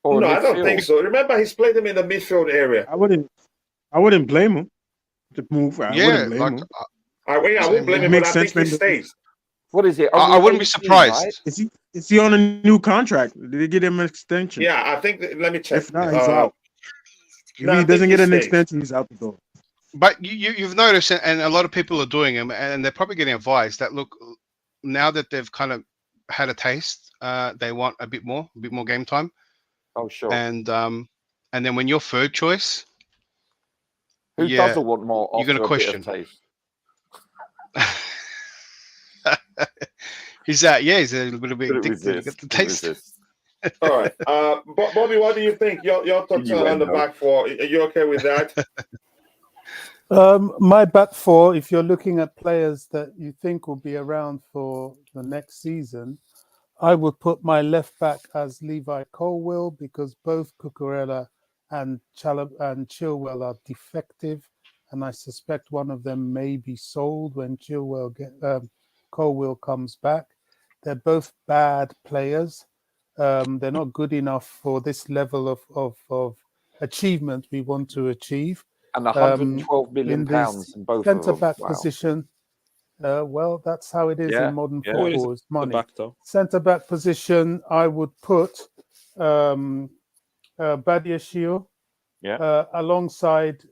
No, I don't think so. Remember, he's played him in the midfield area. I wouldn't blame him to move. I wouldn't blame him. I won't blame him, but I think he stays. What is it? I wouldn't be surprised. Right? Is he on a new contract? Did they get him an extension? Yeah, I think. Let me check. If not, he's out. If he doesn't get an extension, he's out the door. But you've noticed, and a lot of people are doing them, and they're probably getting advice that look, now that they've kind of had a taste, they want a bit more game time. Oh, sure. And then when you're third choice, who doesn't want more? You're going to question. He's a little bit addicted. You got the taste. All right, Bobby, what do you think? Your thoughts on the back four? Are you okay with that? My back four, if you're looking at players that you think will be around for the next season, I would put my left back as Levi Colwill because both Cucurella and Chilwell are defective, and I suspect one of them may be sold when Colwill comes back. They're both bad players. They're not good enough for this level of achievement we want to achieve. And 112 million pounds in both centre of them. back position. Well, that's how it is in modern football. It's money. Centre back position, I would put Badiashile alongside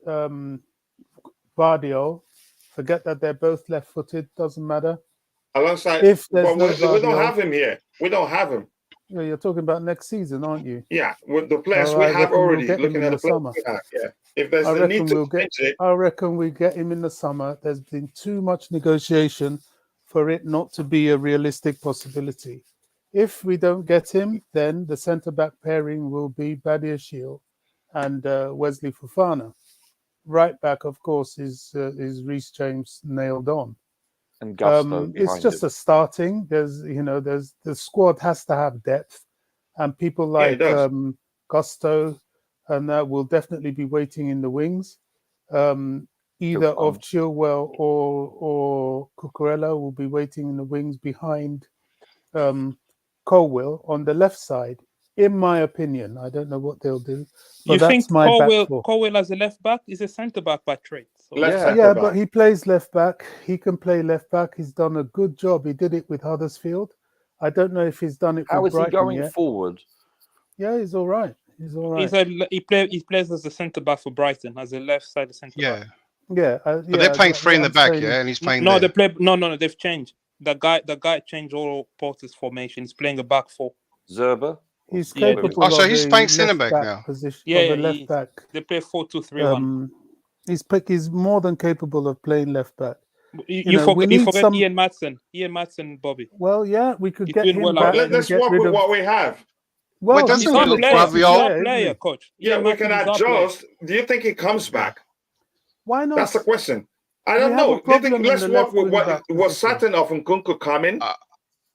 Bardio Forget that they're both left-footed. Doesn't matter. Alongside, If there's but no we don't Guardiola, have him here. We don't have him. you're talking about next season, aren't you? Yeah, with the players Oh, we I have reckon we'll already, get him looking in at the the players summer. we have, yeah. If there's I the need reckon to we'll change it, I reckon we get him in the summer. There's been too much negotiation for it not to be a realistic possibility. If we don't get him, then the centre-back pairing will be Badiashile and Wesley Fofana. Right back, of course, is Reece James nailed on. And Gusto It's behind just him. a starting. There's the squad has to have depth, and people Yeah, it like does. Gusto, and that will definitely be waiting in the wings. Either of fun. Chilwell or Cucurella will be waiting in the wings behind Colwill on the left side. In my opinion, I don't know what they'll do, but You that's think my back four. Colwill as a left back is a centre back by trade? So Left Yeah. centre Yeah, back. but he plays left back. He can play left back. He's done a good job. He did it with Huddersfield. I don't know if he's done it How with is he Brighton going yet. forward? Yeah, he's all right. He's all right. he plays as a centre back for Brighton, as a left side centre Yeah, back. Yeah, but they're playing three in the I'm back, saying yeah, is- and he's playing No, there. no, they've changed. The guy changed all Porter's formation. He's playing a back four. Zerba? He's Yeah. capable Oh, so of he's a playing centre left back now. position. Yeah, of a yeah, left back. They play 4-2-3-1. He's more than capable of playing left back. You we forget need Ian Maatsen, Bobby. Well, yeah, we could He's get doing him well back. out there. and Let's get work rid with of- what we have. Well, doesn't he's He's he on our the look player. Chelsea He's Guardiola? our player, isn't player, he? coach. Yeah, Ian we Maatsen can is our player. adjust. Do you think he comes back? Why not? That's the question. I We don't have know. a Do you problem think in let's the work left with what wing-back was position. certain of Nkunku coming? I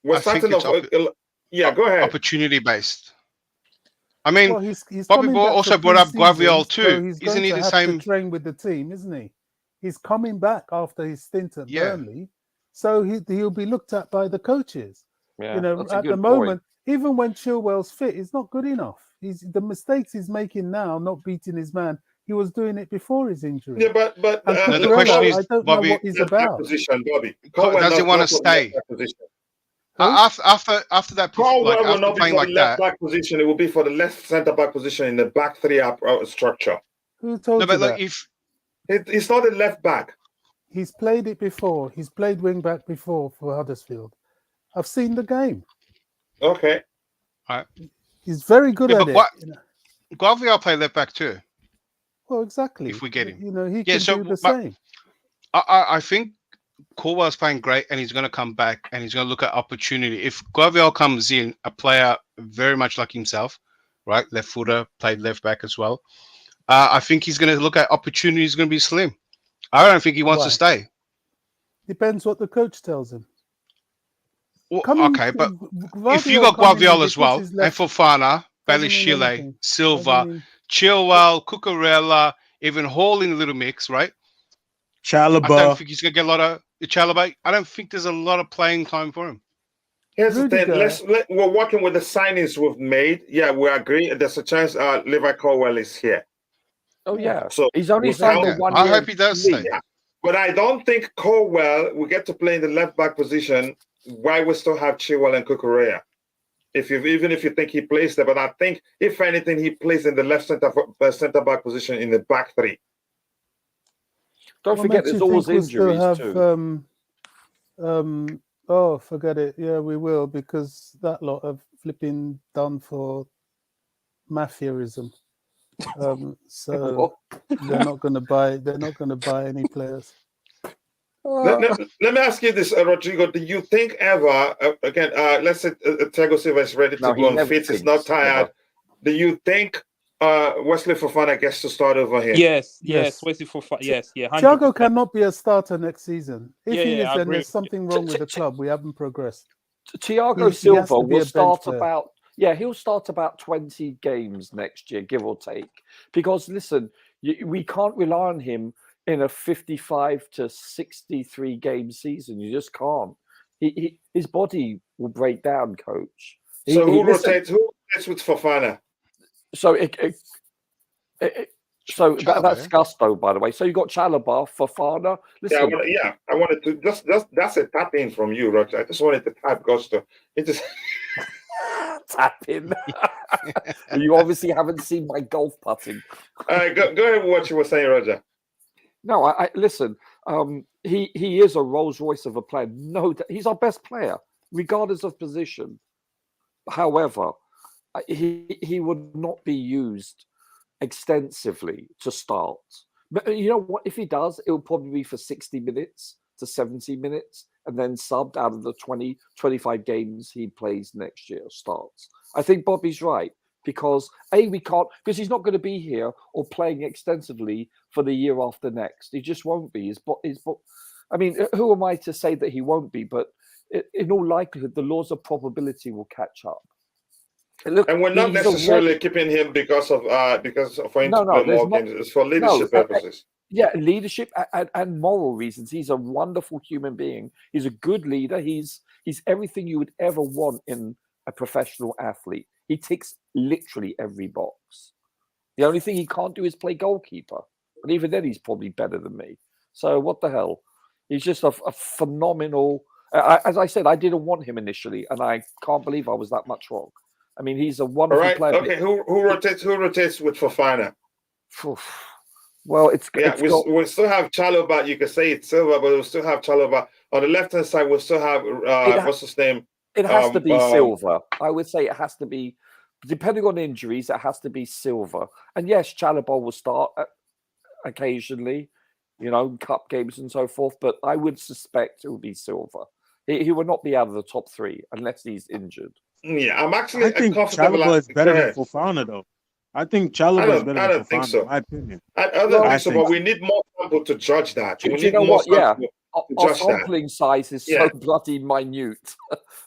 Was think certain it's of yeah, go ahead. opportunity based. I mean, Well, he's Bobby coming back also for brought up Guardiola pre-seasons, so too. he's Isn't going he to the have same? to train with the team, isn't he? He's coming back after his stint at Yeah. Burnley, so he'll be looked at by the coaches. Yeah, that's a At good the point. moment, even when Chilwell's fit, he's not good enough. The mistakes he's making now, not beating his man, he was doing it before his injury. Yeah, but And No, the Cucurella, question I is, don't know Bobby, what he's left back about. position, Bobby. Colwell does he want to not for the left stay? back position. After that, Colwell will after not be playing for like the left that. back position. It will be for the left centre back position in the back three up structure. Who told No, you but that? like if It's not a left back. He's played it before. He's played wing back before for Huddersfield. I've seen the game. Okay. He's very good Yeah, at but it. Guardiola play left back too. Well, exactly. If we get him. He Yeah, can so, do the but- same. I think Colwell's playing great, and he's going to come back, and he's going to look at opportunity. If Guardiola comes in, a player very much like himself, right, left footer, played left back as well. I think he's going to look at opportunity. He's going to be slim. I don't think he wants to Why? stay. Depends what the coach tells him. Well, Coming- okay, but Guardiola if you got coming in, Guardiola he as puts well, his and left- Fofana, doesn't mean Badiashile, anything. Silva, Doesn't mean- Chilwell, Cucurella, even Hall in the little mix, right? I don't Chalobah. think he's going to get a lot of Chalobah. I don't think there's a lot of playing time for him. Here's the thing. Rudiger- We're working with the signings we've made. Yeah, we agree. There's a chance Levi Colwell is here. Oh yeah. So He's only we signed found- a 1 I year. hope he does lease. stay. Yeah. But I don't think Colwell will get to play in the left back position while we still have Chilwell and Cucurella. Even if you think he plays there, but I think if anything, he plays in the left centre back position in the back three. Don't What forget, makes there's you always think we'll still injuries have, too. Oh, forget it. Yeah, we will, because that lot of flipping done for mafiaism. So they're not going to buy. They're not going to buy any players. Let me ask you this, Rodrigo. Do you think ever, again, let's say Thiago Silva is ready to No, he go and never fit, is thinks, not tired. never. Do you think Wesley Fofana gets to start over here? Yes. Yes. Wesley Fofana. Yes. 100%. Thiago cannot be a starter next season. If Yeah, he yeah, is, I then agree there's with something wrong with the club. We haven't progressed. Thiago He has Silva to be will a bench start player. about he'll start about 20 games next year, give or take. Because listen, we can't rely on him in a 55 to 63 game season. You just can't. His body will break down, coach. So who listen, rotates? Who rotates with Fofana? So Chalobah, that's yeah. Gusto, by the way. So you got Chalobah, Fofana. Listen, I wanted to that's a tap in from you, Roger. I just wanted to tap Gusto. It just tap in. You obviously haven't seen my golf putting. go ahead with what you were saying, Roger. No, I listen. He is a Rolls Royce of a player. No, he's our best player, regardless of position. However, he would not be used extensively to start. But you know what? If he does, it will probably be for 60 minutes to 70 minutes and then subbed out of the 20, 25 games he plays next year starts. I think Bobby's right because we can't, because he's not going to be here or playing extensively for the year after next. He just won't be. I mean, who am I to say that he won't be? But in all likelihood, the laws of probability will catch up. Look, and we're not necessarily keeping him because for him to play more games. It's for leadership purposes. Yeah, leadership and moral reasons. He's a wonderful human being. He's a good leader. He's everything you would ever want in a professional athlete. He ticks literally every box. The only thing he can't do is play goalkeeper. But even then, he's probably better than me. So what the hell? He's just a phenomenal. As I said, I didn't want him initially, and I can't believe I was that much wrong. I mean, he's a wonderful player. Okay, who rotates with Fofana? Well, we still have Chalobah. You could say it's Silva, but we'll still have Chalobah. On the left hand side, we'll still have what's his name? It has to be Silva. I would say it has to be, depending on injuries, it has to be Silva. And yes, Chalobah will start occasionally, cup games and so forth. But I would suspect it will be Silva. He will not be out of the top three unless he's injured. Yeah, I think Chalobah is better than Fofana, though. I think Chalobah is better than Fofana, I don't think so. In my opinion. I don't think so, but we need more sample to judge that. Do you know what? Yeah, our sampling size is so bloody minute.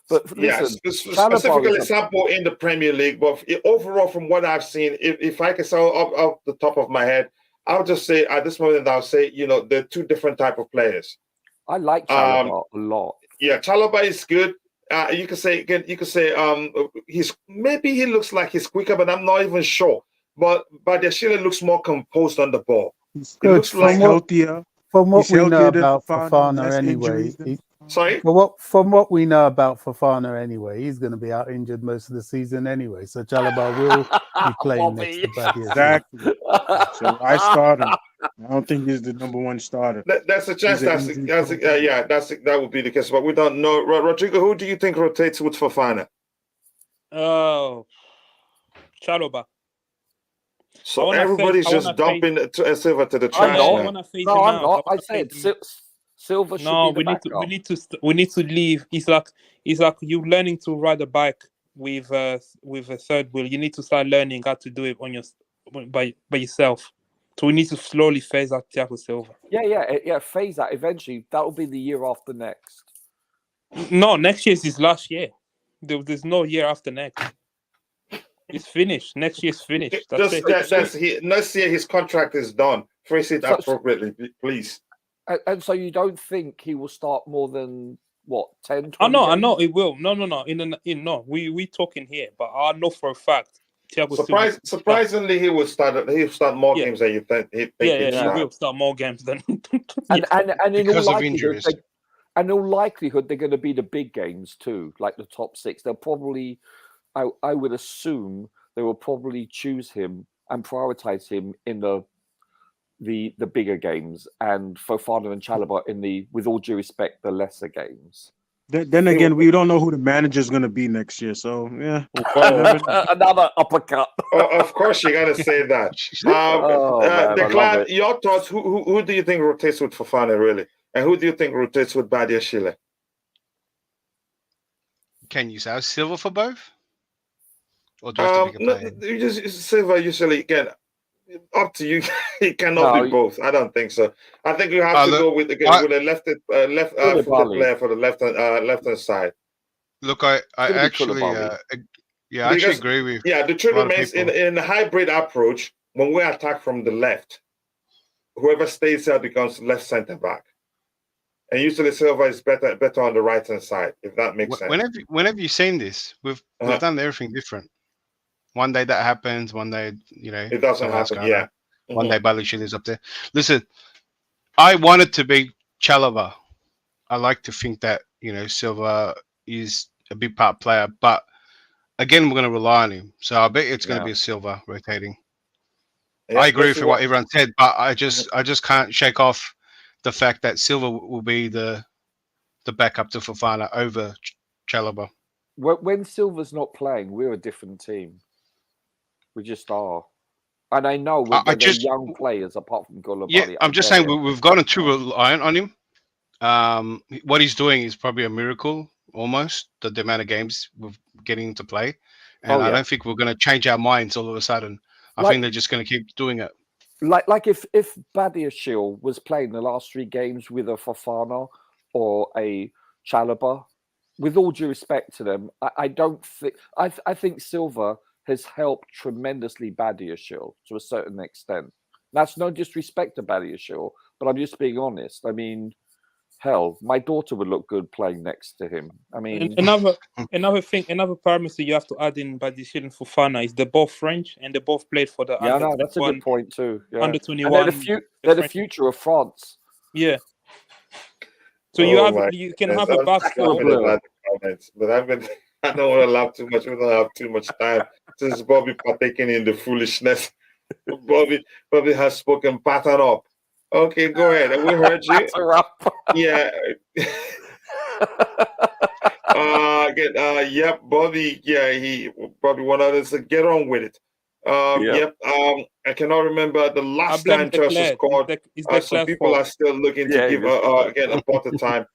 But listen, specifically sample in the Premier League, but overall, from what I've seen, if I can say off the top of my head, I'll just say at this moment, I'll say, they're two different type of players. I like Chalobah a lot. Yeah, Chalobah is good. You could say he looks like he's quicker, but I'm not even sure. But Badiashile looks more composed on the ball. He's good. He looks like healthier. From what we know about Fofana anyway. From what we know about Fofana anyway, he's going to be out injured most of the season anyway. So Chalobah will be playing next to Badiashile. Exactly. So I start him. I don't think he's the number one starter. That's a chance. That would be the case, but we don't know. Rodrigo, who do you think rotates with Fofana? Oh, Chalobah. So everybody's just dumping Silva to the trash. I'm not. I said Silva should be the backup. We need to leave. It's like you learning to ride a bike with a third wheel. You need to start learning how to do it by yourself. So we need to slowly phase out Thiago Silva. Yeah. Phase out. Eventually, that will be the year after next. No, next year is his last year. There's no year after next. It's finished. Next year's finished. Next year, his contract is done. Phrase it appropriately, please. And so you don't think he will start more than what 10? 20 I know it will. No. We talking here, but I know for a fact. Surprisingly, he will start. He'll start more games than you think. He will start more games than. and in because all of injuries. In all likelihood, they're going to be the big games too, like the top six. They'll probably, I would assume, they will probably choose him and prioritize him in the bigger games, and Fofana and Chalobah in the, with all due respect, the lesser games. Then again, we don't know who the manager is going to be next year. So, yeah. Another uppercut. Of course, you got to say that. Declan, your thoughts, who do you think rotates with Fofana, really? And who do you think rotates with Badiashile? Can you say Silva for both? Or do you have to pick a player? Silva usually, again, up to you. It cannot be both. I don't think so. I think you have to go with a left-footed player for the left-hand side. Look, I actually agree with. Yeah, the truth remains in a hybrid approach. When we attack from the left, whoever stays there becomes left centre back, and usually Silva is better on the right-hand side. If that makes sense. Whenever you've seen this, we've done everything different. One day that happens, one day, it doesn't happen. Yeah. One day Badiashile is up there. Listen, I want it to be Chalobah. I like to think that, Silva is a big part player, but again, we're going to rely on him. So I bet it's going to be a Silva rotating. Yeah, I agree with what everyone said, but I just can't shake off the fact that Silva will be the backup to Fofana over Chalobah. When Silva's not playing, we're a different team. We just are. And I know they're young players apart from Koulibaly. Yeah, I'm just saying we've gotten too reliant on him. What he's doing is probably a miracle, almost, the amount of games we're getting to play. And I don't think we're going to change our minds all of a sudden. I think they're just going to keep doing it. Like if Badiashile was playing the last 3 games with a Fofana or a Chalobah, with all due respect to them, I don't think... I think Silva has helped tremendously Badiashile to a certain extent. That's no disrespect to Badiashile, but I'm just being honest. I mean, hell, my daughter would look good playing next to him. I mean, another parameter you have to add in Badiashile and Fofana is they're both French and they both played for the under that's a good point too. Yeah. Under 21. And they're the future of France. Yeah. So you can have a back four. But I don't want to laugh too much. We don't have too much time. Since Bobby partaking in the foolishness, Bobby has spoken. Pattern up. Okay, go ahead. We heard you. Yeah. Yep, Bobby. Yeah, he probably wanted us to get on with it. Yep. I cannot remember the last time Chelsea scored. Some people are still looking to give again a better time.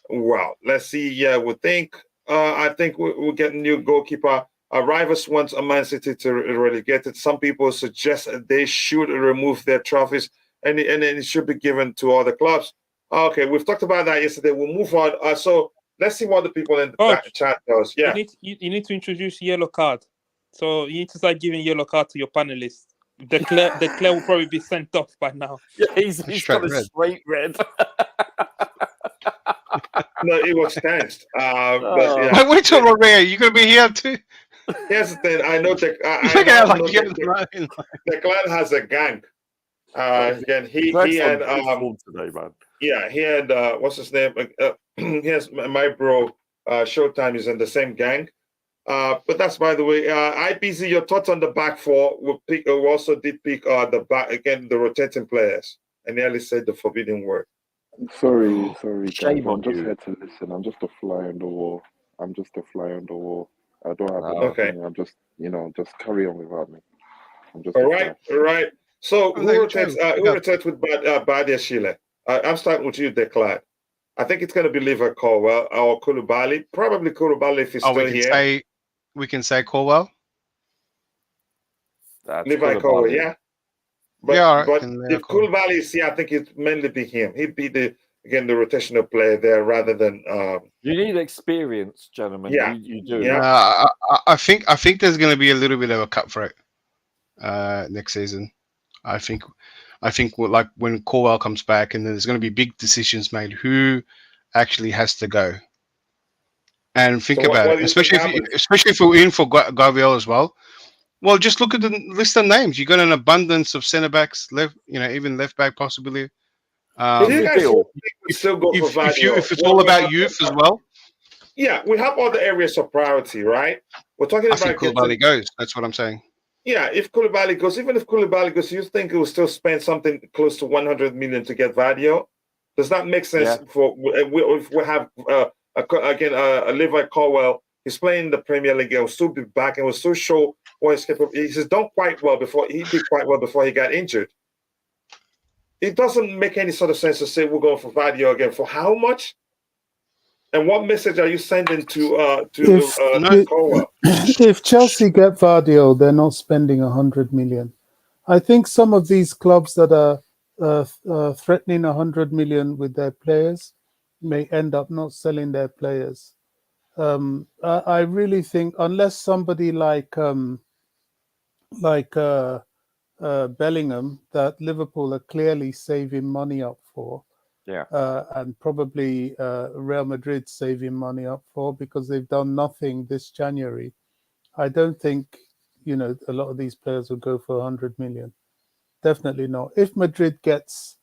Well, let's see. Yeah, we think. I think we'll get a new goalkeeper. Rivals want a Man City to relegate it. Some people suggest they should remove their trophies and it should be given to other clubs. Okay, we've talked about that yesterday. We'll move on. So let's see what the people in the chat does. Yeah, you need to introduce yellow card. So you need to start giving yellow card to your panelists. Declare will probably be sent off by now. Yeah, he's got a straight red. No, it was tense. Wait till Rorea. You're going to be here too. Here's the thing. I know the clan has a gang. Again, he and today, man. Yeah, he and what's his name? Here's my bro. Showtime is in the same gang. But that's by the way. IPZ, your thoughts on the back four? We also did pick the back again, the rotating players. I nearly said the forbidden word. Sorry, Shame guys. on I'm just you. here to listen. I'm just a fly on the wall. I don't have anything. I'm just, just carry on without me. I'm just all right. So who rotates with Badiashile? I'm starting with you, Declan. I think it's going to be Levi Colwell or Koulibaly. Probably Koulibaly if he's still here. We can say Colwell. Levi Colwell, yeah. But if Koulibaly is here, I think it'd mainly be him. He'd be the rotational player there rather than. You need experience, gentlemen. Yeah, you do. Yeah, I think there's going to be a little bit of a cutthroat next season. I think like when Colwell comes back, and then there's going to be big decisions made. Who actually has to go? And think about it, especially if we're in for Gabriel as well. Well, just look at the list of names. You got an abundance of centre backs, even left back possibly. If it's all about youth as well. Yeah, we have other areas of priority, right? We're talking about. I think Koulibaly goes. That's what I'm saying. Yeah, if Koulibaly goes, you think it will still spend something close to 100 million to get Vadio? Does that make sense? If we have a Levi Colwell, he's playing in the Premier League, he'll still be back and will still show what he's capable. He's done quite well before he got injured. It doesn't make any sort of sense to say we're going for Vadio again. For how much? And what message are you sending to Colwell? If Chelsea get Vardio, they're not spending 100 million. I think some of these clubs that are threatening 100 million with their players may end up not selling their players. I really think unless somebody like Bellingham that Liverpool are clearly saving money up for. Yeah. And probably Real Madrid saving money up for because they've done nothing this January. I don't think, a lot of these players will go for 100 million. Definitely not. If Madrid gets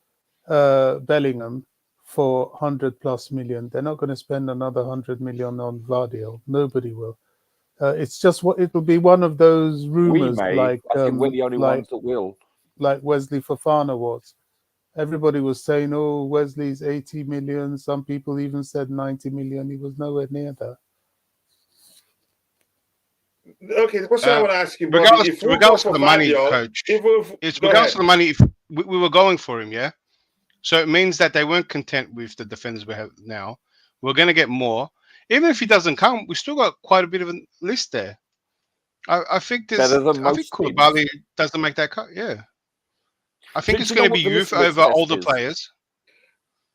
Bellingham for 100 plus million, they're not going to spend another 100 million on Vardio. Nobody will. It's just it will be one of those rumors I think we're the only ones that will. Like Wesley Fofana was. everybody was saying, "Oh, Wesley's 80 million." Some people even said 90 million. He was nowhere near that. Okay, the question I want to ask you, Bobby, regardless, if we go regardless for of the money, Vardiol, coach, it's go regardless ahead. of the money. If we were going for him, yeah. So it means that they weren't content with the defenders we have now. We're going to get more. Even if he doesn't come, we still got quite a bit of a list there. I think there's. Better than I think most teams. Koulibaly doesn't make that cut. Yeah. I think Do it's you know going to what be the youth litmus over test older is? players.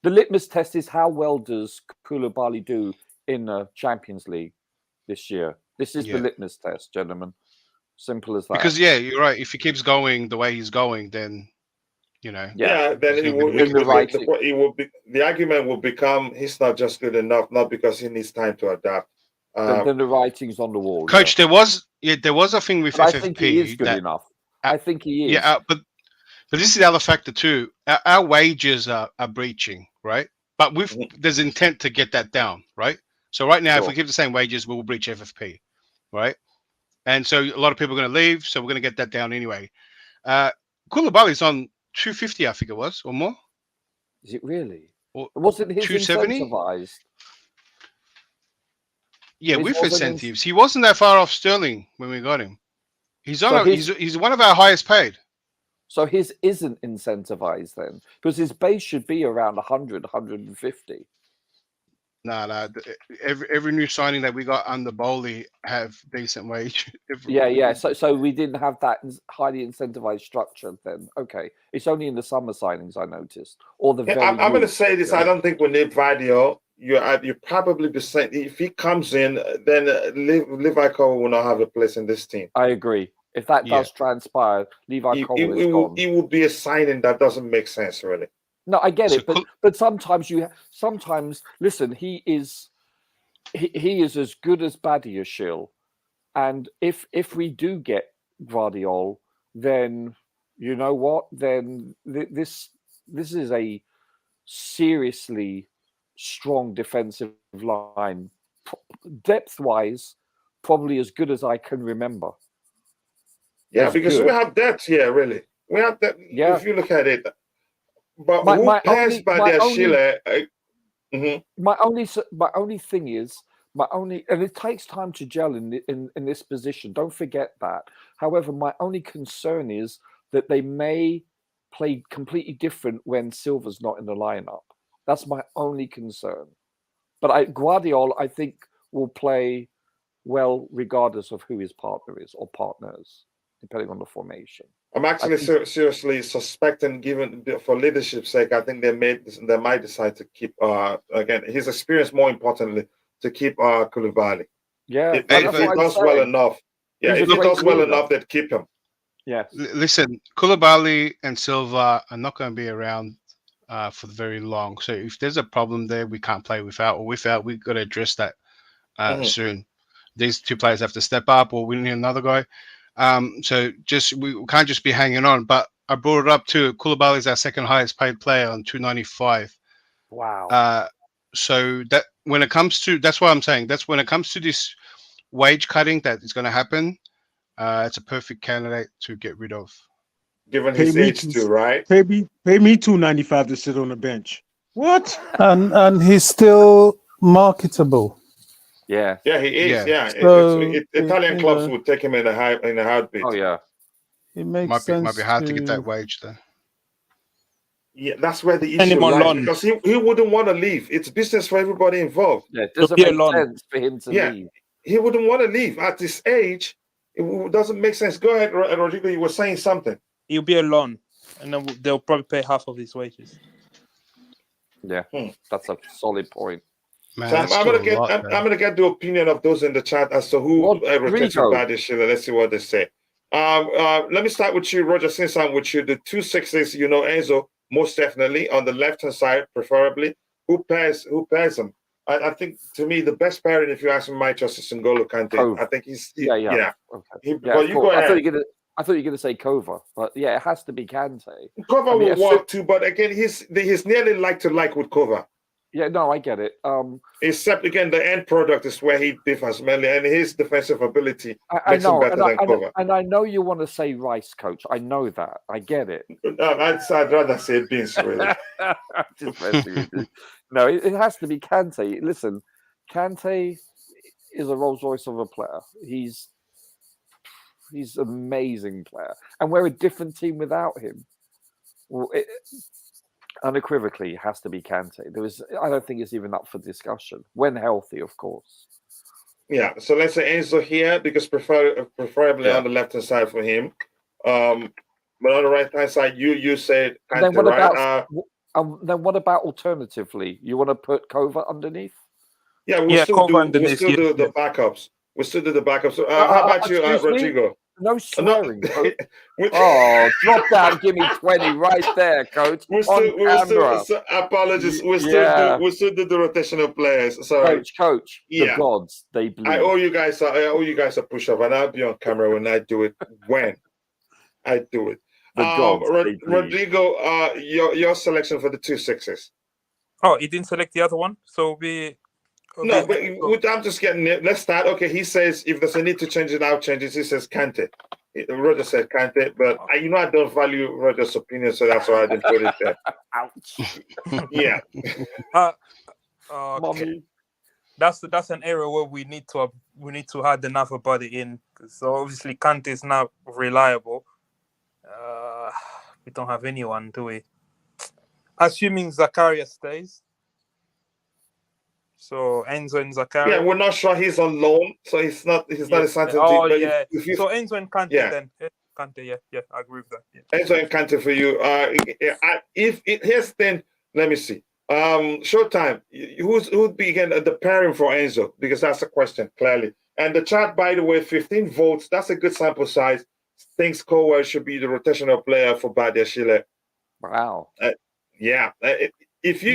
The litmus test is how well does Koulibaly do in the Champions League this year? This is the Yeah. litmus test, gentlemen. Simple as that. Because yeah, you're right. If he keeps going the way he's going, then Then he's it gonna will, be the wicked it will be, the argument will become he's not just good enough, not because he needs time to adapt. Then the writing's on the wall. Coach, there was a thing with But FFP I think he is good that enough. I think he is. yeah, but this is the other factor too. Our wages are breaching, right? But there's intent to get that down, right? So right now, if we keep the same wages, we will breach FFP, right? And so a lot of people are going to leave, so we're going to get that down anyway. Koulibaly's on 250, I think it was, or more. Is it really? Or wasn't his 270? incentivized? Yeah, His with wasn't incentives. He wasn't that far off Sterling when we got him. He's on. So He's one of our highest paid. So his isn't incentivized then, because his base should be around 100, 150. No. Every new signing that we got under Bowley have decent wage. Yeah. So we didn't have that highly incentivized structure then. Okay, it's only in the summer signings I noticed, or the very. I'm going to say this. Yeah. I don't think we need Vardiol. You're probably the same. If he comes in, then Levi Cole will not have a place in this team. I agree. If that does transpire, Levi Cole is gone. It will be a signing that doesn't make sense, really. No, I get it, but sometimes listen. He is as good as Badiashile, and if we do get Vardiol, then you know what? Then this is a seriously strong defensive line, depth wise, probably as good as I can remember. Yeah, because we have depth here, really. We have that. Yeah. If you look at it. But who pairs Badiashile? My only thing is, and it takes time to gel in this position. Don't forget that. However, my only concern is that they may play completely different when Silva's not in the lineup. That's my only concern. But Guardiola, I think, will play well regardless of who his partner is or partners, depending on the formation. I'm actually seriously suspecting, given for leadership's sake, I think they might decide to keep again his experience. More importantly, to keep Koulibaly. Yeah, if he does well enough. Yeah, if he does well enough, they'd keep him. Yeah. Listen, Koulibaly and Silva are not going to be around for very long. So if there's a problem there, we can't play without. We've got to address that soon. These two players have to step up, or we need another guy. So we can't just be hanging on. But I brought it up too. Koulibaly is our second highest paid player on 295. Wow. So that when it comes to, that's what I'm saying. That's when it comes to this wage cutting that is going to happen. It's a perfect candidate to get rid of. Given his age too, right? Pay me $2.95 to sit on the bench. What? And he's still marketable. Yeah. Yeah, he is. Yeah. So, Italian clubs would take him in a heartbeat. Oh yeah. It makes sense. Might be hard to get that wage though. Yeah, that's where the issue lies, because he wouldn't want to leave. It's business for everybody involved. Yeah, it doesn't make sense for him to leave. He wouldn't want to leave at this age. It doesn't make sense. Go ahead, Rodrigo. You were saying something. He'll be a loan, and then they'll probably pay half of his wages. Yeah, that's a solid point. Man, so I'm gonna get the opinion of those in the chat as to who rotates Badiashile. Let's see what they say. Let me start with you, Roger. Since I'm with you, the 2 6s, Enzo, most definitely on the left-hand side, preferably. Who pairs them? I think, to me, the best pairing, if you ask me, my choice is Ngolo Kante. I think he's Okay. Well, you go ahead. I thought you were going to say Kova, but yeah, it has to be Kante. Kova will work too, but again, he's nearly like to like with Kova. Yeah, no, I get it. Except again, the end product is where he differs mainly, and his defensive ability I makes him know, better than Kova. and I know you want to say Rice, coach. I know that. I get it. I'd rather say Beans, really. Just messing with you. No, it has to be Kante. Listen, Kante is a Rolls Royce of a player. He's an amazing player, and we're a different team without him. Well, unequivocally, it has to be Kante. I don't think it's even up for discussion when healthy, of course. Yeah, so let's say Enzo here because preferably on the left hand side for him. But on the right hand side, you said Kante, then what right? Then what about alternatively? You want to put Kova underneath? Yeah, we'll still do the yeah. backups. We'll still do the backups. How about you, Rodrigo? No swearing, coach. Oh, drop down, give me 20 right there, coach. Apologies. We'll still do the rotational players. Sorry. Coach. Yeah. The gods, they bleed. I owe you guys a push-up, and I'll be on camera when I do it. When I do it. The gods, Rodrigo, your selection for the 2 6s. Oh, he didn't select the other one, so No, but I'm just getting it. Let's start. Okay, he says if there's a need to change it, I'll change it. He says Kante. Roger said Kante, but I don't value Roger's opinion, so that's why I didn't put it there. Ouch. Yeah. Okay. That's an area where we need to add another body in. So obviously Kante is not reliable. We don't have anyone, do we? Assuming Zakaria stays. So Enzo and Zakaria. Yeah, we're not sure he's on loan, so he's not a Santos. Oh yeah. So Enzo and Kante then. Kante, yeah, I agree with that. Yeah. Enzo and Kante for you. Here's then. Let me see. Showtime. Who'd be again the pairing for Enzo? Because that's the question clearly. And the chat, by the way, 15 votes. That's a good sample size. Thinks Cowell should be the rotational player for Badiashile. Wow. Yeah. If we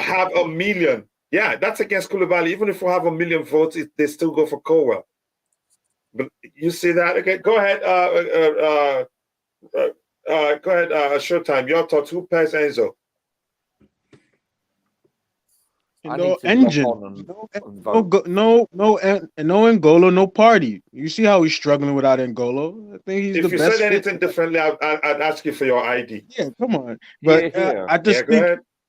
have a million, yeah, that's against Koulibaly. Even if we have a million votes, they still go for Cowell. But you see that? Okay, go ahead. Go ahead. Showtime. Your thoughts. Who pairs Enzo? No engine, no N'Golo, no party. You see how he's struggling without N'Golo. I think he's the best. If you said anything differently, I'd ask you for your ID. Yeah, come on. But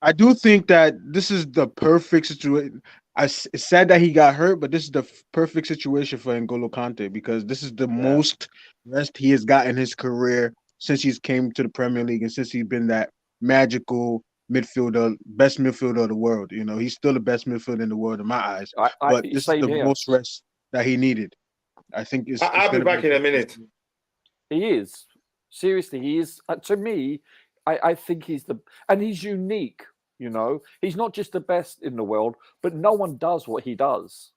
I do think that this is the perfect situation. It's sad that he got hurt, but this is the perfect situation for N'Golo Kante because this is the most rest he has got in his career since he's came to the Premier League and since he's been that magical midfielder, best midfielder of the world. You know, he's still the best midfielder in the world in my eyes. But this is the most rest that he needed. I think I'll be back in a minute. He is. Seriously, he is. To me, I think he's he's unique. You know, he's not just the best in the world, but no one does what he does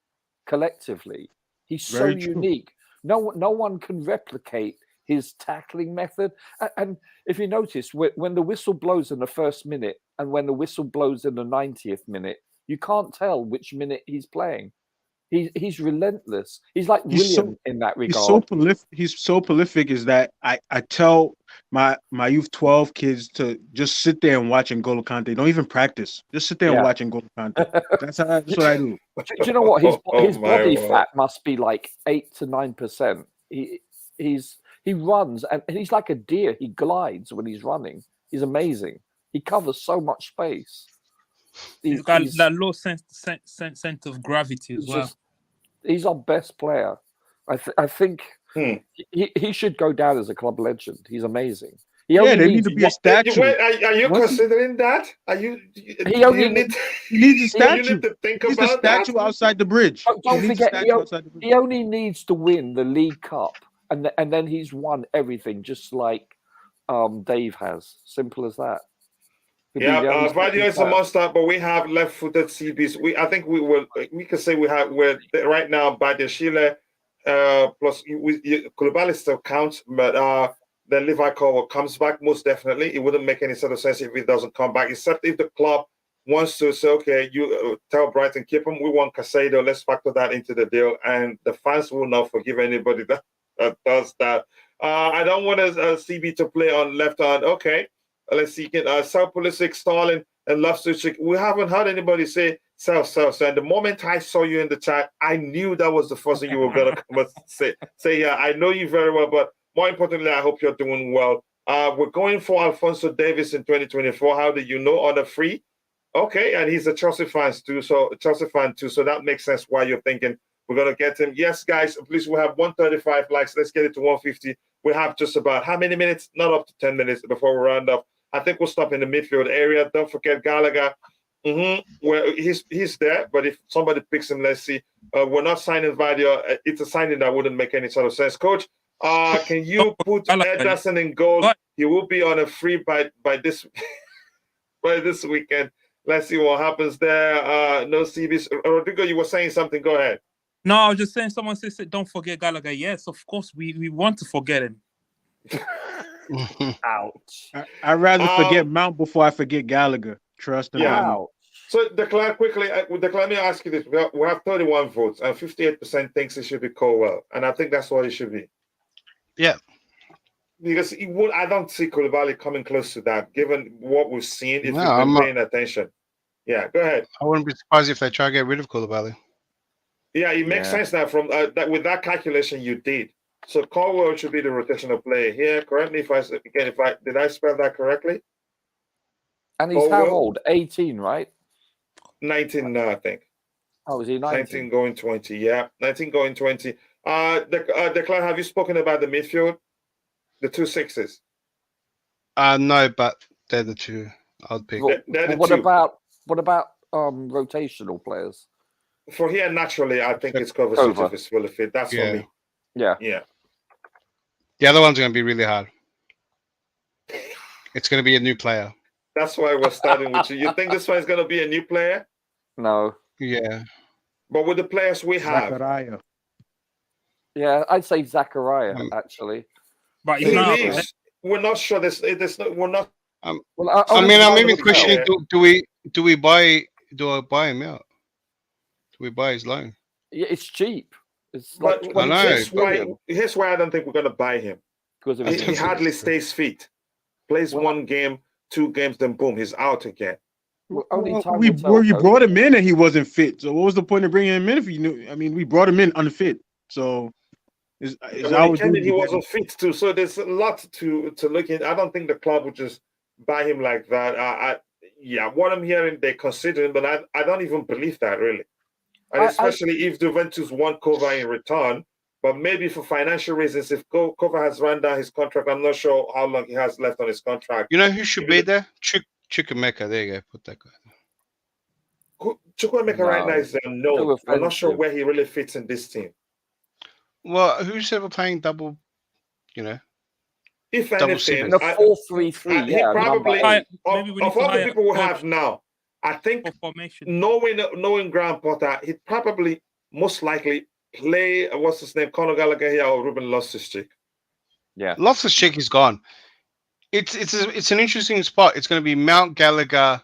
collectively. He's so unique. No one can replicate his tackling method. And if you notice, when the whistle blows in the first minute and when the whistle blows in the 90th minute, you can't tell which minute he's playing. He's relentless. He's like William in that regard. He's so prolific is that I tell my youth 12 kids to just sit there and watch N'Golo Kante. Don't even practice. Just sit there and watch N'Golo Kante. That's what I do. Do you know what? His body fat must be like 8 to 9%. He runs and he's like a deer. He glides when he's running. He's amazing. He covers so much space. He's got that low sense of gravity as well. He's our best player. I think he should go down as a club legend. He's amazing. There need to be a statue. Are you considering that? Are you? He needs a statue. You need to think he needs a statue outside the bridge. Don't forget, he only needs to win the League Cup, and then he's won everything, just like Dave has. Simple as that. Yeah, Vadio is a must-start, but we have left-footed CBs. We can say we're right now Badiashile, plus Koulibaly still counts, but then Levi Cole comes back most definitely. It wouldn't make any sort of sense if he doesn't come back, except if the club wants to say, okay, you tell Brighton keep him. We want Casado. Let's factor that into the deal, and the fans will not forgive anybody that does that. I don't want a CB to play on left hand. Okay. Let's see. South Pulisic, Stalin. and Loftus-Cheek. We haven't heard anybody say sell. And the moment I saw you in the chat, I knew that was the first thing you were gonna come and say. Yeah, I know you very well, but more importantly, I hope you're doing well. We're going for Alphonso Davies in 2024. How do you know? On a free? Okay, and he's a Chelsea fan too. So that makes sense why you're thinking we're gonna get him. Yes, guys, please. We have 135 likes. Let's get it to 150. We have just about how many minutes? Not up to 10 minutes before we round up. I think we'll stop in the midfield area. Don't forget Gallagher. Well, he's there, but if somebody picks him, let's see. We're not signing Vadio. It's a signing that wouldn't make any sort of sense. Coach, can you put Ederson in goal? He will be on a free by this by this weekend. Let's see what happens there. No CBs. Rodrigo, you were saying something. Go ahead. No, I was just saying. Someone says, "Don't forget Gallagher." Yes, of course, we want to forget him. Ouch. I'd rather forget Mount before I forget Gallagher. Trust me. Yeah. Ouch. So, Declan, quickly, Declan, let me ask you this. We have 31 votes, and 58% thinks it should be Colwell. And I think that's what it should be. Yeah. Because I don't see Koulibaly coming close to that, given what we've seen, if you've been I'm paying attention. Yeah, go ahead. I wouldn't be surprised if they try to get rid of Koulibaly. Yeah, it makes sense now from that with that calculation you did. So Colwell should be the rotational player here. Correct me if I did I spell that correctly? And he's how old? 18, right? 19 now, I think. Oh, is he 19 going 20? Yeah, 19 going 20. Declan, have you spoken about the midfield? The 2 6s? No, but they're the two I'd pick. What about rotational players? For here, naturally, I think it's Kovacic if it's fully fit. That's for me. Yeah. The other one's going to be really hard. It's going to be a new player. That's why we're starting with you. You think this one is going to be a new player? No. Yeah. But with the players we have. Zakaria. Yeah, I'd say Zakaria, actually. But we're not sure. We're not. Well, I'm even questioning: do I buy him out? Do we buy his loan? Yeah, it's cheap. It's like, I know. Here's why I don't think we're going to buy him. Because he hardly stays fit. Plays one game, 2 games, then boom, he's out again. We brought him in and he wasn't fit. So what was the point of bringing him in if you knew? I mean, we brought him in unfit. So he wasn't fit too. So there's a lot to look at. I don't think the club would just buy him like that. What I'm hearing, they consider him, but I don't even believe that really. And especially if Juventus want Kova in return, but maybe for financial reasons, if Kova has run down his contract, I'm not sure how long he has left on his contract. You know who should be there? Chukwuemeka. There you go. Put that guy. Chukwuemeka right now is unknown. I'm not sure where he really fits in this team. Well, who's ever playing double, If double anything, a 4-3-3, he probably, of all the people we have now, I think knowing Graham Potter, he'd probably most likely play what's his name, Conor Gallagher here or Ruben Loftus-Cheek. Yeah, Loftus-Cheek is gone. It's an interesting spot. It's going to be Mount Gallagher.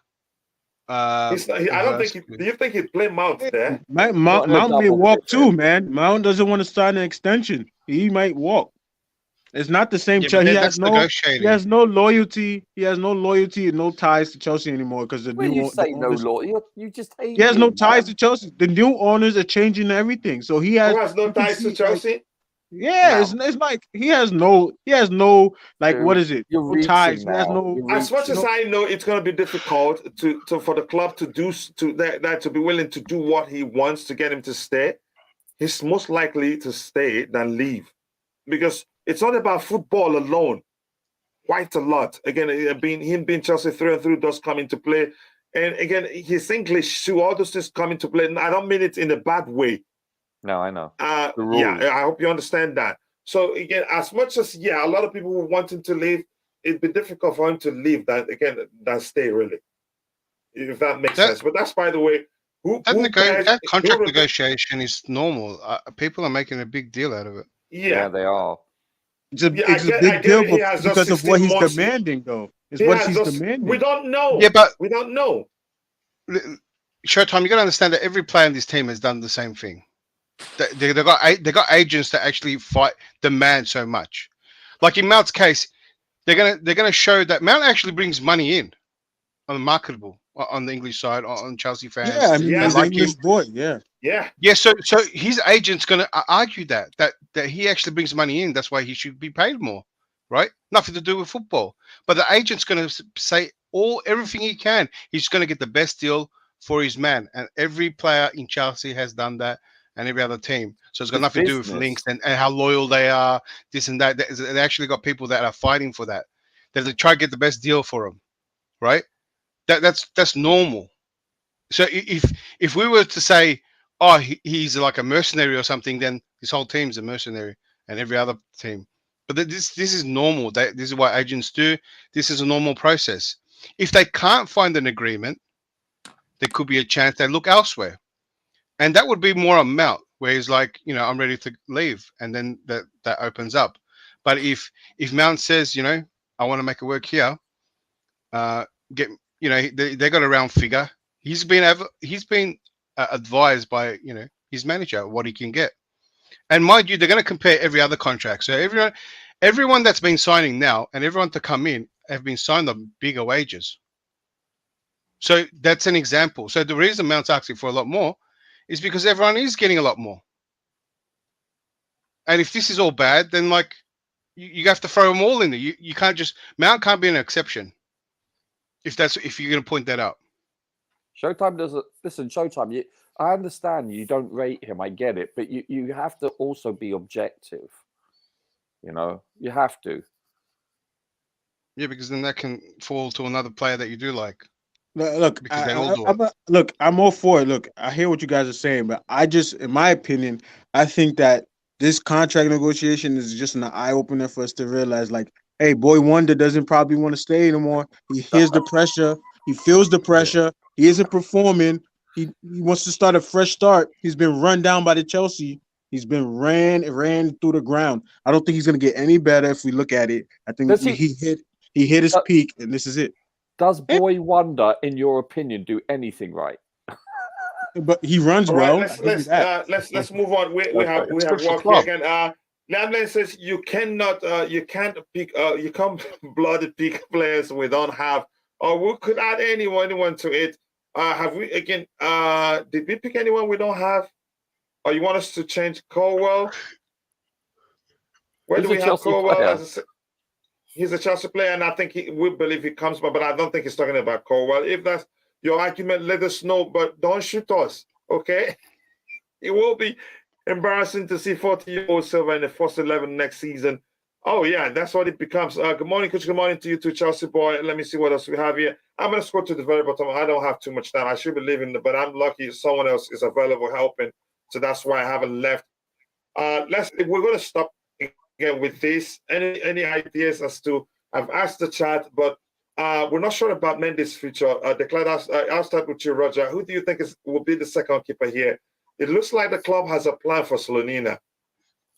I don't think. Do you think he'd play Mount there? Mount may walk too, man. Mount doesn't want to start an extension. He might walk. It's not the same. He has no loyalty. He has no loyalty and no ties to Chelsea anymore because the new loyalty. You just hate. He has no ties to Chelsea. The new owners are changing everything, so he has. Who has no ties to Chelsea? Yeah, no. It's like he has no like what is it? No ties. He has no. As much as I know, it's going to be difficult for the club to be willing to do what he wants to get him to stay. He's most likely to stay than leave, because it's not about football alone. Quite a lot. Again, him being Chelsea through and through does come into play, and again, his English too. All those things come into play. And I don't mean it in a bad way. No, I know. I hope you understand that. So again, as much as a lot of people would want him to leave, it'd be difficult for him to leave than stay really, if that makes sense. But that's, by the way, that contract negotiation is normal. People are making a big deal out of it. Yeah, they are. It's a big deal because of what he's demanding, though. It's what he's demanding. We don't know. Yeah, but we don't know. Showtime, you got to understand that every player in this team has done the same thing. They got agents that actually demand so much. Like in Mount's case, they're gonna show that Mount actually brings money in on on the English side, on Chelsea fans. Yeah, I mean Yeah. he's They an like English him. boy. Yeah. Yeah. Yeah, so his agent's going to argue that he actually brings money in. That's why he should be paid more, right? Nothing to do with football. But the agent's going to say everything he can. He's going to get the best deal for his man, and every player in Chelsea has done that, and every other team. So it's got It's nothing to do with business. links and how loyal they are, this and that. They actually got people that are fighting for that. That they try to get the best deal for him, right? That's normal. So if we were to say, oh, he's like a mercenary or something, then this whole team's a mercenary and every other team. But this is normal. This is what agents do. This is a normal process. If they can't find an agreement, there could be a chance they look elsewhere, and that would be more a Mount, where he's like, I'm ready to leave, and then that opens up. But if Mount says, I want to make it work here, get they got a round figure. He's been advised by his manager what he can get, and mind you, they're going to compare every other contract. So everyone that's been signing now and everyone to come in have been signed on bigger wages. So that's an example. So the reason Mount's asking for a lot more is because everyone is getting a lot more. And if this is all bad, then like you have to throw them all in there. You can't just Mount can't be an exception. If you're going to point that out. Showtime doesn't listen. Showtime, I understand you don't rate him. I get it, but you have to also be objective. You have to. Yeah, because then that can fall to another player that you do like. Look, Because they all do it. look, I'm all for it. Look, I hear what you guys are saying, but in my opinion, I think that this contract negotiation is just an eye opener for us to realize, like, hey, Boy Wonder doesn't probably want to stay anymore. He hears the pressure. He feels the pressure. He isn't performing. He wants to start a fresh start. He's been run down by the Chelsea. He's been ran through the ground. I don't think he's going to get any better if we look at it. I think he hit his peak, and this is it. Does Boy Wonder, in your opinion, do anything right? But he runs All well. right, let's move on. We have work here again. Lamlin says you can't pick you can't bloody pick players we don't have, or we could add anyone to it. Have we again? Did we pick anyone we don't have? Or you want us to change Colwell? Where do we have Colwell? He's a Chelsea player, and I think we believe he comes back, but I don't think he's talking about Colwell. If that's your argument, let us know, but don't shoot us, okay? It will be embarrassing to see 40-year-old Silva in the first 11 next season. Oh, yeah, that's what it becomes. Good morning, Coach. Good morning to you too, Chelsea boy. Let me see what else we have here. I'm going to scroll to the very bottom. I don't have too much time. I should be leaving, but I'm lucky someone else is available helping, so that's why I haven't left. We're going to stop again with this. Any ideas as to, I've asked the chat, but we're not sure about Mendy's future. I'll start with you, Roger. Who do you think will be the second keeper here? It looks like the club has a plan for Slonina.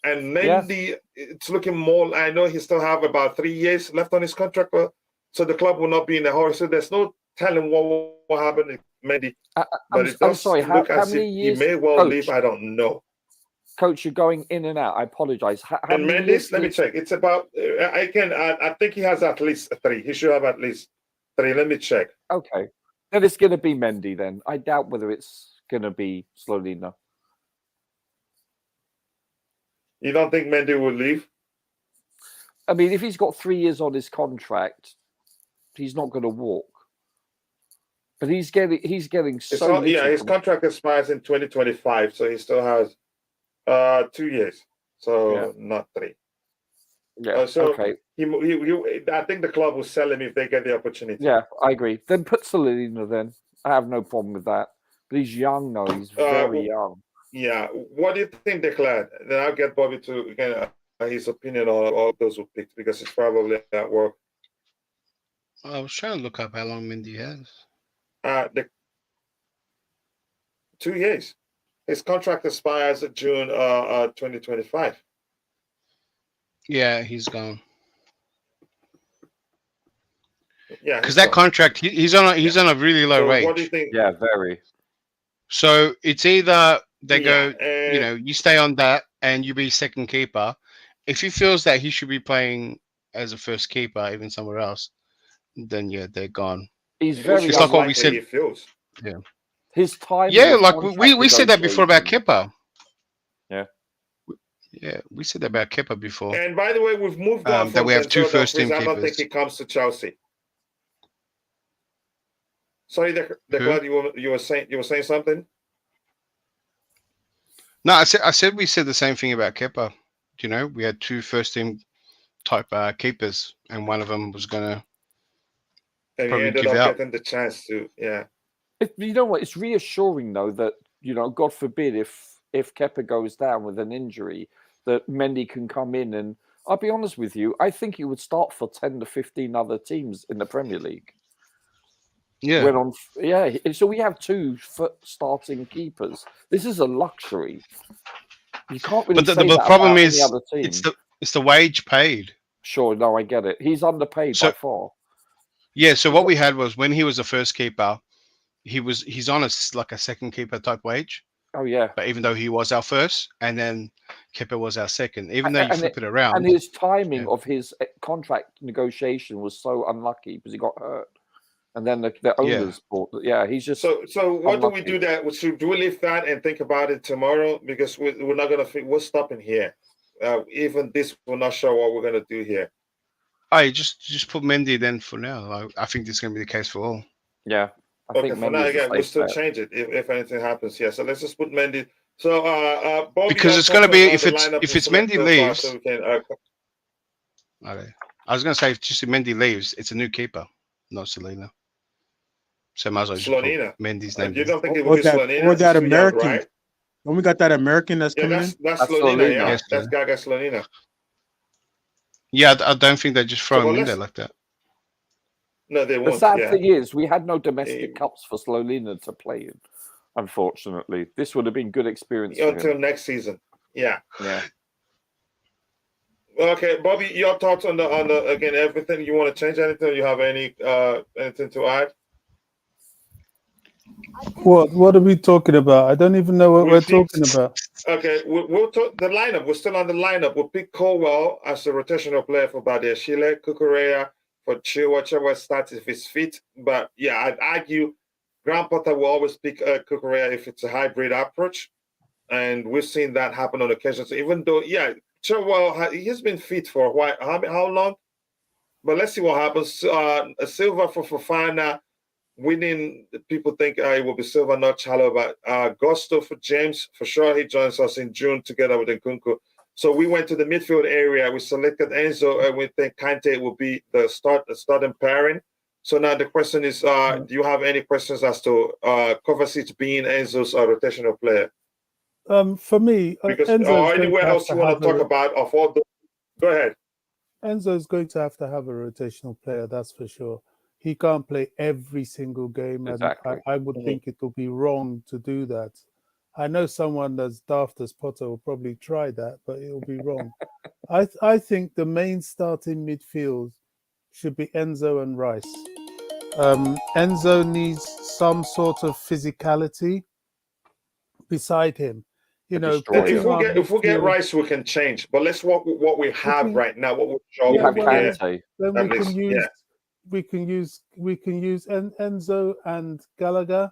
And Mendy, it's looking more, I know he still have about 3 years left on his contract, so the club will not be in a hurry. So there's no telling what will happen to Mendy. I'm sorry, how many years? He may well leave, I don't know. Coach, you're going in and out. I apologize. And Mendes, let me check. It's about, I think he has at least 3. He should have at least 3. Let me check. Okay. Then it's going to be Mendy then. I doubt whether it's going to be Slonina. You don't think Mendy will leave? I mean, if he's got 3 years on his contract, he's not going to walk. But he's getting so little. Yeah, his contract expires in 2025, so he still has 2 years, so not 3. Yeah. Okay. I think the club will sell him if they get the opportunity. Yeah, I agree. Then put Salina. Then I have no problem with that. But he's young now. He's very young. Yeah. What do you think, Declan? Then I'll get Bobby to get his opinion on all those who picked, because it's probably at work. I was trying to look up how long Mendy has. 2 years. His contract expires in June 2025. Yeah, he's gone. Yeah, because that contract he's on a really low wage. What do you think? Yeah, very. So it's either they go, go, you stay on that and you be second keeper. If he feels that he should be playing as a first keeper, even somewhere else, then yeah, they're gone. He's which very It's like what we unlikely said. he feels. his time. Yeah, like we said that before about Kepa. Yeah. Yeah, we said that about Kepa before. And by the way, we've moved on That from we have two Denzel first team Dumfries. I don't think keepers. he comes to Chelsea. Sorry, Declan, you were saying something? No, I said we said the same thing about Kepa. You know, we had two first team type keepers, and one of them was gonna And he probably ended give up out. getting the chance to, yeah. You know what? It's reassuring though that, you know, God forbid if Kepa goes down with an injury, that Mendy can come in. And I'll be honest with you, I think he would start for 10 to 15 other teams in the Premier League. Yeah. So we have two starting keepers. This is a luxury. You can't really But say the that problem about any is other team. it's the wage paid. Sure, no, I get it. He's underpaid by far. Yeah, so what we had was when he was the first keeper, he's on like a second keeper type wage. Oh yeah. But even though he was our first, and then Kepa was our second, even though you flip it around. And his timing of his contract negotiation was so unlucky because he got hurt. And then the owners bought. Yeah, he's just. So what unlucky. do we do that? Do we leave that and think about it tomorrow? Because we're not gonna. We're stopping here. Even this will not show what we're gonna do here. I just put Mendy then for now. I think this is gonna be the case for all. Yeah. I think for now, again, we'll still change it if anything happens here. So let's just put Mendy. So Bobby, because it's going to be if it's Mendy leaves. So we can, okay. I was going to say if just Mendy leaves, it's a new keeper, not Selena. So might as well just put Mendy's name. You don't think it would be Slonina? Or that American? Young, right? When we got that American that's coming in. That's Slonina. Yeah, that's Gaga Slonina. Yeah, I don't think they just throw him in there like that. No, they won't. The sad thing is, we had no domestic cups for Slonina to play in. Unfortunately, this would have been good experience until next season. Yeah. Yeah. Okay, Bobby, your thoughts on the again everything. You want to change anything? You have anything to add? What are we talking about? I don't even know what we're talking about. Okay, we'll talk the lineup. We're still on the lineup. We'll pick Colwell as the rotational player for Badiashile, Cucurella for whichever starts if he's fit. But yeah, I'd argue Graham Potter will always pick Cucurella if it's a hybrid approach. And we've seen that happen on occasion. So even though, yeah, Chilwell, he's been fit for a while. How long? But let's see what happens. Silva for Fofana. Winning, people think it will be Silva, not Chalo, but Gusto for James. For sure, he joins us in June together with Nkunku. So we went to the midfield area. We selected Enzo, and we think Kante will be the starting pairing. So now the question is, do you have any questions as to Kovacic being Enzo's rotational player? For me, because or anywhere else you want to talk about of all those, go ahead. Enzo's going to have a rotational player, that's for sure. He can't play every single game, exactly. and I would think it will be wrong to do that. I know someone as daft as Potter will probably try that, but it will be wrong. I think the main starting midfield should be Enzo and Rice. Enzo needs some sort of physicality beside him. You know, if we get Rice, we can change. But let's work with what we have right now. What we have Kante. Then we can use Enzo and Gallagher.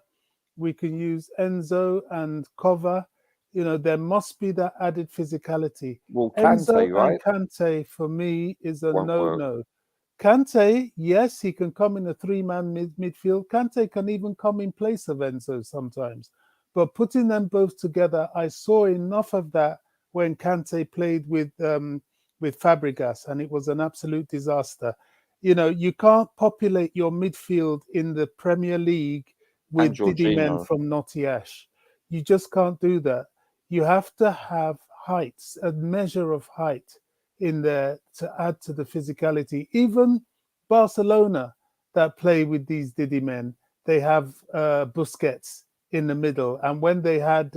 We can use Enzo and Kova. You know, there must be that added physicality. Well, Kante, Enzo right? and Kante for me is a no-no. Kante, yes, he can come in a three-man midfield. Kante can even come in place of Enzo sometimes. But putting them both together, I saw enough of that when Kante played with Fabregas, and it was an absolute disaster. You know, you can't populate your midfield in the Premier League with Didi men from Notty-Ash. You just can't do that. You have to have heights, a measure of height in there to add to the physicality. Even Barcelona that play with these Didi men, they have Busquets in the middle. And when they had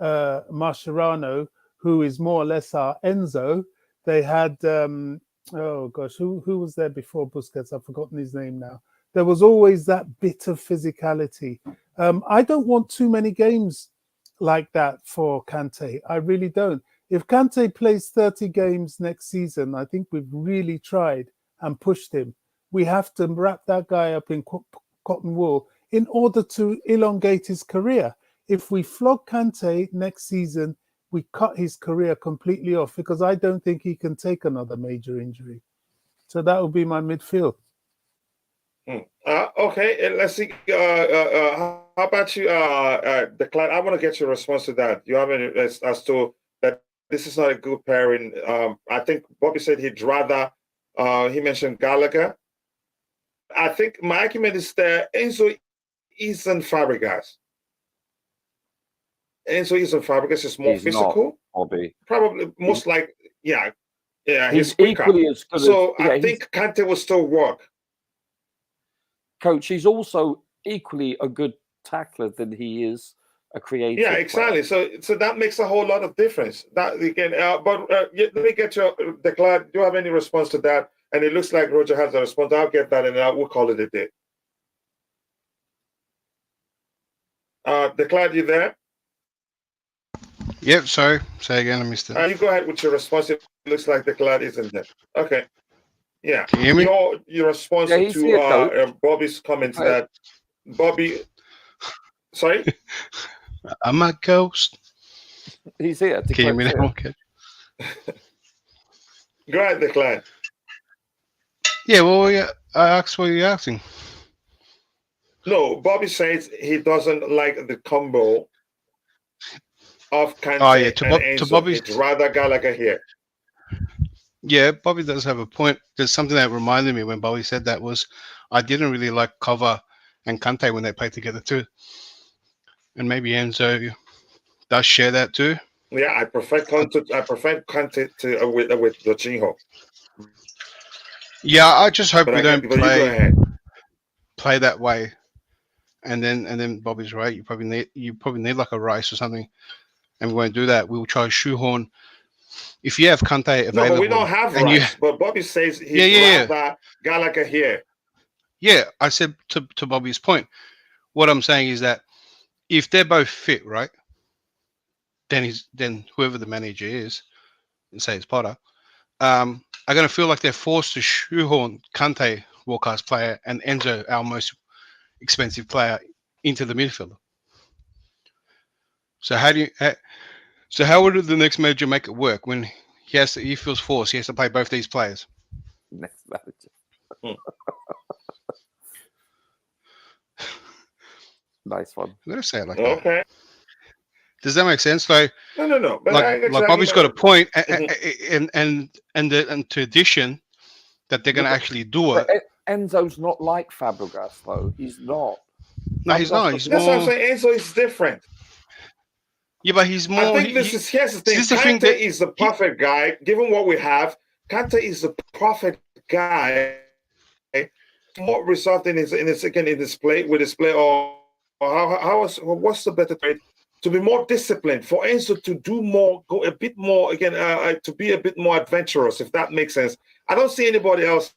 Mascherano, who is more or less our Enzo, they had, oh gosh, who was there before Busquets? I've forgotten his name now. There was always that bit of physicality. I don't want too many games like that for Kante. I really don't. If Kante plays 30 games next season, I think we've really tried and pushed him. We have to wrap that guy up in cotton wool in order to elongate his career. If we flog Kante next season, we cut his career completely off because I don't think he can take another major injury. So that would be my midfield. Okay, let's see. How about you, Declan? I want to get your response to that. You have any as to that? This is not a good pairing. I think Bobby said he'd rather. He mentioned Gallagher. I think my argument is that Enzo isn't Fabregas. Enzo isn't Fabregas. Is more physical. Not, Bobby. Probably most like yeah. He's quicker. equally as good. So I think Kante will still work. Coach, he's also equally a good tackler than he is a creative. Yeah, exactly. Player. So that makes a whole lot of difference. That again, but let me get your Declan. Do you have any response to that? And it looks like Roger has a response. I'll get that, and we'll call it a day. Declan, you there? Yep. Sorry. Say again. I missed it. You go ahead with your response. It looks like Declan isn't there. Okay. Yeah. Can you hear me? Your response to Bobby's comments that Bobby. Sorry. I'm a ghost. He's here. Can you hear me now? Okay. Go ahead, Declan. Yeah. Well, yeah. I asked what you're asking. No, Bobby says he doesn't like the combo of Kante and Enzo. To Bobby's, it's rather Gallagher here. Yeah, Bobby does have a point. There's something that reminded me when Bobby said that was I didn't really like Kova and Kante when they played together too. And maybe Enzo does share that too. Yeah, I prefer Kante to with Jorginho. Yeah, I just hope we don't play that way. And then Bobby's right. You probably need like a Rice or something, and we won't do that. We'll try to shoehorn. If you have Kante available, no, but we don't have Rice. But Bobby says he's rather Gallagher here. Yeah, I said to Bobby's point. What I'm saying is that if they're both fit, right, then whoever the manager is, and say it's Potter, are going to feel like they're forced to shoehorn Kante, world-class player, and Enzo, our most expensive player, into the midfield. So how would the next manager make it work when he feels forced? He has to play both these players. Next manager. Nice one. I'm gonna say it like that. Okay. Does that make sense? So no. But like Bobby's got a point, and to addition that they're gonna actually do it. Enzo's not like Fabregas, though. He's not. No, he's not. That's what I'm saying. Enzo is different. Yeah, but he's more. I think here's the thing. Kante is the perfect guy. Given what we have, Kante is the perfect guy. More result in his play or what's the better trade? To be more disciplined, for Enzo to do more, go a bit more again, to be a bit more adventurous, if that makes sense. I don't see anybody else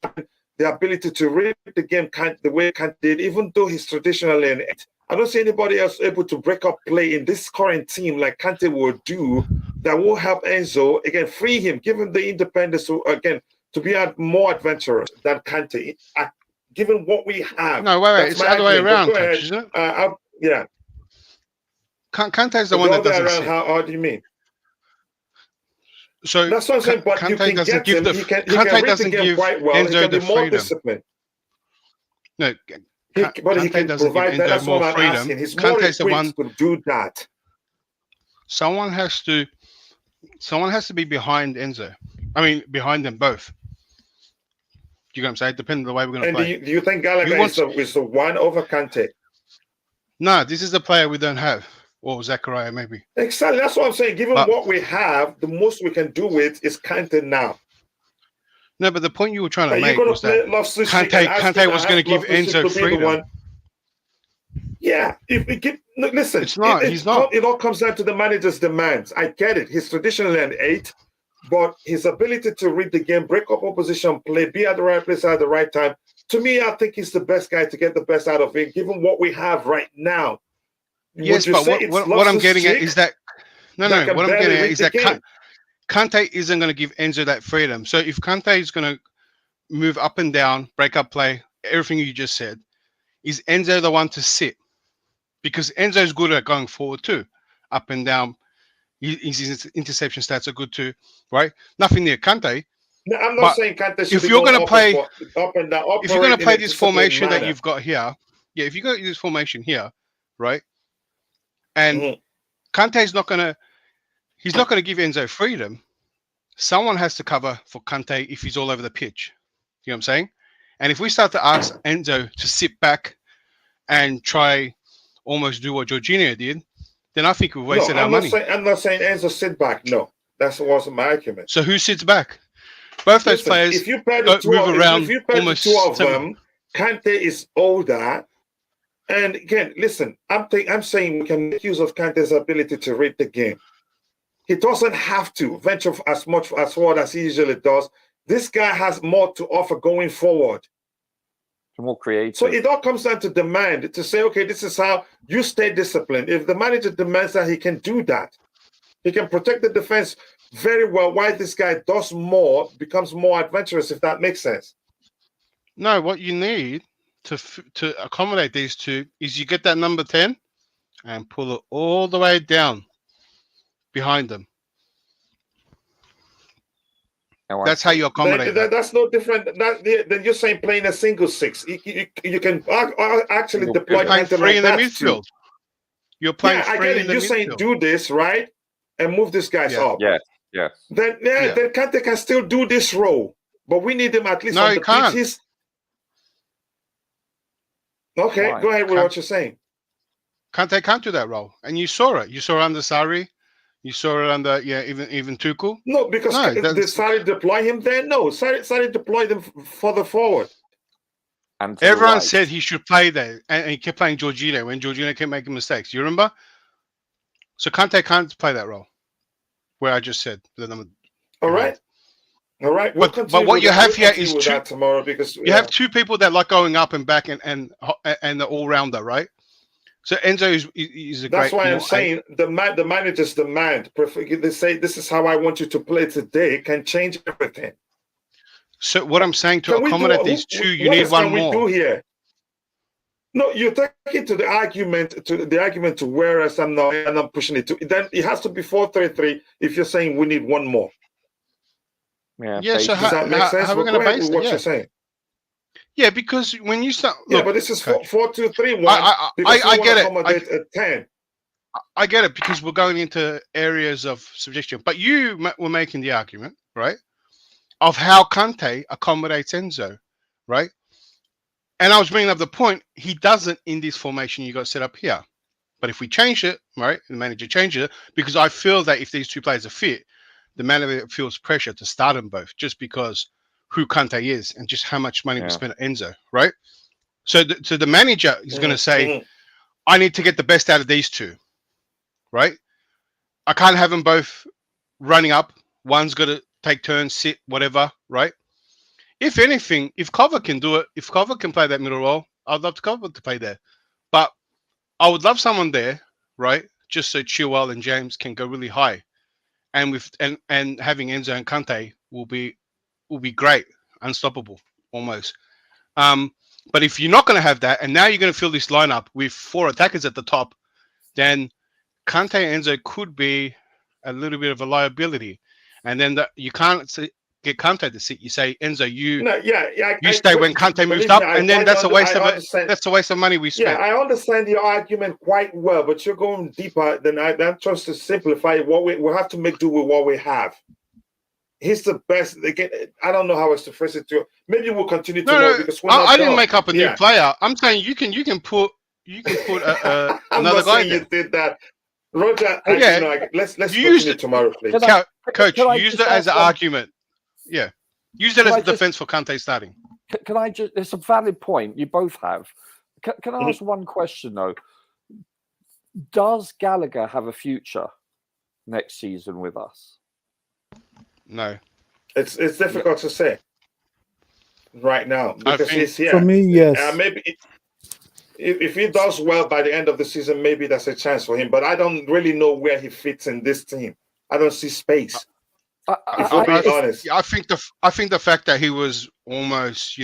the ability to read the game the way Kante did, even though he's traditionally an 8. I don't see anybody else able to break up play in this current team like Kante will do that will help Enzo, again, free him, give him the independence to be more adventurous than Kante, given what we have. No, wait, it's the other way around, isn't it? Yeah. Kante's the one that doesn't sit. How do you mean? So that's what I'm saying, but you can get him. He can read the game quite well. He can be more disciplined. No, but he can provide that. That's what I'm asking. He's more equipped to do that. Someone has to be behind Enzo. I mean, behind them both. You know what I'm saying? Depending on the way we're going to play. Do you think Gallagher is the one over Kante? No, this is the player we don't have. Or Zakaria, maybe. Exactly. That's what I'm saying. Given what we have, the most we can do with is Kante now. No, but the point you were trying to make was that Kante was going to give Enzo freedom. Yeah. Listen, it's not. He's not. It all comes down to the manager's demands. I get it. He's traditionally an 8, but his ability to read the game, break up opposition play, be at the right place at the right time, to me, I think he's the best guy to get the best out of him, given what we have right now. Yes, but what I'm getting at is that what I'm getting at is that Kante isn't going to give Enzo that freedom. So if Kante is going to move up and down, break up play, everything you just said, is Enzo the one to sit? Because Enzo's good at going forward too, up and down. His interception stats are good too, right? Nothing near Kante. No, I'm not But saying Kante should if be you're going going to play, up and down, if you're going operate to in play a this disciplined formation that manner. you've got here, yeah, if you got this formation here, right, and Kante's not going to, he's not going to give Enzo freedom. Someone has to cover for Kante if he's all over the pitch. You know what I'm saying? And if we start to ask Enzo to sit back and try almost do what Jorginho did, then I think we've wasted our money. I'm not saying Enzo sit back. No, that wasn't my argument. So who sits back? Both those players if you pair the two move around. if you pair the two of them, Kante is older. And again, listen, I'm saying we can make use of Kante's ability to read the game. He doesn't have to venture as much as forward as he usually does. This guy has more to offer going forward. More creative. So it all comes down to demand, to say, okay, this is how you stay disciplined. If the manager demands that, he can do that. He can protect the defense very well while this guy does more, becomes more adventurous, if that makes sense. No, what you need to accommodate these two is you get that number 10 and pull it all the way down behind them. That's how you accommodate that. That's no different. Then you're saying playing a single six. You can actually deploy playing three in the midfield. You're playing three in the midfield. You're saying do this, right? And move these guys up. Yes. Then Kante can still do this role. But we need him at least on the pitch. Okay, go ahead with what you're saying. Kante can't do that role. And you saw it. You saw it under Sarri. You saw it under, even Tuchel. No, because did Sarri deploy him there? No, Sarri deployed him further forward. And everyone said he should play there, and he kept playing Jorginho when Jorginho kept making mistakes. You remember? So Kante can't play that role, where I just said the number. All right. But what you have here is two tomorrow because you have two people that like going up and back and the all rounder, right? So Enzo is a great. That's why I'm saying the manager's demand. They say this is how I want you to play today can change everything. So what I'm saying to accommodate these two, you need one more. What we do here? No, you take it to the argument to whereas I'm not pushing it to. Then it has to be 4-3-3 if you're saying we need one more. Yeah. So does that make sense? How are we going to base what you're saying? Yeah, because when you start, but this is 4-2-3-1. I get it. Accommodate a 10. I get it because we're going into areas of subjection. But you were making the argument, right, of how Kante accommodates Enzo, right? And I was bringing up the point he doesn't in this formation you got set up here. But if we change it, right, the manager changes it, because I feel that if these two players are fit, the manager feels pressure to start them both just because who Kante is and just how much money we spent at Enzo, right? So the manager is going to say, I need to get the best out of these two, right? I can't have them both running up. One's got to take turns, sit, whatever, right? If anything, if Kova can do it, if Kova can play that middle role, I'd love to Kova to play there. But I would love someone there, right? Just so Chilwell and James can go really high. And having Enzo and Kante will be great, unstoppable, almost. But if you're not going to have that, and now you're going to fill this lineup with 4 attackers at the top, then Kante and Enzo could be a little bit of a liability. And then you can't get Kante to sit. You say, Enzo, you stay when Kante moves up, and then that's a waste of money we spent. Yeah, I understand your argument quite well, but you're going deeper than I'm trying to simplify what we have to make do with what we have. He's the best. Again, I don't know how else to phrase it. Maybe we'll continue to work because I didn't make up a new player. I'm saying you can put another guy there. You did that, Roger. Let's use it tomorrow, please. Coach, use it as an argument. Yeah, use it as a defense for Kante starting. Can I just? It's a valid point. You both have. Can I ask one question though? Does Gallagher have a future next season with us? No, it's difficult to say right now because he's here. For me, yes. Maybe if he does well by the end of the season, maybe that's a chance for him. But I don't really know where he fits in this team. I don't see space. If we're being honest, I think the fact that he was almost,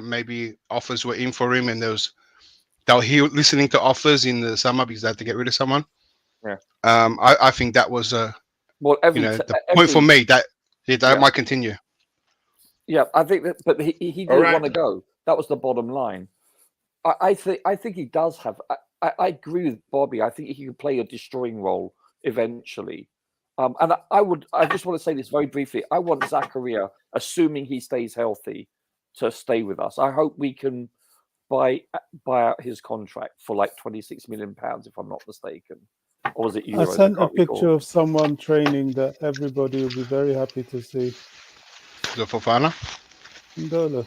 maybe offers were in for him, and they were listening to offers in the summer because they had to get rid of someone. Yeah. I think that was well, the point for me that might continue. Yeah, I think that, but he didn't want to go. That was the bottom line. I think he does have. I agree with Bobby. I think he can play a destroying role eventually. And I just want to say this very briefly. I want Zakaria, assuming he stays healthy, to stay with us. I hope we can buy out his contract for like £26 million, if I'm not mistaken. Or was it euros? I sent a picture of someone training that everybody will be very happy to see. The Fofana. Ngolo.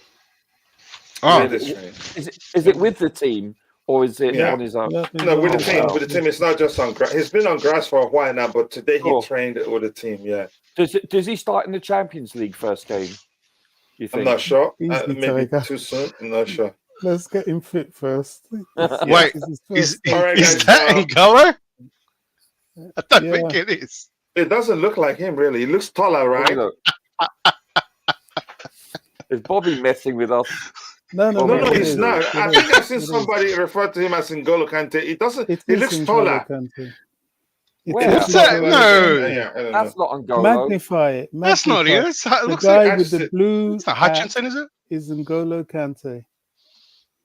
Oh, is it with the team or is it on his own? No, with the team. With the team, it's not just on grass. He's been on grass for a while now, but today he trained with the team. Yeah. Does he start in the Champions League first game? You think? I'm not sure. Easy, Maybe Tiger. too soon. I'm not sure. Let's get him fit first. Wait, is guys, that Ngolo? I don't think it is. It doesn't look like him, really. He looks taller, right? Is Bobby messing with us? No, he's not. I think I've seen somebody refer to him as Ngolo Kante. It doesn't. He looks taller. That's not Ngolo. Magnify it. That's not it. The looks guy like with the blue. It's not Hutchinson, is it? Is Ngolo Kante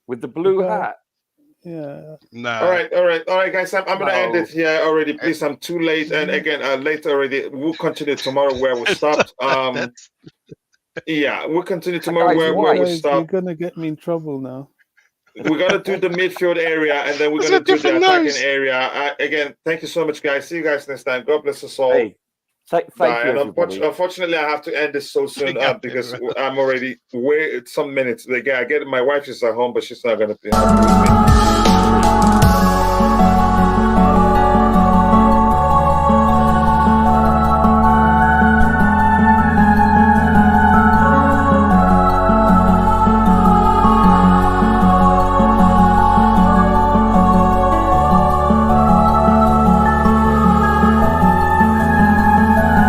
with the blue hat? Yeah. No. All right, guys. I'm going to end it here already. Please, I'm too late, and again, late already. We'll continue tomorrow where we stopped. Yeah, we'll continue tomorrow where we stopped. You're gonna get me in trouble now. We're gonna do the midfield area, and then we're gonna do the attacking area. Again, thank you so much, guys. See you guys next time. God bless us all. Hey, thank you. Unfortunately, I have to end this so soon because I'm already some minutes. Again, I get my wife is at home, but she's not gonna be happy with me.